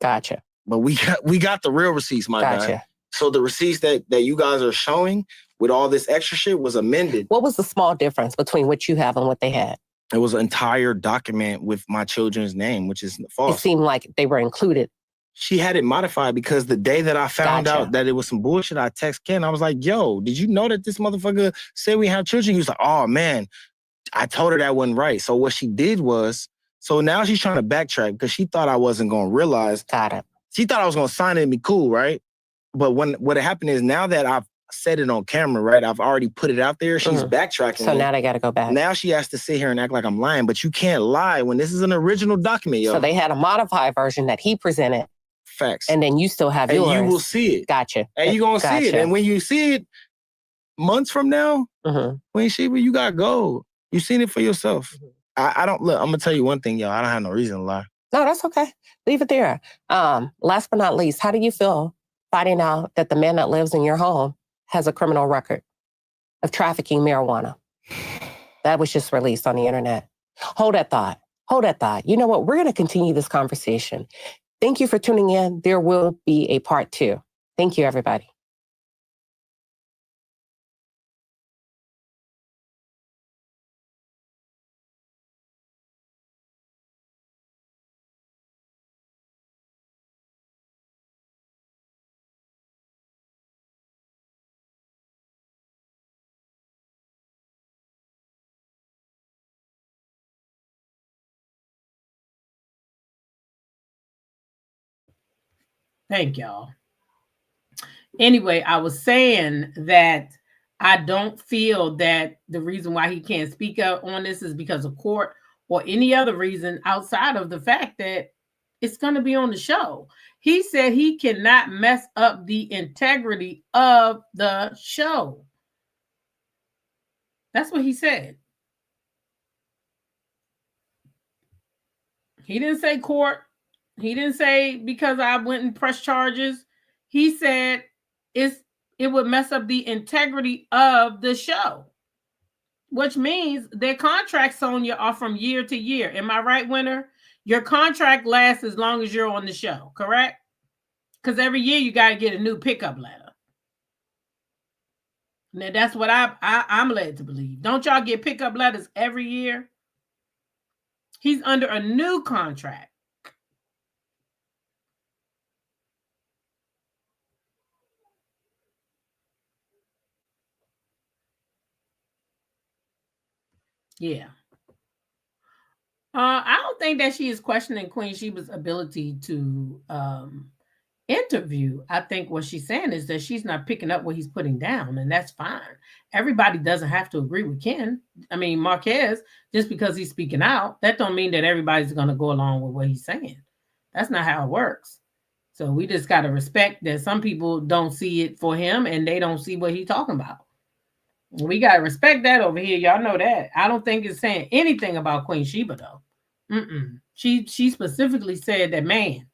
Gotcha. But we got the real receipts, my guy. So the receipts that you guys are showing with all this extra shit was amended. What was the small difference between what you have and what they had? It was an entire document with my children's name, which is false. It seemed like they were included. She had it modified because the day that I found out that it was some bullshit, I text Ken. I was like, yo, did you know that this motherfucker said we have children? He was like, oh, man, I told her that wasn't right. So what she did was, so now she's trying to backtrack because she thought I wasn't going to realize. Got it. She thought I was going to sign it and be cool, right? But what happened is now that I've said it on camera, right? I've already put it out there. She's backtracking. So now they got to go back. Now she has to sit here and act like I'm lying, but you can't lie when this is an original document, yo. So they had a modified version that he presented. Facts. And then you still have yours. And you will see it. Gotcha. And you're going to see it. And when you see it months from now, Queen Shiba, you got gold. You've seen it for yourself. I don't, look, I'm going to tell you one thing, yo. I don't have no reason to lie. No, that's okay. Leave it there. Last but not least, how do you feel finding out that the man that lives in your home has a criminal record of trafficking marijuana? That was just released on the internet. Hold that thought. Hold that thought. You know what? We're going to continue this conversation. Thank you for tuning in. There will be a part 2. Thank you, everybody. Thank y'all. Anyway, I was saying that I don't feel that the reason why he can't speak up on this is because of court or any other reason outside of the fact that it's going to be on the show. He said he cannot mess up the integrity of the show. That's what he said. He didn't say court. He didn't say because I went and pressed charges. He said it would mess up the integrity of the show, which means their contracts on you are from year to year. Am I right, Winter? Your contract lasts as long as you're on the show, correct? Because every year you got to get a new pickup letter. Now, that's what I'm led to believe. Don't y'all get pickup letters every year? He's under a new contract. Yeah. I don't think that she is questioning Queen Shiba's ability to interview. I think what she's saying is that she's not picking up what he's putting down, and that's fine. Everybody doesn't have to agree with Marques, just because he's speaking out, that don't mean that everybody's going to go along with what he's saying. That's not how it works. So we just got to respect that some people don't see it for him, and they don't see what he's talking about. We got to respect that over here. Y'all know that. I don't think it's saying anything about Queen Shiba, though. She specifically said that man.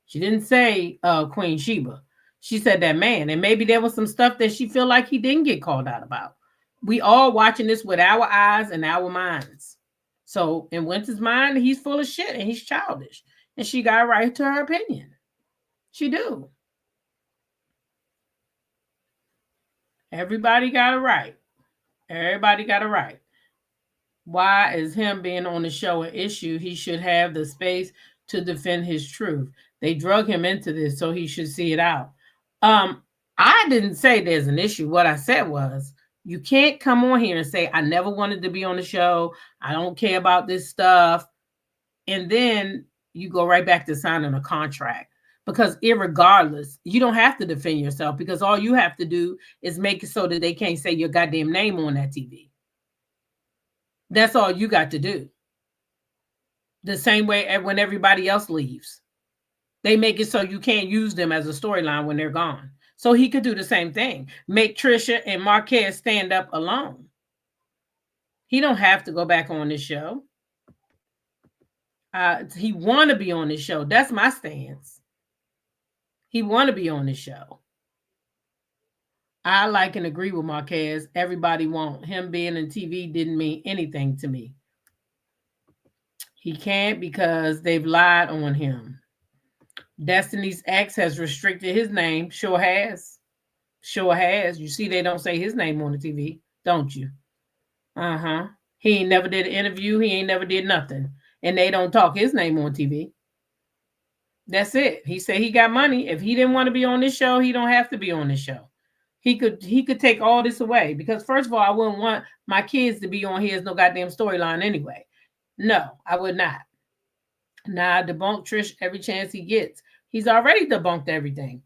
She didn't say Queen Shiba. She said that man. And maybe there was some stuff that she feel like he didn't get called out about. We all watching this with our eyes and our minds. So in Winter's mind, he's full of shit and he's childish. And she got a right to her opinion. She do. Everybody got a right. Everybody got a right. Why is him being on the show an issue? He should have the space to defend his truth. They drug him into this, so he should see it out. I didn't say there's an issue. What I said was, you can't come on here and say, I never wanted to be on the show. I don't care about this stuff. And then you go right back to signing a contract. Because irregardless, you don't have to defend yourself, because all you have to do is make it so that they can't say your goddamn name on that TV. That's all you got to do. The same way when everybody else leaves. They make it so you can't use them as a storyline when they're gone. So he could do the same thing. Make Trisha and Marques stand up alone. He don't have to go back on this show. He want to be on this show. That's my stance. He want to be on this show. I like and agree with Marques. Everybody won't. Him being in TV didn't mean anything to me. He can't because they've lied on him. Destiny's ex has restricted his name. Sure has. Sure has. You see, they don't say his name on the TV, don't you? He ain't never did an interview. He ain't never did nothing. And they don't talk his name on TV. That's it. He said he got money. If he didn't want to be on this show, he don't have to be on this show. He could take all this away, because first of all, I wouldn't want my kids to be on here as no goddamn storyline anyway. No, I would not. Nah, debunk Trish every chance he gets. He's already debunked everything.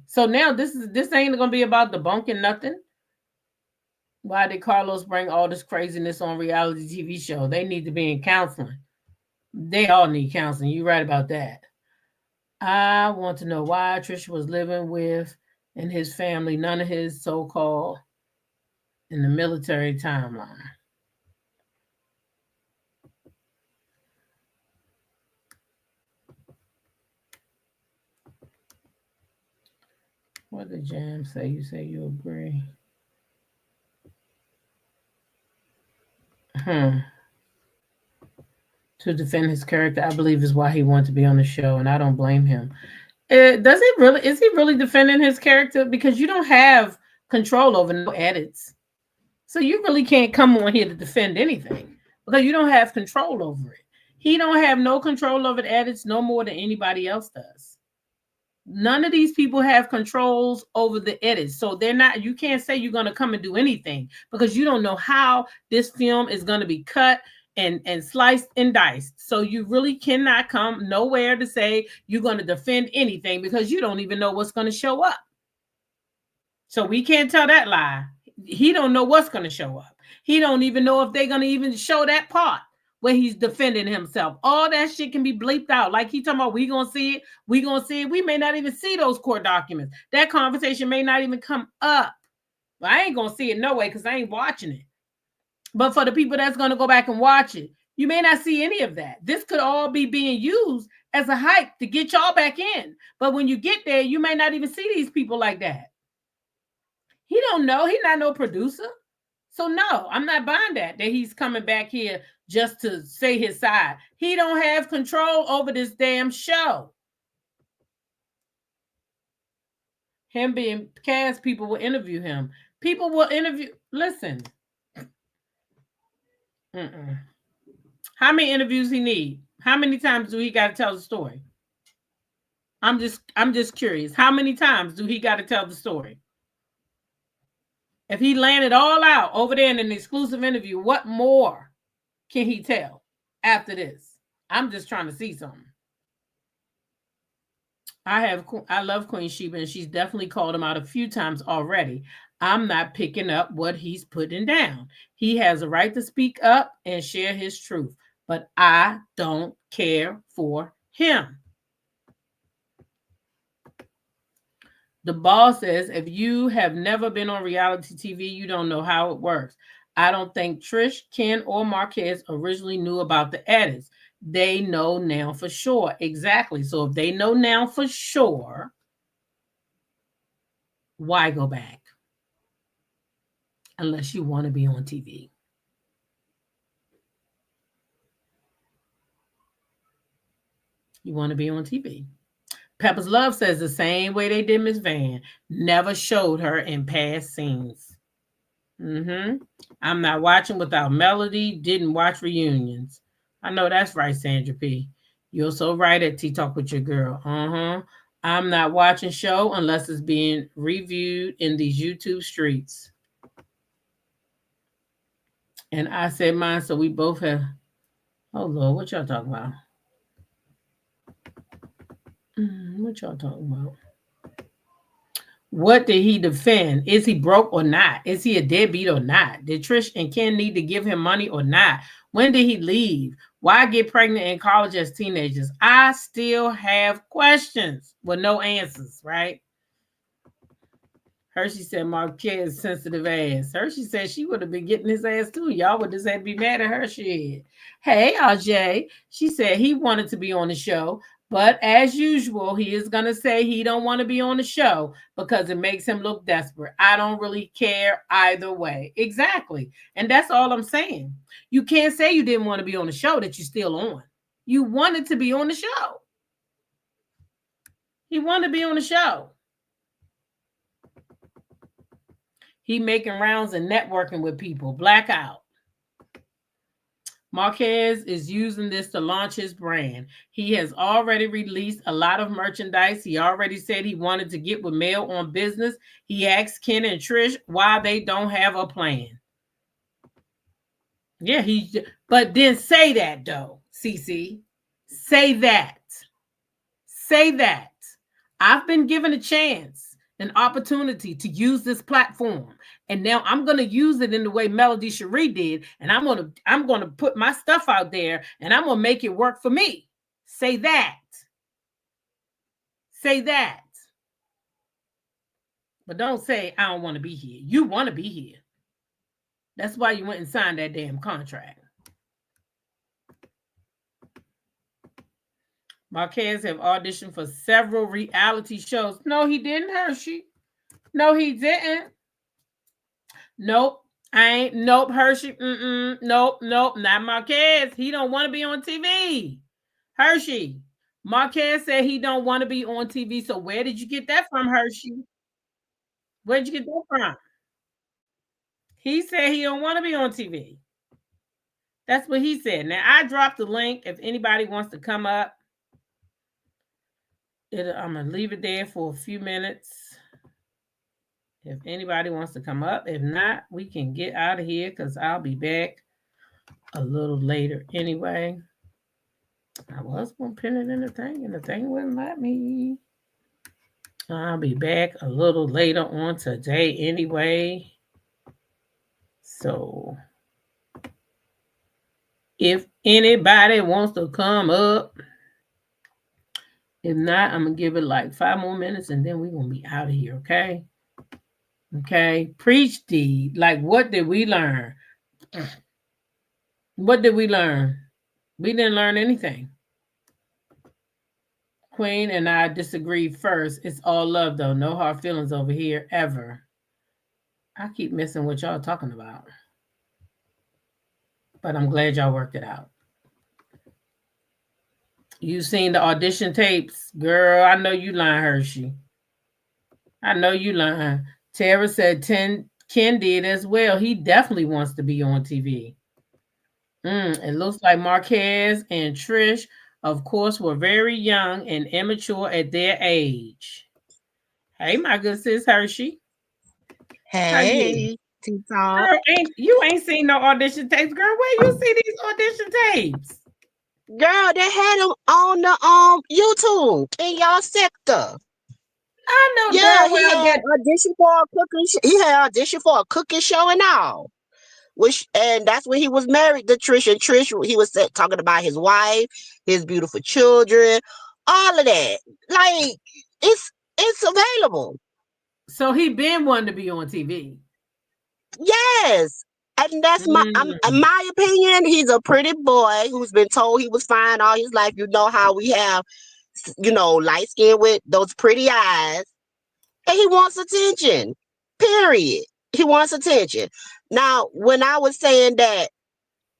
So now this ain't gonna be about debunking nothing. Why did Carlos bring all this craziness on reality TV show? They need to be in counseling. They all need counseling. You're right about that. I want to know why Trisha was living with and his family, none of his so-called in the military timeline. What did Jam say? You say you agree. To defend his character, I believe, is why he wanted to be on the show, and I don't blame him. Is he really defending his character? Because you don't have control over no edits. So you really can't come on here to defend anything, because you don't have control over it. He don't have no control over the edits no more than anybody else does. None of these people have controls over the edits. So you can't say you're going to come and do anything, because you don't know how this film is going to be cut and sliced and diced. So you really cannot come nowhere to say you're going to defend anything, because you don't even know what's going to show up. So we can't tell that lie. He don't know what's going to show up. He don't even know if they're going to even show that part where he's defending himself. All that shit can be bleeped out. Like he talking about, we going to see it. We may not even see those court documents. That conversation may not even come up. But I ain't going to see it no way, because I ain't watching it. But for the people that's going to go back and watch it, you may not see any of that. This could all be being used as a hype to get y'all back in. But when you get there, you may not even see these people like that. He don't know. He's not no producer. So no, I'm not buying that he's coming back here just to say his side. He don't have control over this damn show. Him being cast, people will interview him. People will interview. Listen. How many interviews he need? How many times do he got to tell the story? I'm just curious. How many times do he got to tell the story? If he landed all out over there in an exclusive interview, what more can he tell after this? I'm just trying to see something. I love Queen Shiba, and she's definitely called him out a few times already. I'm not picking up what he's putting down. He has a right to speak up and share his truth, but I don't care for him. The boss says, if you have never been on reality TV, you don't know how it works. I don't think Trish, Ken, or Marques originally knew about the edits. They know now for sure. Exactly. So if they know now for sure, why go back? Unless you want to be on TV. You want to be on TV. Pepper's Love says the same way they did Miss Van. Never showed her in past scenes. I'm not watching without Melody. Didn't watch reunions. I know that's right, Sandra P. You're so right at Tea Talk with Your Girl. I'm not watching show unless it's being reviewed in these YouTube streets. And I said mine, so we both have. Oh, Lord, what y'all talking about? What y'all talking about? What did he defend? Is he broke or not? Is he a deadbeat or not? Did Trish and Ken need to give him money or not? When did he leave? Why get pregnant in college as teenagers? I still have questions with no answers, right? Hershey said Marques sensitive ass. Hershey said she would have been getting his ass too. Y'all would just have to be mad at her shit. Hey, RJ. She said he wanted to be on the show, but as usual, he is going to say he don't want to be on the show because it makes him look desperate. I don't really care either way. Exactly. And that's all I'm saying. You can't say you didn't want to be on the show that you're still on. You wanted to be on the show. He wanted to be on the show. He making rounds and networking with people. Blackout. Marques is using this to launch his brand. He has already released a lot of merchandise. He already said he wanted to get with Mel on business. He asked Ken and Trish why they don't have a plan. Yeah, but then say that though, CC. Say that. Say that. I've been given a chance, an opportunity to use this platform. And now I'm going to use it in the way Melody Cherie did. And I'm going to put my stuff out there and I'm going to make it work for me. Say that. Say that. But don't say, I don't want to be here. You want to be here. That's why you went and signed that damn contract. Marques have auditioned for several reality shows. No, he didn't, Hershey. No, he didn't. Nope. I ain't. Nope, Hershey. Nope. Not Marques. He don't want to be on TV. Hershey. Marques said he don't want to be on TV. So where did you get that from, Hershey? Where did you get that from? He said he don't want to be on TV. That's what he said. Now, I dropped the link. If anybody wants to come up, I'm going to leave it there for a few minutes. If anybody wants to come up. If not, we can get out of here because I'll be back a little later anyway. I was going to pin it in the thing, and the thing wouldn't let me. I'll be back a little later on today anyway. So if anybody wants to come up, if not, I'm going to give it like 5 more minutes and then we're going to be out of here, okay? Okay. Preach D. Like, what did we learn? What did we learn? We didn't learn anything. Queen and I disagreed first. It's all love, though. No hard feelings over here, ever. I keep missing what y'all talking about. But I'm glad y'all worked it out. You seen the audition tapes? Girl, I know you lying, Hershey. I know you lying. Tara said Ken did as well. He definitely wants to be on TV. It looks like Marques and Trish, of course, were very young and immature at their age. Hey, my good sis Hershey. Hey, girl, you ain't seen no audition tapes, girl. Where you see these audition tapes? Girl, they had them on the YouTube in y'all sector. I know. Yeah, he had audition for a cooking. He had audition for a cooking show and all. And that's when he was married to Trish. And Trish, he was talking about his wife, his beautiful children, all of that. Like it's available. So he been wanting to be on TV. Yes. And that's my opinion. He's a pretty boy who's been told he was fine all his life. You know how we have, light skin with those pretty eyes. And he wants attention. Period. He wants attention. Now, when I was saying that,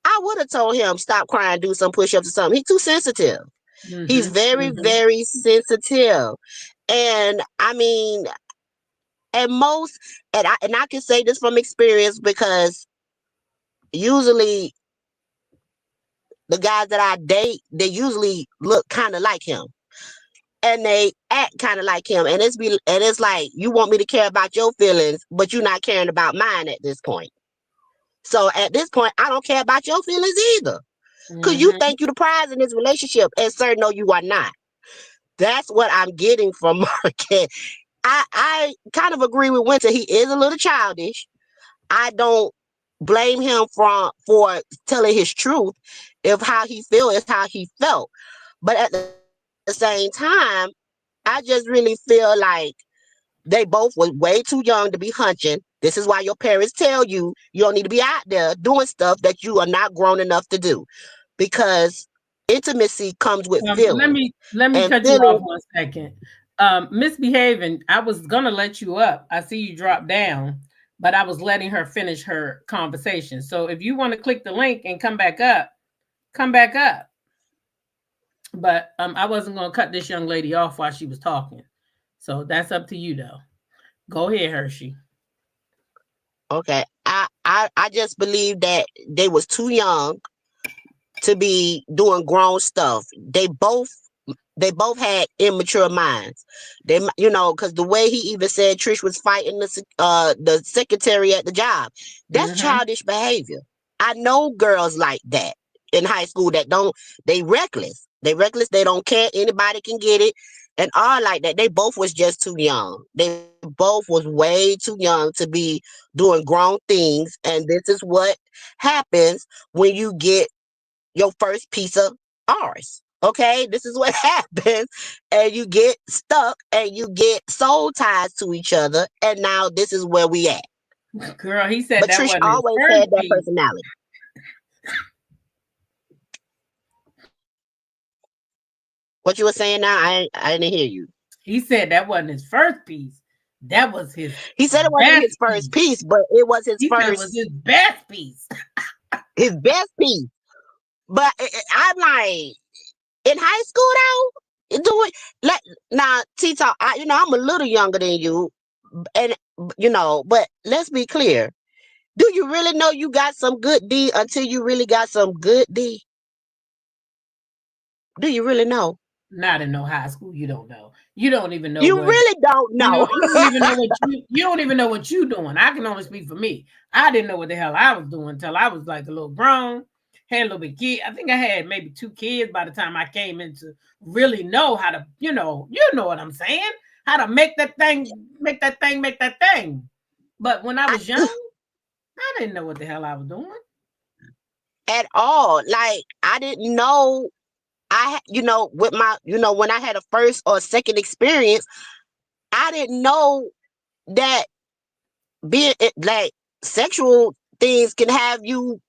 I would have told him, stop crying, do some push-ups or something. He's too sensitive. He's very, very sensitive. And I mean, at most, and I can say this from experience because usually the guys that I date, they usually look kind of like him. And they act kind of like him. And it's like, you want me to care about your feelings, but you're not caring about mine at this point. So at this point, I don't care about your feelings either. Because you think you're the prize in this relationship. And sir, no, you are not. That's what I'm getting from Marques. I kind of agree with Winter. He is a little childish. I don't blame him for telling his truth. If how he feels is how he felt. But at the same time, I just really feel like they both were way too young to be hunching. This is why your parents tell you don't need to be out there doing stuff that you are not grown enough to do, because intimacy comes with feeling. Let me cut you off 1 second. Misbehaving. I was gonna let you up. I see you drop down, but I was letting her finish her conversation. So if you want to click the link and come back up, come back up. But I wasn't gonna cut this young lady off while she was talking. So that's up to you, though. Go ahead, Hershey. Okay. I just believe that they was too young to be doing grown stuff. They both had immature minds. Because the way he even said Trish was fighting the secretary at the job, that's childish behavior. I know girls like that in high school that don't. They reckless. They reckless. They don't care. Anybody can get it, and all like that. They both was just too young. They both was way too young to be doing grown things, and this is what happens when you get your first piece of ours. Okay, this is what happens, and you get stuck, and you get soul ties to each other, and now this is where we at. Girl, he said But that Trish wasn't his always first had that piece. personality. What you were saying now, I didn't hear you. He said that wasn't his first piece. That was his. He said it wasn't his first piece, but it was his He first. said it was his best piece. His best piece. But I'm like, in high school though, now, T-Talk, I'm a little younger than you, and but let's be clear. Do you really know you got some good D until you really got some good D? Do you really know? Not in no high school, you don't know. You don't even know. You really don't know. You don't even know what you don't even know what you doing. I can only speak for me. I didn't know what the hell I was doing until I was like a little grown, had a little bit kid. I think I had maybe 2 kids by the time I came into really know how to, you know what I'm saying? How to make that thing. But when I was young, I didn't know what the hell I was doing. At all. Like, I didn't know. With my, when I had a first or second experience, I didn't know that being like sexual things can have you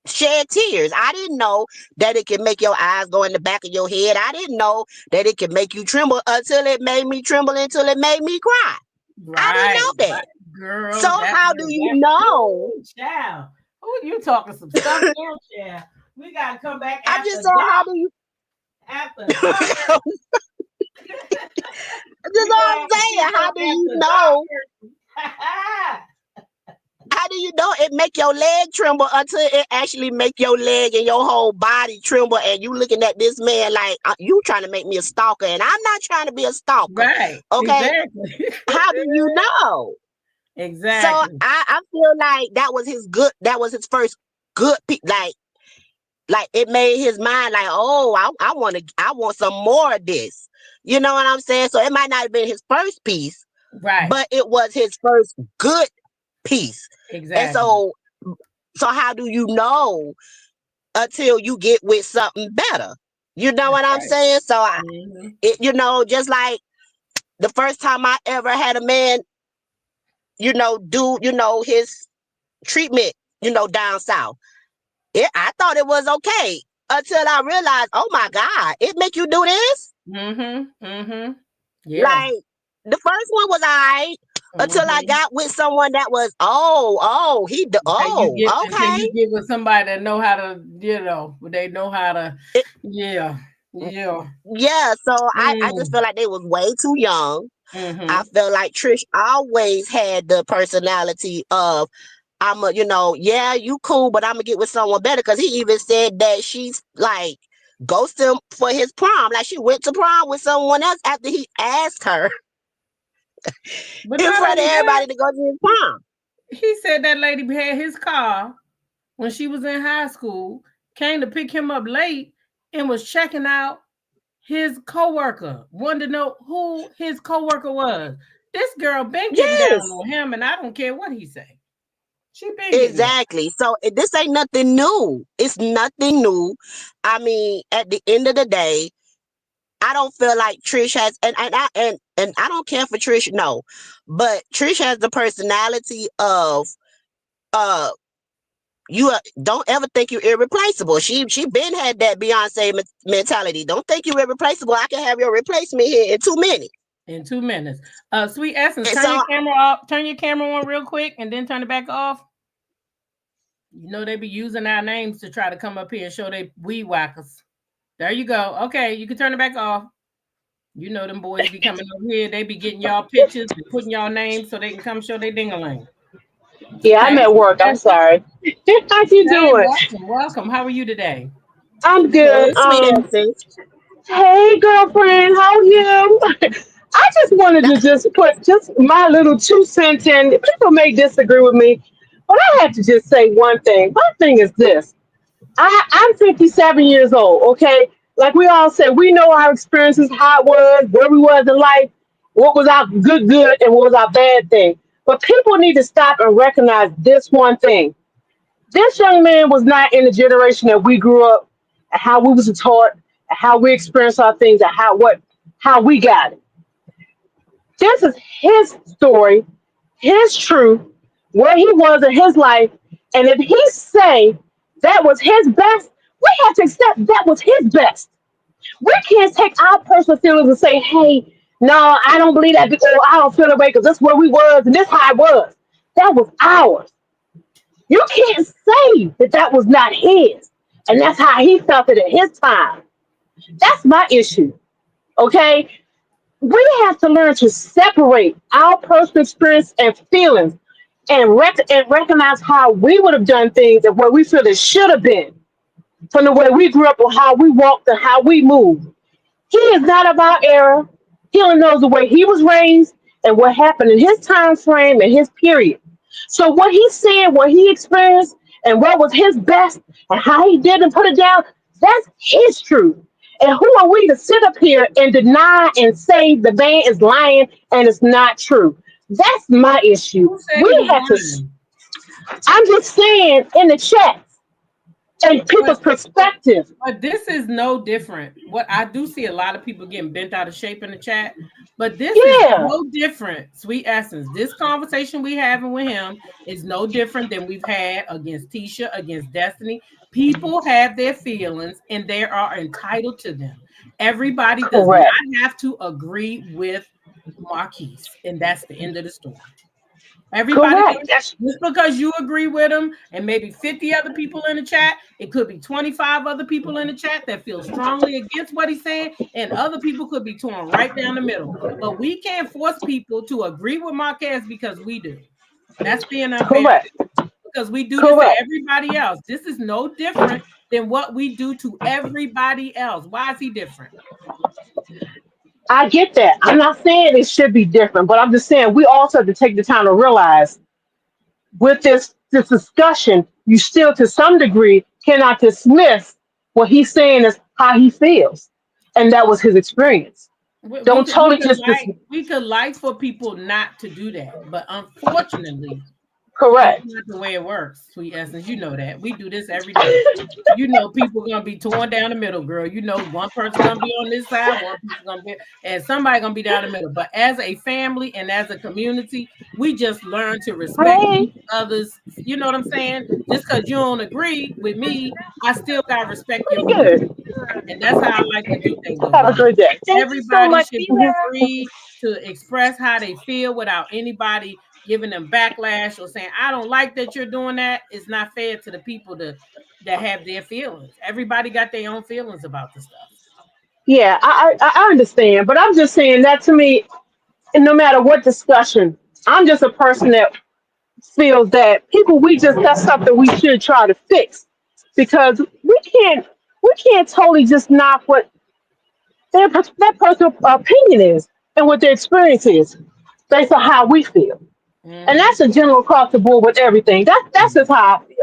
shed tears. I didn't know that it can make your eyes go in the back of your head. I didn't know that it can make you tremble until it made me tremble, until it made me cry. Right, I didn't know that. Right. Girl, so how do you know? Child, who you talking some stuff now, child? We gotta come back after I just said, how do you? After That's all I'm saying. How do you know? How do you know it make your leg tremble until it actually make your leg and your whole body tremble, and you looking at this man like you trying to make me a stalker, and I'm not trying to be a stalker. Right. Okay. Exactly. How do you know? Exactly. So I feel like that was his first good like it made his mind like, oh, I want some more of this. You know what I'm saying? So it might not have been his first piece, right? But it was his first good piece. Exactly. And so how do you know until you get with something better? You know what I'm saying? So just like the first time I ever had a man, do his treatment, down south. I thought it was okay until I realized, oh my God, it make you do this? Yeah. Like, the first one was all right until I got with someone that was, okay. You get with somebody that know how to, they know how to, yeah. So I just feel like they was way too young. I feel like Trish always had the personality of, you cool, but I'm gonna get with someone better. Because he even said that she's like ghosted him for his prom. Like, she went to prom with someone else after he asked her in front of everybody to go to his prom. He said that lady had his car when she was in high school, came to pick him up late, and was checking out his coworker. Wanted to know who his coworker was. This girl been getting down on him, and I don't care what he say. She been exactly. So this ain't nothing new. It's nothing new. I mean, at the end of the day, I don't feel like Trish has, and I don't care for Trish, no, but Trish has the personality of, you don't ever think you're irreplaceable. She been had that Beyonce mentality. Don't think you're irreplaceable. I can have your replacement here in 2 minutes. In 2 minutes. Sweet Essence, turn your camera off. Turn your camera on real quick, and then turn it back off. They be using our names to try to come up here and show they weed whackers. There you go. Okay, you can turn it back off. Them boys be coming over here. They be getting y'all pictures and putting y'all names so they can come show their ding-a-ling. Yeah, I'm Hey, at work. I'm sorry. How you hey, doing? welcome. How are you today? I'm Hey, good. sweet essence. Hey, girlfriend, how are you? I just wanted to just put just my little 2 cents in. People may disagree with me, but I have to just say one thing. One thing is this. I'm 57 years old, okay? Like we all said, we know our experiences, how it was, where we was in life, what was our good, and what was our bad thing. But people need to stop and recognize this one thing. This young man was not in the generation that we grew up, and how we was taught, and how we experienced our things, and how we got it. This is his story, his truth, where he was in his life, and if he say that was his best, we have to accept that was his best. We can't take our personal feelings and say, "Hey, no, I don't believe that," or "I don't feel that way because that's where we was and this how it was." That was ours. You can't say that that was not his, and that's how he felt it at his time. That's my issue. Okay, we have to learn to separate our personal experience and feelings, and recognize how we would have done things and what we feel it should have been from the way we grew up or how we walked and how we moved. He is not of our era. He only knows the way he was raised and what happened in his time frame and his period. So what he said, what he experienced, and what was his best, and how he did and put it down, that's his truth. And who are we to sit up here and deny and say the man is lying and it's not true? That's my issue. Who said he We was have to. lying? I'm just saying in the chat and But people's perspective. But this is no different. What I do see a lot of people getting bent out of shape in the chat, but this is Yeah, no different, sweet essence. This conversation we having with him is no different than we've had against Tisha, against Destiny. People have their feelings and they are entitled to them. Everybody does correct. not have to agree with Marquise, and that's the end of the story. Everybody, Correct. That's just because you agree with them and maybe 50 other people in the chat, it could be 25 other people in the chat that feel strongly against what he's saying, and other people could be torn right down the middle. But we can't force people to agree with Marquez because we do. That's being unfair correct. because we do this to Correct. everybody else. This is no different than what we do to everybody else. Why is he different? I get that. I'm not saying it should be different, but I'm just saying we also have to take the time to realize with this discussion, you still to some degree cannot dismiss what he's saying is how he feels. And that was his experience. We Don't could we totally could just like we could like for people not to do that, but unfortunately, it's correct. not the way it works, sweet essence. You know that. We do this every day. You know people gonna be torn down the middle, girl. You know one person gonna be on this side, one person gonna be, and somebody gonna be down the middle. But as a family and as a community, we just learn to respect Hey, each other's. You know what I'm saying? Just because you don't agree with me, I still gotta respect your pretty view. good. And that's how I like to do things over Have a here. great day. Thank you so Everybody much. should Be be well. free to express how they feel without anybody giving them backlash or saying, I don't like that you're doing that. It's not fair to the people that have their feelings. Everybody got their own feelings about the stuff. Yeah, I understand, but I'm just saying that to me, and no matter what discussion, I'm just a person that feels that people we just that's something we should try to fix because we can't totally just knock what their personal opinion is and what their experience is based on how we feel. And Mhm. that's a general across the board with everything. That's just how I feel.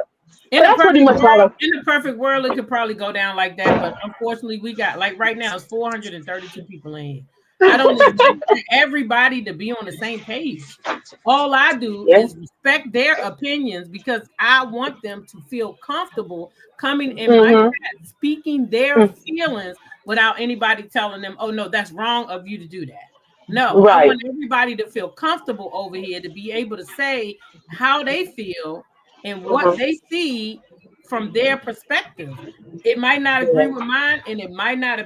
But In a that's pretty perfect much all world, of in a perfect world, it could probably go down like that. But unfortunately, we got like right now, it's 432 people in here. I don't expect everybody to be on the same page. All I do yeah. is respect their opinions because I want them to feel comfortable coming in my Mm-hmm. chat, speaking their feelings without anybody telling them, oh, no, that's wrong of you to do that. No, I Right. want everybody to feel comfortable over here to be able to say how they feel and what Mm-hmm. they see from their perspective. It might not agree Yeah. with mine and it might not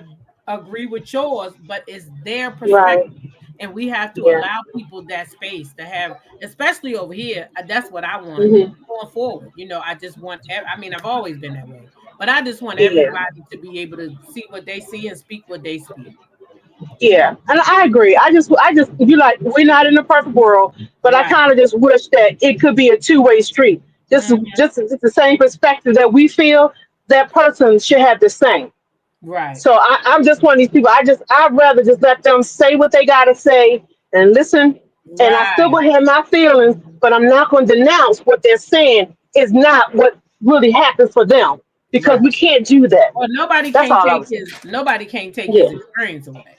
agree with yours, but it's their Right. perspective. And we have to Yeah. allow people that space to have, especially over here. That's what I want Mm-hmm. going forward. I just want, I mean, I've always been that way, but I just want Yeah. everybody to be able to see what they see and speak what they speak. Yeah, and I agree. You like, we're not in a perfect world, but I Right. kind of just wish that it could be a two-way street. Mhm. Just the same perspective that we feel, that person should have the same. Right. So I'm just one of these people. I'd rather just let them say what they gotta say and listen. And I still Right. gonna have my feelings, but I'm not gonna denounce what they're saying is not what really happened for them, because Right. we can't do that. Well, That's all I was saying. nobody can't take Yeah. his experience away.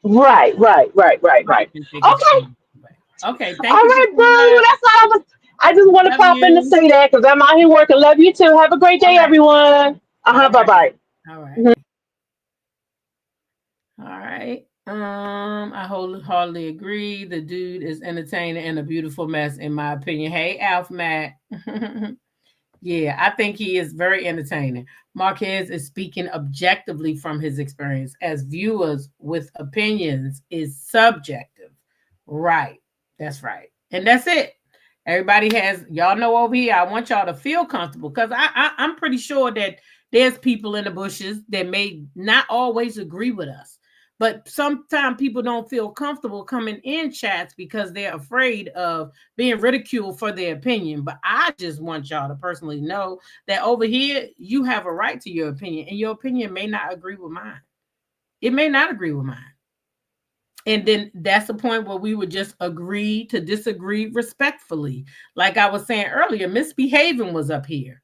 Right. Right. Right. Right. Nobody Right. can take his Okay. experience away. Okay, All thank you for right, coming boo. up. That's all I was. I just want to Love pop in to you. say that because I'm out here working. Love you too. Have a great All day, right. everyone. All Bye right. bye. All right. All right. I wholeheartedly agree. The dude is entertaining and a beautiful mess, in my opinion. Hey, Alf Matt. Yeah, I think he is very entertaining. Marquez is speaking objectively from his experience, as viewers with opinions is subjective. Right. That's right. And that's it. Everybody has, y'all know over here, I want y'all to feel comfortable because I'm pretty sure that there's people in the bushes that may not always agree with us. But sometimes people don't feel comfortable coming in chats because they're afraid of being ridiculed for their opinion. But I just want y'all to personally know that over here, you have a right to your opinion, and your opinion may not agree with mine. It may not agree with mine. And then that's the point where we would just agree to disagree respectfully. Like I was saying earlier, misbehaving was up here.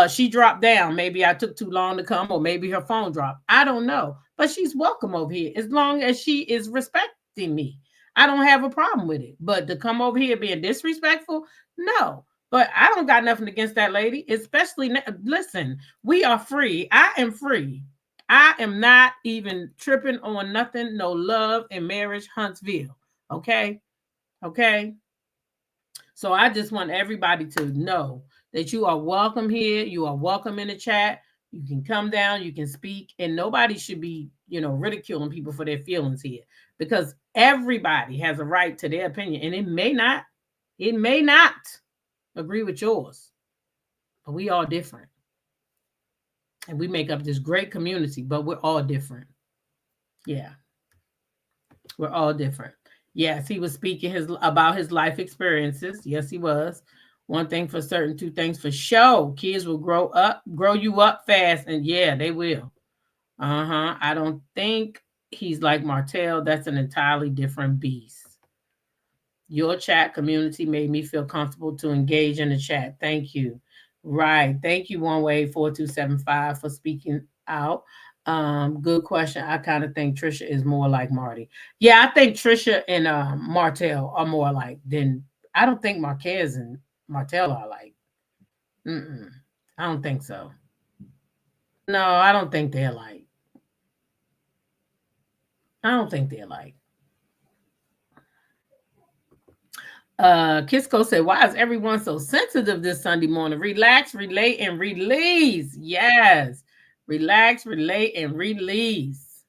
She dropped down. Maybe I took too long to come, or maybe her phone dropped. I don't know. But she's welcome over here as long as she is respecting me. I don't have a problem with it. But to come over here being disrespectful, no. But I don't got nothing against that lady, especially listen, we are free. I am free. I am not even tripping on nothing, no love and marriage, Huntsville. Okay. Okay. So I just want everybody to know that you are welcome here. You are welcome in the chat. You can come down, you can speak, and nobody should be, ridiculing people for their feelings here because everybody has a right to their opinion. And it may not agree with yours, but we all different. And we make up this great community, but we're all different. Yeah. We're all different. Yes, he was speaking about his life experiences. Yes, he was. One thing for certain, two things for sure. Kids will grow you up fast, and yeah, they will. Uh-huh. I don't think he's like Martell. That's an entirely different beast. Your chat community made me feel comfortable to engage in the chat. Thank you. Right. Thank you, One Way 4275 for speaking out. Good question. I kind of think Trisha is more like Marty. Yeah, I think Trisha and Martell are more like than I don't think Marquez and Martell are like. Mm-mm. I don't think so. No, I don't think they're like. I don't think they're like. Kisco said, why is everyone so sensitive this Sunday morning? Relax, relate, and release. Yes. Relax, relate, and release.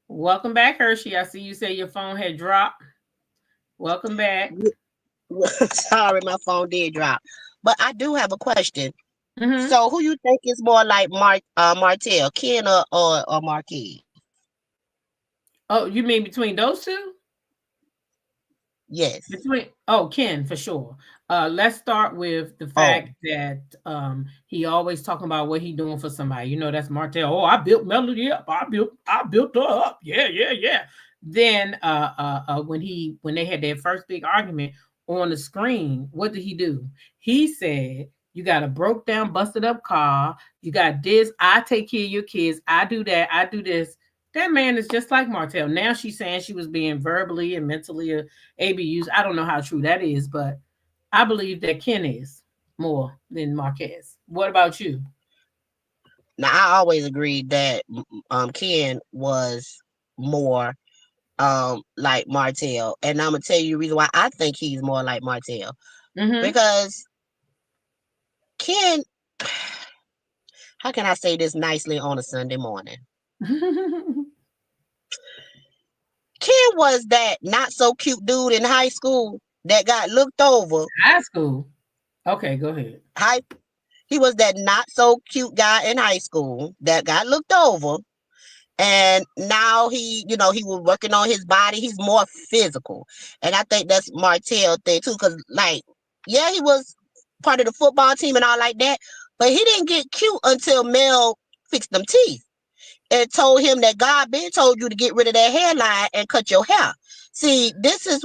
Welcome back, Hershey. I see you say your phone had dropped. Welcome back. Sorry, my phone did drop. But I do have a question. Mm-hmm. So who you think is more like Martell, Ken or Marquis? Oh, you mean between those two? Yes. Ken, for sure. Let's start with the Oh. fact that he always talking about what he doing for somebody. That's Martell. Oh, I built Melody up. I built her up. Yeah, yeah, yeah. Then when they had their first big argument on the screen, what did he do? He said, you got a broke down, busted up car. You got this. I take care of your kids. I do that. I do this. That man is just like Martell. Now she's saying she was being verbally and mentally ABUs. I don't know how true that is, but I believe that Ken is more than Marquez. What about you? Now I always agreed that Ken was more like Martell. And I'm gonna tell you the reason why I think he's more like Martell. Mm-hmm. Because Ken, how can I say this nicely on a Sunday morning? Ken was that not so cute dude in high school that got looked over. High school. Okay, go ahead. He was that not so cute guy in high school that got looked over. And now he was working on his body. He's more physical. And I think that's Martell thing too. Cause like, yeah, he was part of the football team and all like that, but he didn't get cute until Mel fixed them teeth and told him that God been told you to get rid of that hairline and cut your hair. See, this is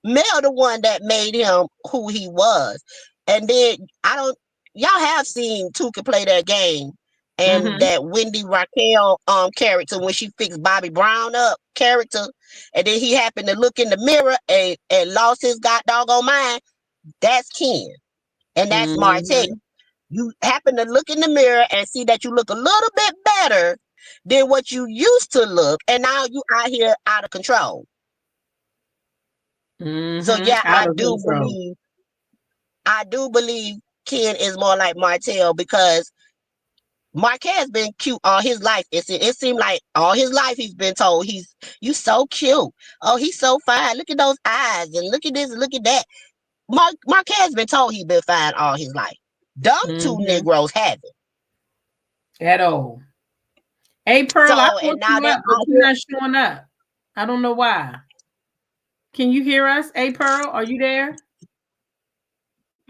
Mel the one that made him who he was. And then y'all have seen Tuka play that game and that Wendy Raquel character when she fixed Bobby Brown up character, and then he happened to look in the mirror and lost his god doggone mind. That's Ken. And that's Martell. You happen to look in the mirror and see that you look a little bit better than what you used to look, and now you out here out of control. So yeah, I do believe Ken is more like Martell, because Marques has been cute all his life. It seemed like all his life he's been told you so cute. Oh, he's so fine. Look at those eyes and look at this and look at that. Marques has been told he's been fine all his life. Them two Negroes haven't. At all. Hey, Pearl, I put you up, but you're not showing up. I don't know why. Can you hear us? Hey, Pearl, are you there?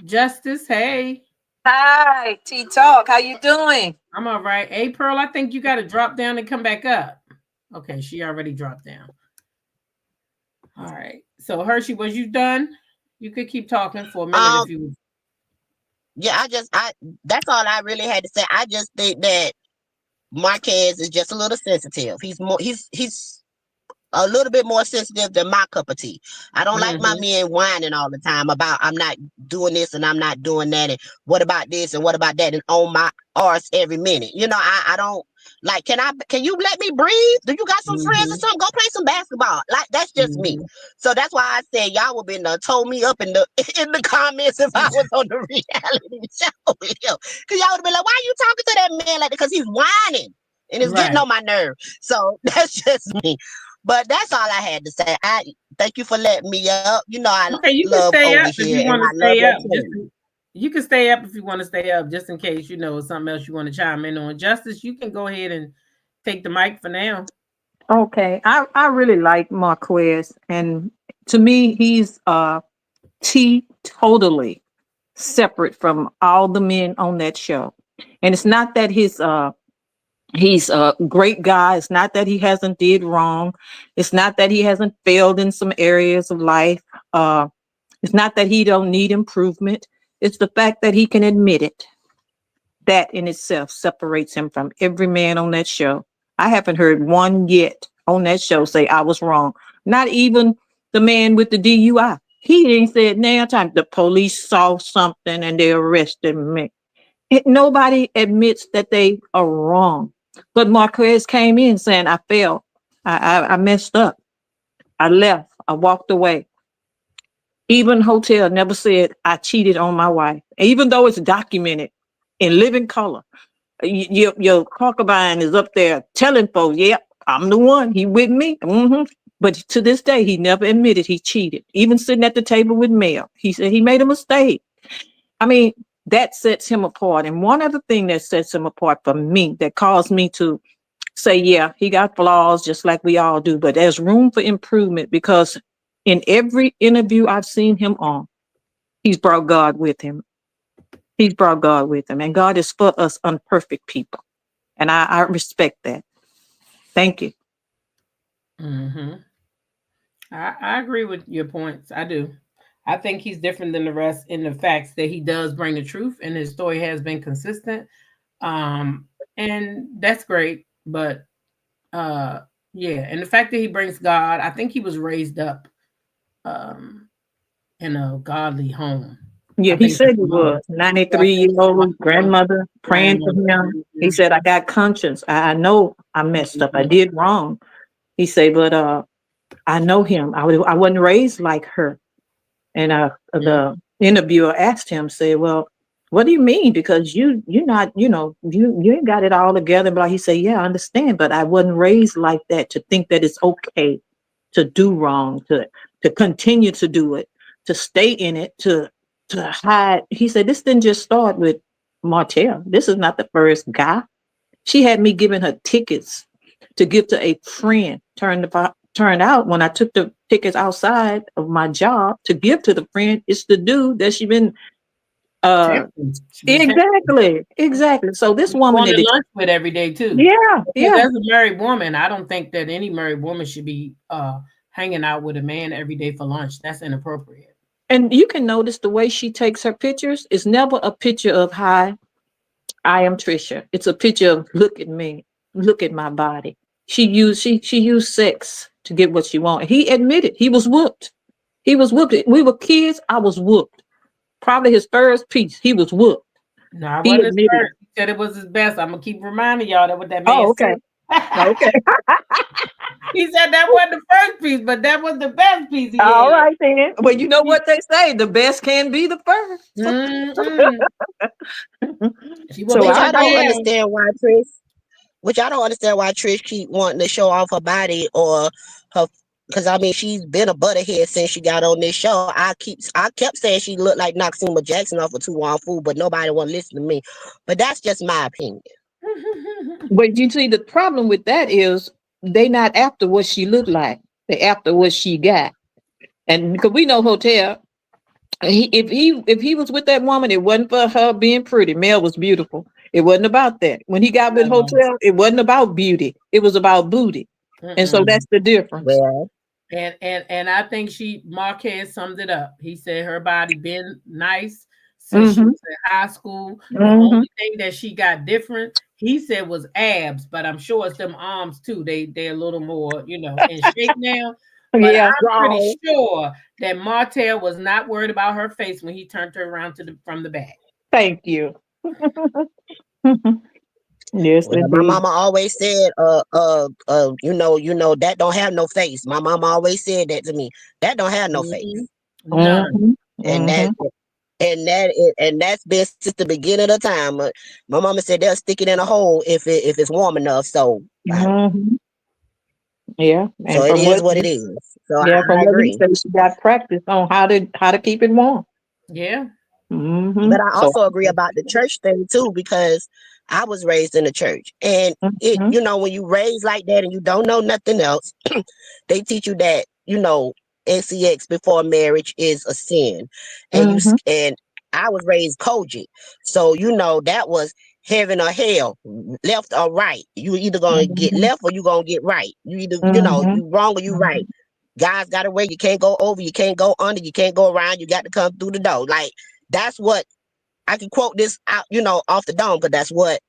Justice, hey. Hi, T-Talk. How you doing? I'm all right. Hey, Pearl, I think you got to drop down and come back up. Okay, she already dropped down. All right. So, Hershey, was you done? You could keep talking for a minute if you... Yeah, that's all I really had to say. I just think that Marques is just a little sensitive. He's a little bit more sensitive than my cup of tea. I don't like my men whining all the time about I'm not doing this and I'm not doing that, and what about this and what about that, and on my arse every minute. I don't like. Can you let me breathe? Do you got some friends or something? Go play some basketball. Like, that's just me. So that's why I said y'all would be told me up in the comments if I was on the reality show with him. Because y'all would be like, why are you talking to that man like that? Because he's whining and it's getting on my nerve. So that's just me. But that's all I had to say. I thank you for letting me up. I love over here, and I love your you can stay up if you want to stay up, just in case something else you want to chime in on. Justice, you can go ahead and take the mic for now. Okay, I really like Marques, and to me, he's totally separate from all the men on that show. And it's not that he's a great guy. It's not that he hasn't did wrong. It's not that he hasn't failed in some areas of life. It's not that he don't need improvement. It's the fact that he can admit it. That in itself separates him from every man on that show. I haven't heard one yet on that show say I was wrong. Not even the man with the DUI. He ain't said now time the police saw something and they arrested me. Nobody admits that they are wrong. But Marques came in saying, I failed. I messed up. I left. I walked away. Even Hotel never said I cheated on my wife. Even though it's documented in living color. Your concubine is up there telling folks, yep, I'm the one. He with me. But to this day, he never admitted he cheated. Even sitting at the table with Mel, he said he made a mistake. I mean, that sets him apart. And one other thing that sets him apart for me, that caused me to say, yeah, he got flaws just like we all do, but there's room for improvement, because in every interview I've seen him on, he's brought God with him. He's brought God with him. And God is for us unperfect people. And I respect that. Thank you. I agree with your points. I do. I think he's different than the rest in the facts that he does bring the truth, and his story has been consistent. And that's great. But yeah, and the fact that he brings God, I think he was raised up in a godly home. Yeah, he said he was 93-year-old grandmother praying for him. He said, I got conscience. I know I messed up. I did wrong. He said, but I know him. I wasn't raised like her. And the interviewer asked him, said, well, what do you mean? Because you're not, you ain't got it all together. But he said, yeah, I understand. But I wasn't raised like that, to think that it's okay to do wrong, to continue to do it, to stay in it, to hide. He said, this didn't just start with Martell. This is not the first guy. She had me giving her tickets to give to a friend. Turned out when I took the tickets outside of my job to give to the friend, it's the dude that she been exactly. So this woman going to lunch with every day too. Yeah. As a married woman, I don't think that any married woman should be hanging out with a man every day for lunch. That's inappropriate. And you can notice the way she takes her pictures is never a picture of hi, I am Trisha. It's a picture of look at me, look at my body. She used sex to get what she wanted. He admitted he was whooped. He was whooped. We were kids. I was whooped. Probably his first piece. He was whooped. No, I wasn't his first. He said it was his best. I'm gonna keep reminding y'all that what that man said. Okay. He said that wasn't the first piece, but that was the best piece. All right then. Well, you know what they say: the best can be the first. Which I don't understand why Trish. Which I don't understand why Trish keep wanting to show off her body or her. Because I mean, she's been a butterhead since she got on this show. I kept saying she looked like Noxuma Jackson off of Too On Food, but nobody want to listen to me. But that's just my opinion. But you see, the problem with that is they not after what she looked like. They after what she got. And because we know Hotel, if he was with that woman, it wasn't for her being pretty. Mel was beautiful. It wasn't about that. When he got with Hotel, it wasn't about beauty. It was about booty. And so that's the difference. Well, and I think Marques summed it up. He said her body been nice since she was in high school. The only thing that she got different, he said, was abs, but I'm sure it's them arms too. They're a little more, in shape now. But I'm pretty sure that Martell was not worried about her face when he turned her around from the back. Thank you. Yes, well, my mama always said, that don't have no face. My mama always said that to me. That don't have no face. None. And that's been since the beginning of the time. My mama said they'll stick it in a hole if it's warm enough. So yeah. So it is what it is. So yeah, I agree. She got practice on how to keep it warm. Yeah. But I also agree about the church thing too, because I was raised in the church, and when you raised like that and you don't know nothing else, they teach you that NCX before marriage is a sin, and and I was raised Koji, so that was heaven or hell, left or right. You either gonna get left or you gonna get right. You either you wrong or you right. God's got a way. You can't go over. You can't go under. You can't go around. You got to come through the door. Like that's what I can quote this out, off the dome, because that's what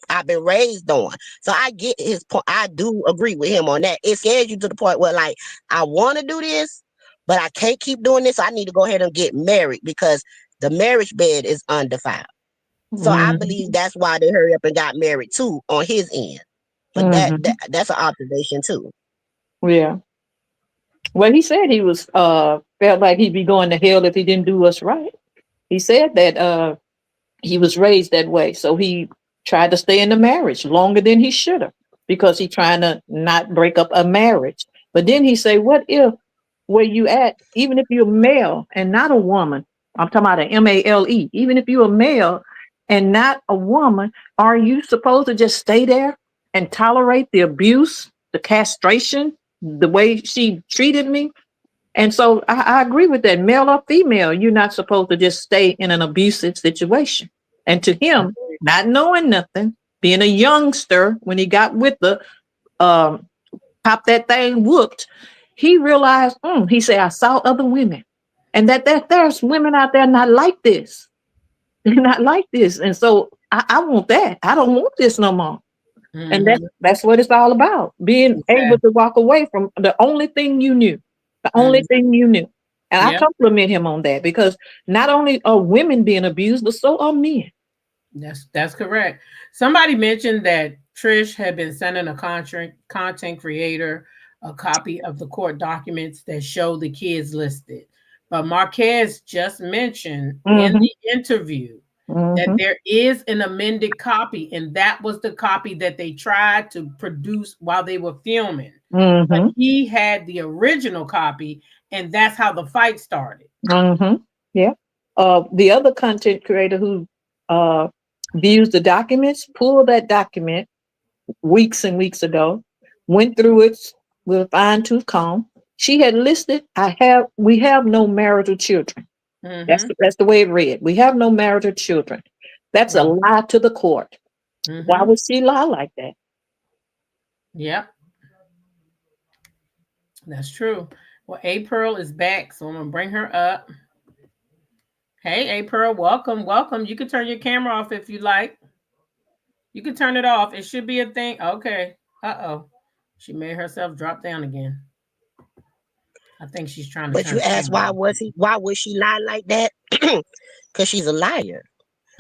I've been raised on. So I get his point. I do agree with him on that. It scares you to the point where, like, I want to do this, but I can't keep doing this. I need to go ahead and get married because the marriage bed is undefiled. So I believe that's why they hurry up and got married too on his end. But that's an observation too. Yeah. Well, he said he was felt like he'd be going to hell if he didn't do us right. He said that he was raised that way. So he tried to stay in the marriage longer than he should have because he's trying to not break up a marriage. But then he say, what if where you at, even if you're male and not a woman, I'm talking about an MALE, even if you're a male and not a woman, are you supposed to just stay there and tolerate the abuse, the castration, the way she treated me? And so I agree with that. Male or female, you're not supposed to just stay in an abusive situation. And to him, not knowing nothing, being a youngster, when he got with the pop that thing whooped, he realized, he said, I saw other women. And that there's women out there not like this. They're not like this. And so I want that. I don't want this no more. And that's what it's all about. Being able to walk away from the only thing you knew. The only thing you knew. And I compliment him on that because not only are women being abused, but so are men. That's correct. Somebody mentioned that Trish had been sending a content creator a copy of the court documents that show the kids listed. But Marques just mentioned in the interview that there is an amended copy, and that was the copy that they tried to produce while they were filming. But he had the original copy, and that's how the fight started. Yeah. The other content creator who views the documents pulled that document weeks and weeks ago went through it with a fine tooth comb. She had listed, we have no marital children. Mm-hmm. That's the way it read. We have no marital children. That's a lie to the court. Mm-hmm. Why would she lie like that? Yep. That's true. Well, A Pearl is back, so I'm gonna bring her up. Hey, A Pearl, welcome, welcome. You can turn your camera off if you like. You can turn it off. It should be a thing. Okay. Uh-oh. She made herself drop down again. I think she's trying to But turn you the asked camera off. why would she lie like that? Because she's a liar.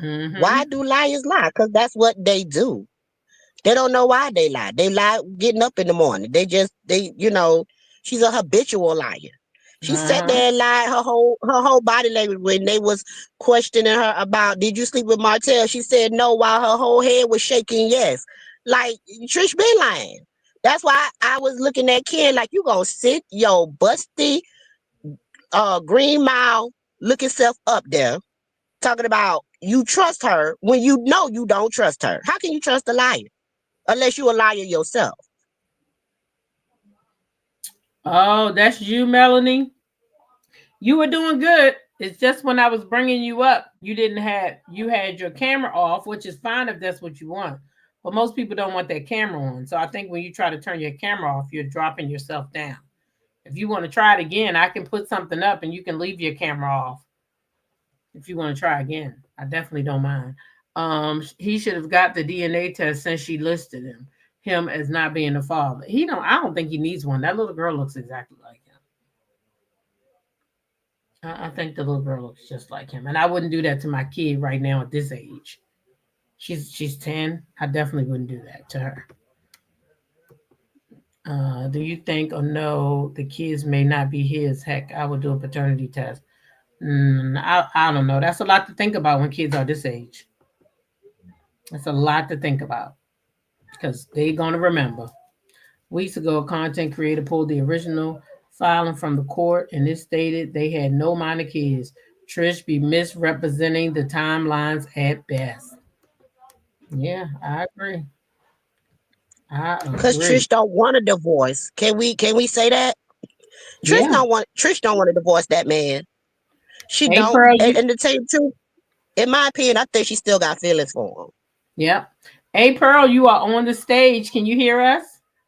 Mm-hmm. Why do liars lie? Because that's what they do. They don't know why they lie. They lie getting up in the morning. She's a habitual liar. She sat there and lied her whole body language when they was questioning her about, did you sleep with Martell? She said no while her whole head was shaking yes. Like, Trish been lying. That's why I was looking at Ken like, you gonna sit your busty green mile looking self up there talking about you trust her when you know you don't trust her. How can you trust a liar? Unless you're a liar yourself. Oh, that's you, Melanie. You were doing good. It's just when I was bringing you up, you had your camera off, which is fine if that's what you want. But most people don't want that camera on. So I think when you try to turn your camera off, you're dropping yourself down. If you want to try it again, I can put something up and you can leave your camera off. If you want to try again, I definitely don't mind. He should have got the DNA test since she listed him as not being the father. I don't think he needs one. That little girl looks exactly like him. I think the little girl looks just like him. And I wouldn't do that to my kid right now at this age. She's 10. I definitely wouldn't do that to her. Do you think or no the kids may not be his? Heck, I would do a paternity test. I don't know. That's a lot to think about when kids are this age. That's a lot to think about because they're going to remember. Weeks ago, a content creator pulled the original filing from the court and it stated they had no minor kids. Trish be misrepresenting the timelines at best. Yeah, I agree. Because Trish don't want a divorce. Can we say that? Trish Yeah. don't want to divorce that man. She Hey, don't. Pearl, And to tell you the truth, in my opinion, I think she still got feelings for him. Yep. Hey, Pearl, you are on the stage. Can you hear us?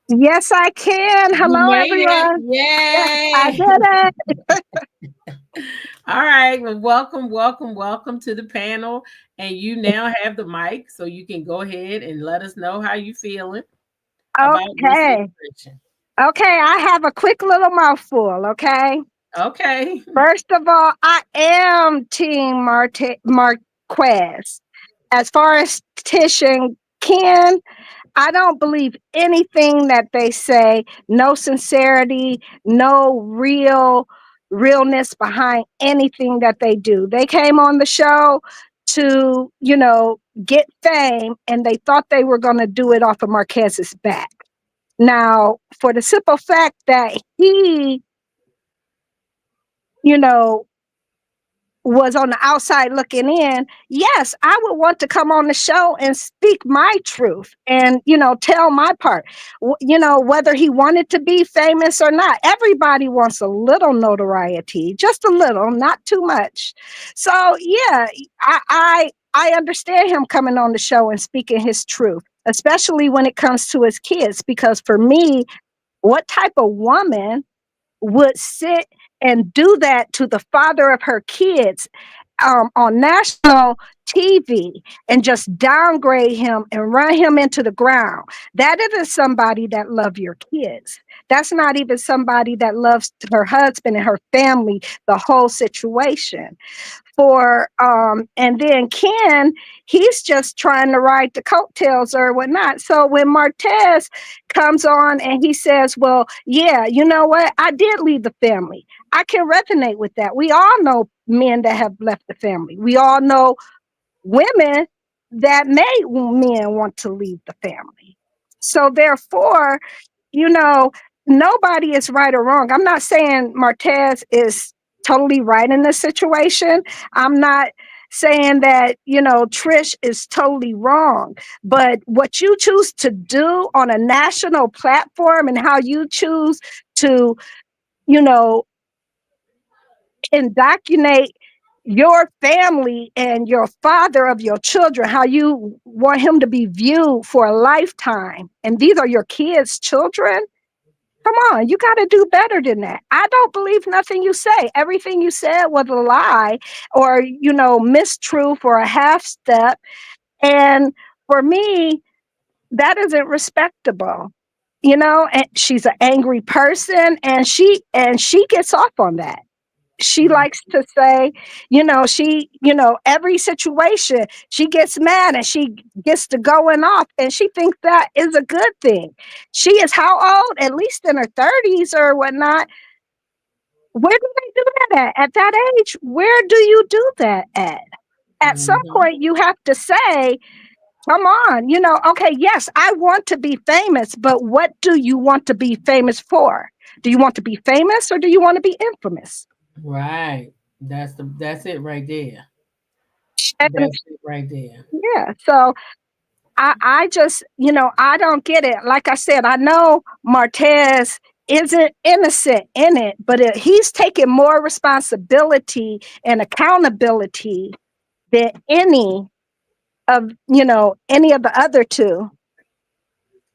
Yes, I can. You Hello, made everyone. it. Yay! I did it. All right. Well, welcome to the panel. And you now have the mic, so you can go ahead and let us know how you feeling about this Okay. situation. Okay, I have a quick little mouthful, okay? Okay. First of all, I am Team Marquez. As far as Tish and Ken, I don't believe anything that they say. No sincerity, no realness behind anything that they do. They came on the show to, get fame, and they thought they were going to do it off of Marquez's back. Now, for the simple fact that he, you know, was on the outside looking in, yes, I would want to come on the show and speak my truth and, tell my part, whether he wanted to be famous or not. Everybody wants a little notoriety, just a little, not too much. So, yeah, I understand him coming on the show and speaking his truth, especially when it comes to his kids, because for me, what type of woman would sit and do that to the father of her kids on national TV and just downgrade him and run him into the ground? That isn't somebody that loves your kids. That's not even somebody that loves her husband and her family, the whole situation. And then Ken, he's just trying to ride the coattails or whatnot. So when Martez comes on and he says, well, yeah, you know what? I did leave the family. I can resonate with that. We all know men that have left the family. We all know women that made men want to leave the family. So therefore, nobody is right or wrong. I'm not saying Martez is totally right in this situation. I'm not saying that, Trish is totally wrong. But what you choose to do on a national platform and how you choose to, you know, indoctrinate your family and your father of your children, how you want him to be viewed for a lifetime. And these are your kids' children. Come on, you got to do better than that. I don't believe nothing you say. Everything you said was a lie or, mistruth or a half step. And for me, that isn't respectable. And she's an angry person and she gets off on that. She likes to say, every situation she gets mad and she gets to going off and she thinks that is a good thing. She is how old? At least in her 30s or whatnot. Where do they do that at that age? Where do you do that at? At some point, you have to say, come on, okay, yes, I want to be famous, but what do you want to be famous for? Do you want to be famous or do you want to be infamous? Right. That's it right there. And That's it right there. yeah, so I just, I don't get it. Like I said, I know Marques isn't innocent in it, but he's taking more responsibility and accountability than any of the other two.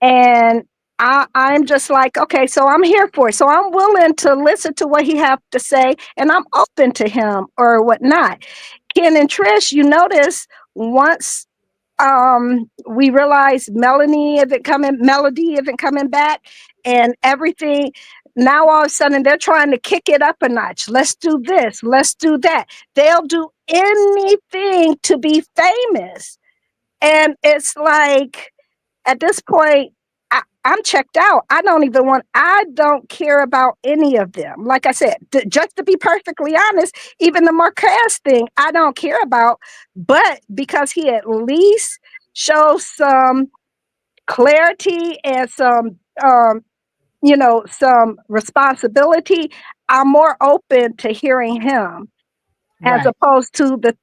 And I'm just like, okay, so I'm here for it. So I'm willing to listen to what he have to say, and I'm open to him or whatnot. Ken and Trish, you notice once we realized Melody isn't coming back and everything, now all of a sudden they're trying to kick it up a notch. Let's do this, let's do that. They'll do anything to be famous. And it's like, at this point, I'm checked out. I don't care about any of them. Like I said, just to be perfectly honest, even the Marques thing, I don't care about. But because he at least shows some clarity and some, some responsibility, I'm more open to hearing him as opposed to the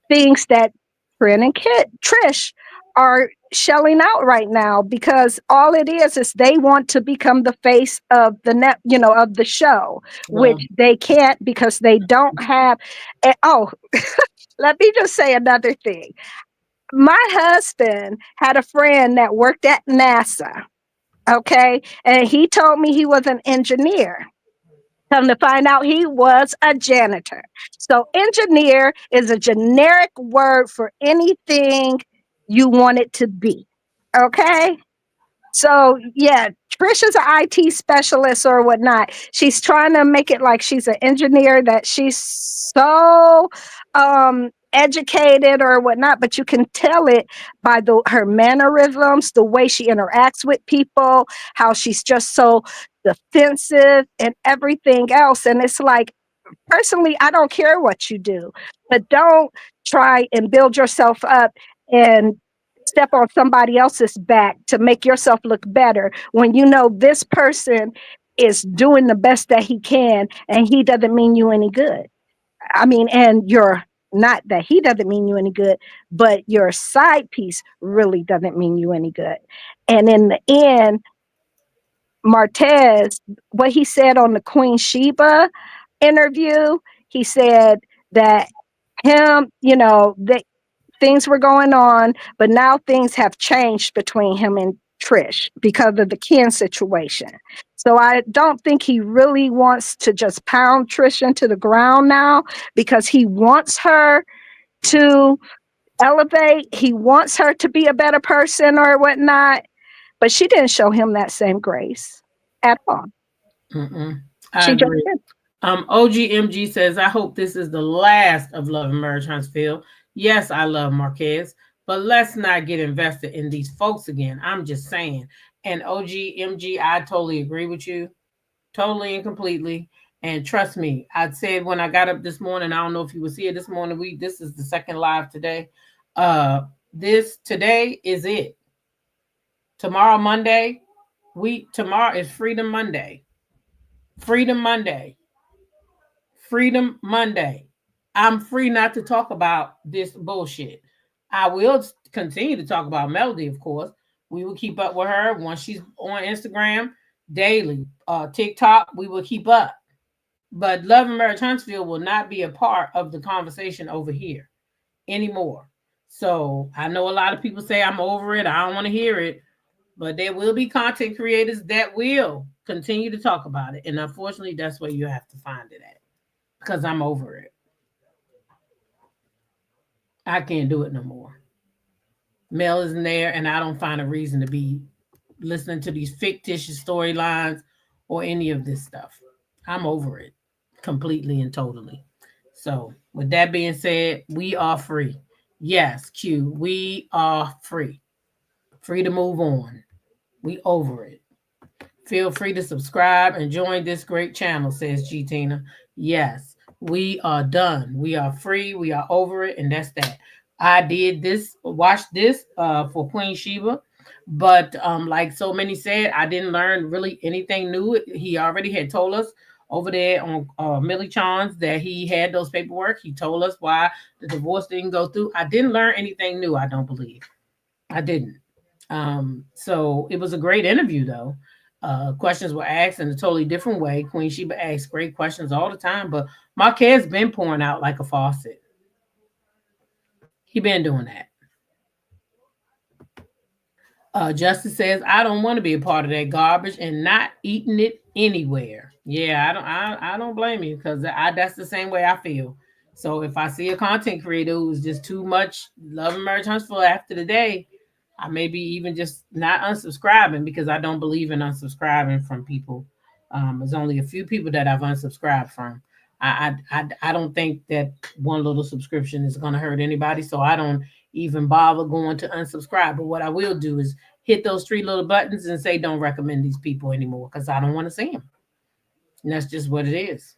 things that Trent and Trish are shelling out right now, because all it is they want to become the face of the of the show, which they can't because they don't have. Let me just say another thing. My husband had a friend that worked at NASA. Okay. And he told me he was an engineer. Come to find out, he was a janitor. So engineer is a generic word for anything you want it to be. Okay. So yeah, Trish is an IT specialist or whatnot. She's trying to make it like she's an engineer, that she's so educated or whatnot, but you can tell it by her mannerisms, the way she interacts with people, how she's just so defensive and everything else. And it's like, personally, I don't care what you do, but don't try and build yourself up and step on somebody else's back to make yourself look better when you know this person is doing the best that he can and he doesn't mean you any good. I mean, and you're not that he doesn't mean you any good, but your side piece really doesn't mean you any good. And in the end, Marques, what he said on the Queen Shiba interview, he said that him, that things were going on, but now things have changed between him and Trish because of the Ken situation. So I don't think he really wants to just pound Trish into the ground now, because he wants her to elevate. He wants her to be a better person or whatnot, but she didn't show him that same grace at all. I agree. OGMG says, I hope this is the last of Love and Marriage Huntsville. Yes, I love Marques, but let's not get invested in these folks again. I'm just saying. And OGMG, I totally agree with you. Totally and completely. And trust me, I said when I got up this morning, I don't know if you was here this morning. This is the second live today. Today is it. Tomorrow, Monday, tomorrow is Freedom Monday. Freedom Monday. Freedom Monday. I'm free not to talk about this bullshit. I will continue to talk about Melody, of course. We will keep up with her once she's on Instagram daily. TikTok, we will keep up. But Love and Marriage Huntsville will not be a part of the conversation over here anymore. So I know a lot of people say I'm over it. I don't want to hear it. But there will be content creators that will continue to talk about it. And unfortunately, that's where you have to find it at. Because I'm over it. I can't do it no more. Mel isn't there, and I don't find a reason to be listening to these fictitious storylines or any of this stuff. I'm over it completely and totally. So, with that being said, we are free. Yes, Q, we are free. Free to move on. We over it. Feel free to subscribe and join this great channel, says G Tina. Yes, we are done. We are free. We are over it. And that's that. I did this, watched this for Queen Shiba. But like so many said, I didn't learn really anything new. He already had told us over there on Millie Chon's that he had those paperwork. He told us why the divorce didn't go through. I didn't learn anything new, I don't believe. I didn't. So it was a great interview, though. Questions were asked in a totally different way. Queen Shiba asks great questions all the time, but Marques been pouring out like a faucet. He been doing that. Justice says, I don't want to be a part of that garbage and not eating it anywhere. Yeah, I don't blame you because that's the same way I feel. So if I see a content creator who's just too much Love and Marriage Huntsville after the day, I may be even just not unsubscribing because I don't believe in unsubscribing from people. There's only a few people that I've unsubscribed from. I don't think that one little subscription is going to hurt anybody, so I don't even bother going to unsubscribe. But what I will do is hit those 3 little buttons and say don't recommend these people anymore because I don't want to see them. And that's just what it is.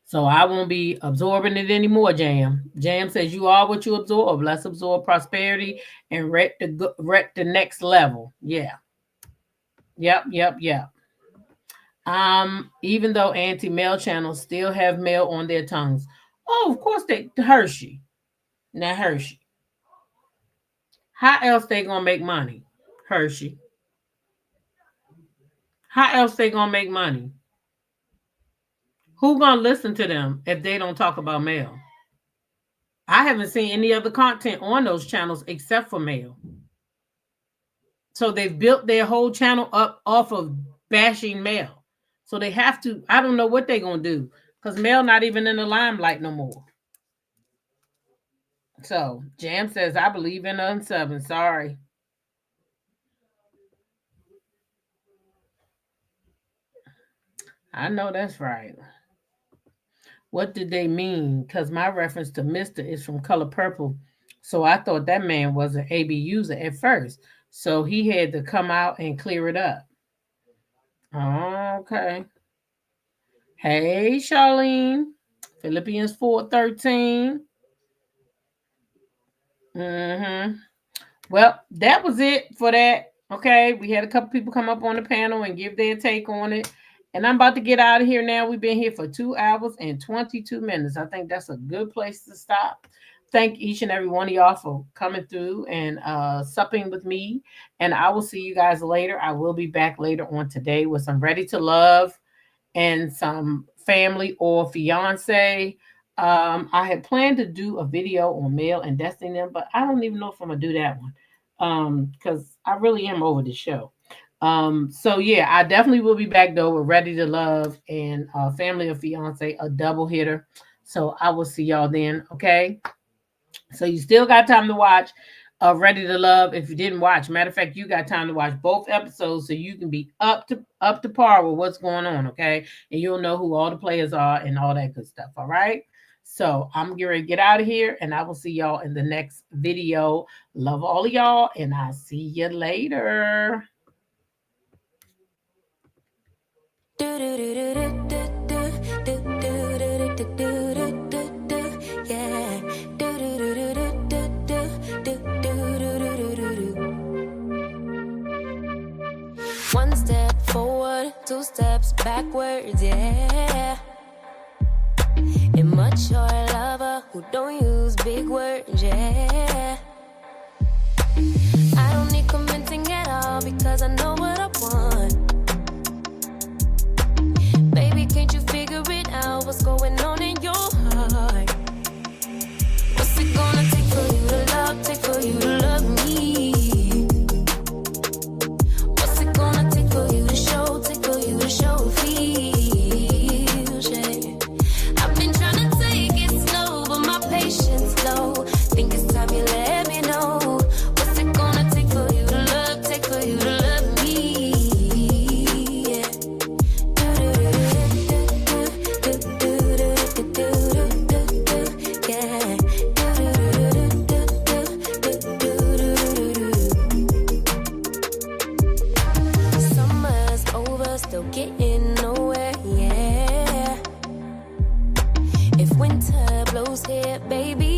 So I won't be absorbing it anymore, Jam. Jam says you are what you absorb. Let's absorb prosperity and wreck the next level. Yeah. Yep. Even though anti-male channels still have male on their tongues. Oh, of course they Hershey. Now Hershey. How else they gonna make money? Hershey. How else they gonna make money? Who gonna listen to them if they don't talk about male? I haven't seen any other content on those channels except for male. So they've built their whole channel up off of bashing male. So they have to, I don't know what they're gonna do because male not even in the limelight no more. So Jam says, I believe in unsubbing. Sorry. I know that's right. What did they mean? Because my reference to Mr. is from Color Purple. So I thought that man was an AB user at first. So he had to come out and clear it up. Okay. Hey, Charlene. Philippians 4:13. Well, that was it for that. Okay. We had a couple people come up on the panel and give their take on it. And I'm about to get out of here now. We've been here for 2 hours and 22 minutes. I think that's a good place to stop. Thank each and every one of y'all for coming through and supping with me. And I will see you guys later. I will be back later on today with some Ready to Love and some family or fiance. I had planned to do a video on male and destiny, but I don't even know if I'm going to do that one because I really am over the show. So yeah, I definitely will be back though with Ready to Love and Family or Fiance, a double hitter. So I will see y'all then. Okay. So you still got time to watch Ready to Love. If you didn't watch, matter of fact, you got time to watch both episodes so you can be up to par with what's going on. Okay. And you'll know who all the players are and all that good stuff. All right. So I'm going to get out of here and I will see y'all in the next video. Love all of y'all and I'll see you later. One step forward, 2 steps backwards, yeah. And much who don't use big words, yeah. I don't need commenting at all because I know what I want. Baby, can't you figure it out? What's going on in your heart? What's it gonna take for you to love, take for you to love me? What's it gonna take for you to show, take for you to show feels, yeah. I've been trying to take it slow, but my patience low. Think it's time you let me know. What's it gonna take for you to love, take for you to love me? Yeah. Summer's over, still getting nowhere, yeah. If winter blows here, baby,